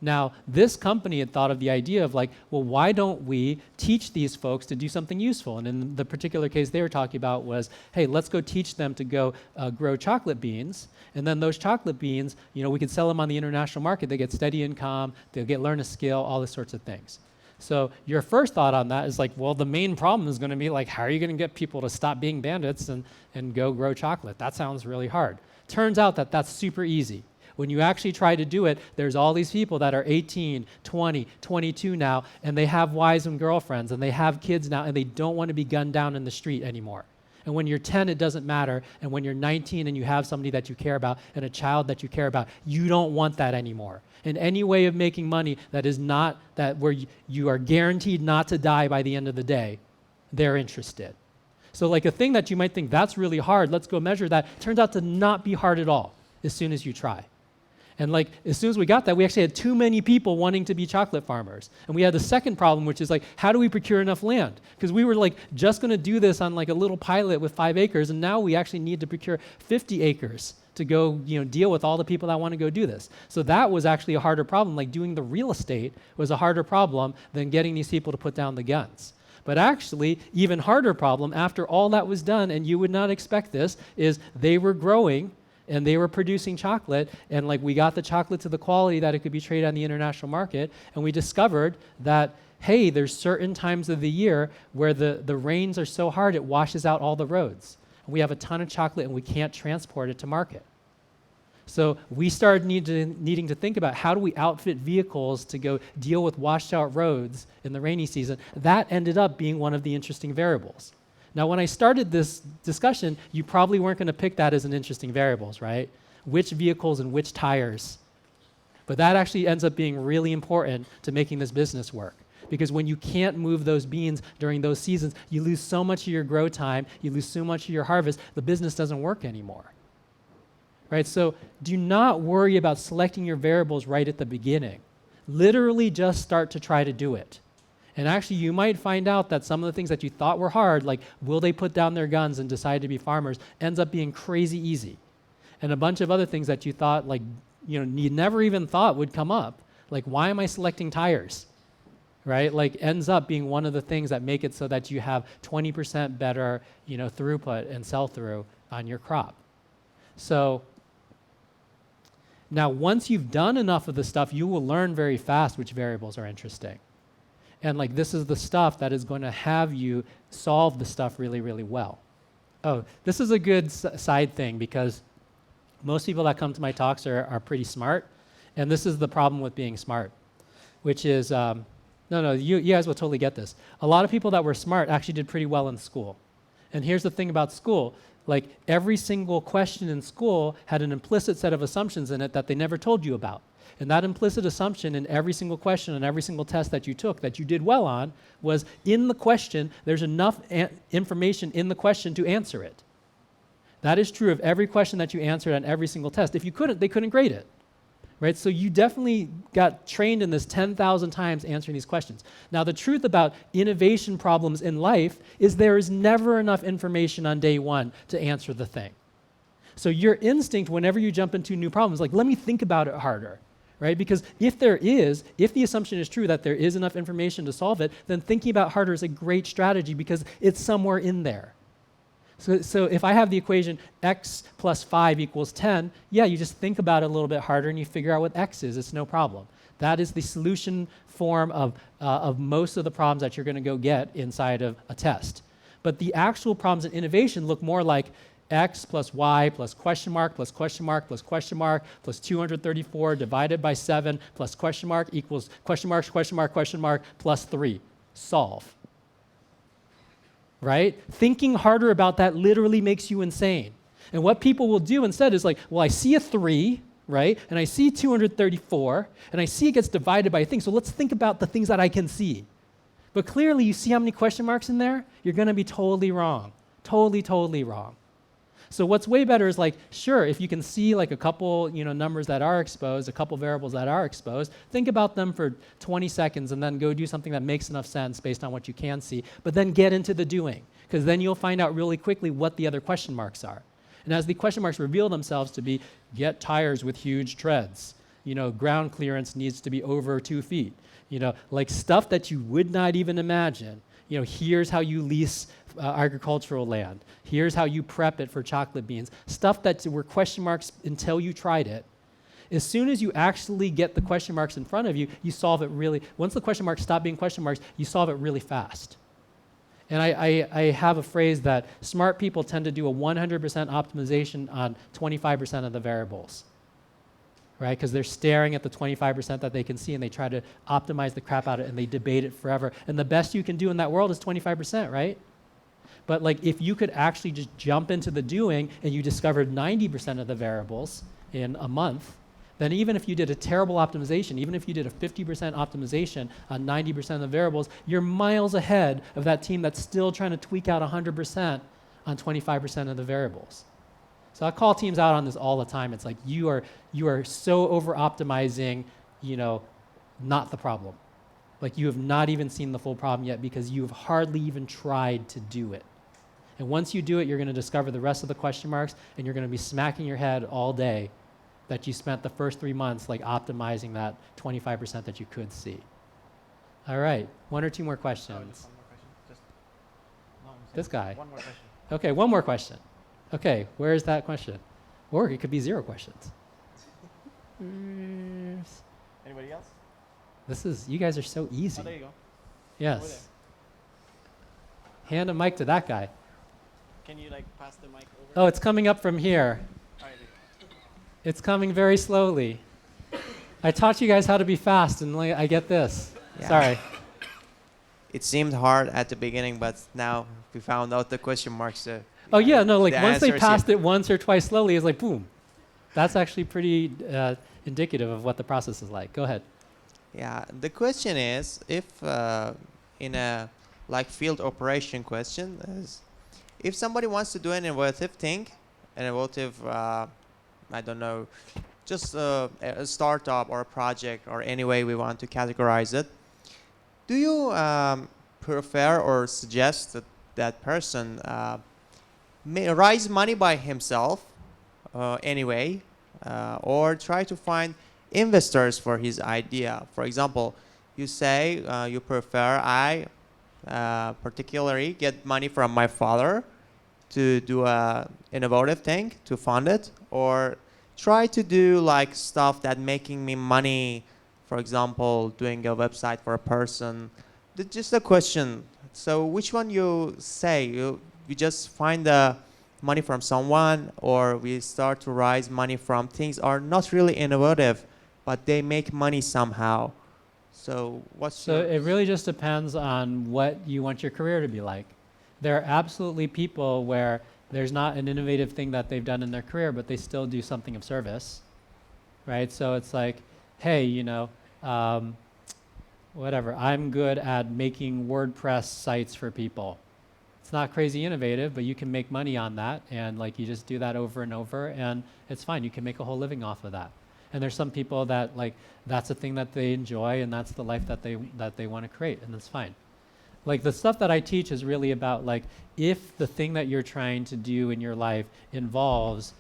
Now, this company had thought of the idea of like, well, why don't we teach these folks to do something useful? And in the particular case they were talking about was, hey, let's go teach them to go grow chocolate beans. And then those chocolate beans, you know, we could sell them on the international market. They get steady income, they'll learn a skill, all this sorts of things. So your first thought on that is like, well, the main problem is going to be like, how are you going to get people to stop being bandits and go grow chocolate? That sounds really hard. Turns out that that's super easy. When you actually try to do it, there's all these people that are 18, 20, 22 now, and they have wives and girlfriends, and they have kids now, and they don't want to be gunned down in the street anymore. And when you're 10, it doesn't matter. And when you're 19 and you have somebody that you care about and a child that you care about, you don't want that anymore. And any way of making money that is not that where you are guaranteed not to die by the end of the day, they're interested. So like a thing that you might think that's really hard, let's go measure that, turns out to not be hard at all as soon as you try. And like as soon as we got that, we actually had too many people wanting to be chocolate farmers. And we had the second problem, which is like, how do we procure enough land? Because we were like just going to do this on like a little pilot with 5 acres, and now we actually need to procure 50 acres to go, deal with all the people that want to go do this. So that was actually a harder problem. Like doing the real estate was a harder problem than getting these people to put down the guns. But actually, even harder problem after all that was done, and you would not expect this, is they were growing and they were producing chocolate, and like we got the chocolate to the quality that it could be traded on the international market, and we discovered that, hey, there's certain times of the year where the rains are so hard it washes out all the roads. And we have a ton of chocolate and we can't transport it to market. So we started needing to think about how do we outfit vehicles to go deal with washed out roads in the rainy season. That ended up being one of the interesting variables. Now, when I started this discussion, you probably weren't going to pick that as an interesting variables, right? Which vehicles and which tires. But that actually ends up being really important to making this business work. Because when you can't move those beans during those seasons, you lose so much of your grow time, you lose so much of your harvest, the business doesn't work anymore. Right? So do not worry about selecting your variables right at the beginning. Literally just start to try to do it. And actually, you might find out that some of the things that you thought were hard, like will they put down their guns and decide to be farmers, ends up being crazy easy. And a bunch of other things that you thought, like, you never even thought would come up, like why am I selecting tires, right? Like ends up being one of the things that make it so that you have 20% better, throughput and sell-through on your crop. So now, once you've done enough of the stuff, you will learn very fast which variables are interesting. And like this is the stuff that is going to have you solve the stuff really, really well. Oh, this is a good side thing because most people that come to my talks are pretty smart. And this is the problem with being smart, which is, you guys will totally get this. A lot of people that were smart actually did pretty well in school. And here's the thing about school. Like every single question in school had an implicit set of assumptions in it that they never told you about. And that implicit assumption in every single question and every single test that you took that you did well on was in the question, there's enough information in the question to answer it. That is true of every question that you answered on every single test. If you couldn't, they couldn't grade it. Right? So you definitely got trained in this 10,000 times answering these questions. Now, the truth about innovation problems in life is there is never enough information on day one to answer the thing. So your instinct whenever you jump into new problems, like, let me think about it harder, right? Because if the assumption is true that there is enough information to solve it, then thinking about harder is a great strategy because it's somewhere in there. So if I have the equation x plus 5 equals 10, yeah, you just think about it a little bit harder and you figure out what x is. It's no problem. That is the solution form of most of the problems that you're going to go get inside of a test. But the actual problems in innovation look more like x plus y plus question mark plus question mark plus question mark plus 234 divided by 7 plus question mark equals question mark plus 3. Solve. Right? Thinking harder about that literally makes you insane. And what people will do instead is like, well, I see a 3, right? And I see 234, and I see it gets divided by a thing, so let's think about the things that I can see. But clearly, you see how many question marks in there? You're going to be totally wrong. Totally wrong. So what's way better is like, sure, if you can see like a couple, numbers that are exposed, a couple variables that are exposed, think about them for 20 seconds and then go do something that makes enough sense based on what you can see, but then get into the doing, because then you'll find out really quickly what the other question marks are. And as the question marks reveal themselves to be, get tires with huge treads, ground clearance needs to be over 2 feet, like stuff that you would not even imagine. Here's how you lease agricultural land. Here's how you prep it for chocolate beans. Stuff that were question marks until you tried it. As soon as you actually get the question marks in front of you, you solve it really, once the question marks stop being question marks, you solve it really fast. And I have a phrase that smart people tend to do a 100% optimization on 25% of the variables. Right? Because they're staring at the 25% that they can see and they try to optimize the crap out of it and they debate it forever. And the best you can do in that world is 25%, right? But like if you could actually just jump into the doing and you discovered 90% of the variables in a month, then even if you did a terrible optimization, even if you did a 50% optimization on 90% of the variables, you're miles ahead of that team that's still trying to tweak out 100% on 25% of the variables. So I call teams out on this all the time. It's like you are so over optimizing, not the problem. Like you have not even seen the full problem yet because you have hardly even tried to do it. And once you do it, you're going to discover the rest of the question marks and you're going to be smacking your head all day that you spent the first 3 months like optimizing that 25% that you could see. All right, 1 or 2 more questions. One more question. This guy. One more question. Okay, 1 more question. Okay, where is that question? Or it could be 0 questions. Anybody else? You guys are so easy. Oh, there you go. Yes. Hand a mic to that guy. Can you pass the mic over? Oh, it's coming up from here. All right. It's coming very slowly. I taught you guys how to be fast, and I get this. Yeah. Sorry. It seemed hard at the beginning, but now we found out the question marks. Oh yeah, no, like the once they answers passed it once or twice slowly, it's like boom. That's actually pretty indicative of what the process is like. Go ahead. Yeah, the question is, if in a field operation question, if somebody wants to do an innovative thing, an innovative, I don't know, just a startup or a project or any way we want to categorize it, do you prefer or suggest that that person may raise money by himself anyway, or try to find investors for his idea? For example, you say you prefer I particularly get money from my father to do a innovative thing to fund it, or try to do stuff that making me money, for example doing a website for a person. Just a question. So which one you say? We just find the money from someone, or we start to raise money from things are not really innovative but they make money somehow? So it really just depends on what you want your career to be like. There are absolutely people where there's not an innovative thing that they've done in their career, but they still do something of service, right? So it's like, hey, whatever, I'm good at making WordPress sites for people, It's not crazy innovative, but you can make money on that, and like you just do that over and over, and it's fine. You can make a whole living off of that. And there's some people that like that's a thing that they enjoy, and that's the life that they want to create, and that's fine. Like the stuff that I teach is really about like if the thing that you're trying to do in your life involves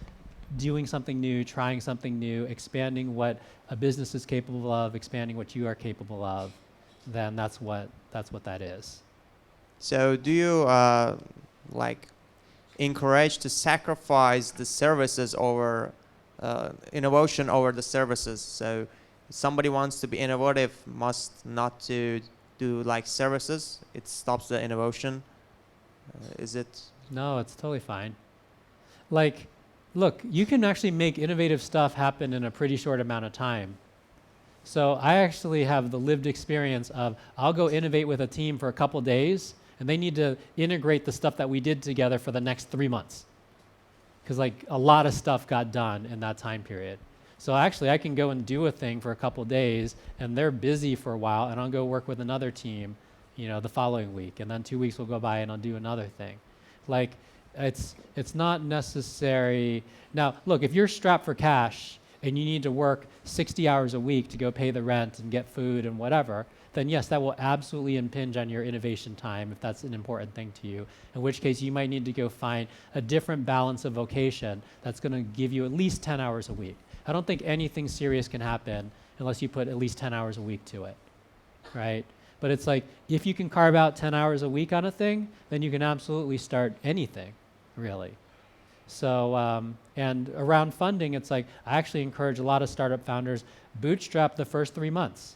doing something new, trying something new, expanding what a business is capable of, expanding what you are capable of, then that's what that is. So do you like encourage to sacrifice the services over innovation over the services? So if somebody wants to be innovative, must not to do like services. It stops the innovation. Is it? No, it's totally fine. Like, look, you can actually make innovative stuff happen in a pretty short amount of time. So I actually have the lived experience of I'll go innovate with a team for a couple days, and they need to integrate the stuff that we did together for the next 3 months. Because like a lot of stuff got done in that time period. So actually I can go and do a thing for a couple days, and they're busy for a while, and I'll go work with another team, the following week, and then 2 weeks will go by and I'll do another thing. Like it's not necessary. Now look, if you're strapped for cash and you need to work 60 hours a week to go pay the rent and get food and whatever, then yes, that will absolutely impinge on your innovation time if that's an important thing to you, in which case you might need to go find a different balance of vocation that's going to give you at least 10 hours a week. I don't think anything serious can happen unless you put at least 10 hours a week to it, right? But it's like, if you can carve out 10 hours a week on a thing, then you can absolutely start anything, really. So, and around funding, it's like, I actually encourage a lot of startup founders, bootstrap the first 3 months.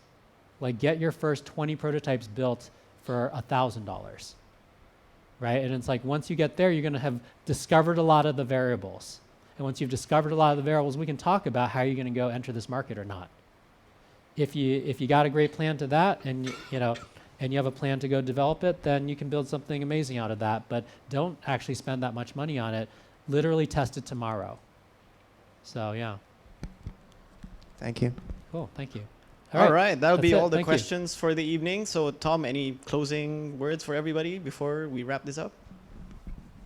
Like get your first 20 prototypes built for $1,000, right? And it's like, once you get there, you're gonna have discovered a lot of the variables. And once you've discovered a lot of the variables, we can talk about how you're gonna go enter this market or not. If you got a great plan to that, and and you have a plan to go develop it, then you can build something amazing out of that. But don't actually spend that much money on it. Literally test it tomorrow. So yeah. Thank you. Cool, thank you. All right, that'll be all the Thank you. questions for the evening. So Tom, any closing words for everybody before we wrap this up?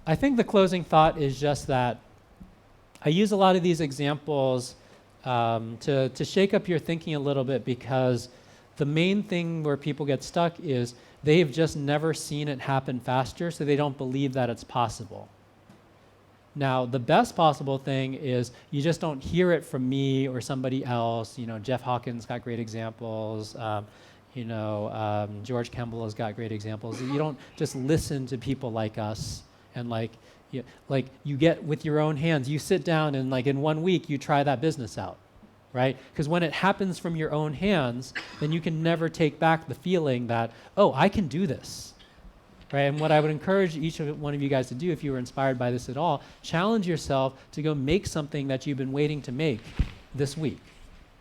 I think the closing thought is just that I use a lot of these examples to shake up your thinking a little bit, because the main thing where people get stuck is they've just never seen it happen faster, so they don't believe that it's possible. Now, the best possible thing is you just don't hear it from me or somebody else. Jeff Hawkins got great examples. George Kemble has got great examples. You don't just listen to people like us and you get with your own hands. You sit down and in 1 week you try that business out, right? Because when it happens from your own hands, then you can never take back the feeling that, oh, I can do this. Right? And what I would encourage each one of you guys to do, if you were inspired by this at all, challenge yourself to go make something that you've been waiting to make this week.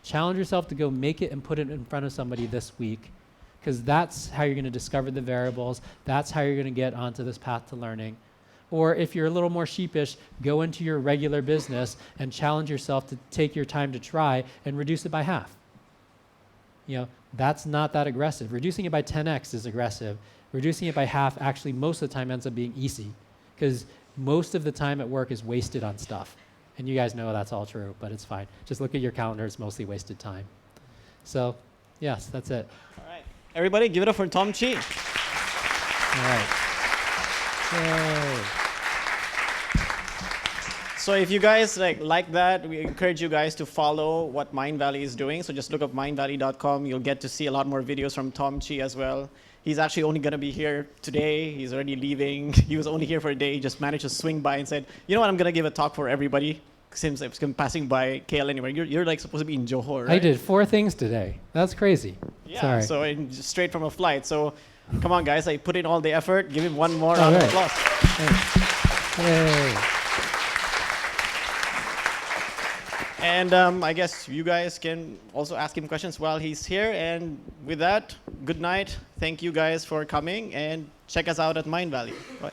Challenge yourself to go make it and put it in front of somebody this week, because that's how you're going to discover the variables. That's how you're going to get onto this path to learning. Or if you're a little more sheepish, go into your regular business and challenge yourself to take your time to try and reduce it by half. That's not that aggressive. Reducing it by 10x is aggressive. Reducing it by half actually most of the time ends up being easy, because most of the time at work is wasted on stuff. And you guys know that's all true, but it's fine. Just look at your calendar, it's mostly wasted time. So, yes, that's it. All right. Everybody, give it up for Tom Chi. All right. Yay. So if you guys like that, we encourage you guys to follow what Mindvalley is doing. So just look up mindvalley.com. You'll get to see a lot more videos from Tom Chi as well. He's actually only going to be here today. He's already leaving. He was only here for a day. He just managed to swing by and said, you know what, I'm going to give a talk for everybody. Since I was passing by KL anyway. You're supposed to be in Johor, right? I did 4 things today. That's crazy. Yeah, Sorry. so just straight from a flight. So come on, guys. I put in all the effort. Give him one more round of applause. Thanks. Yay. And I guess you guys can also ask him questions while he's here. And with that, good night. Thank you guys for coming, and check us out at Mindvalley. Bye.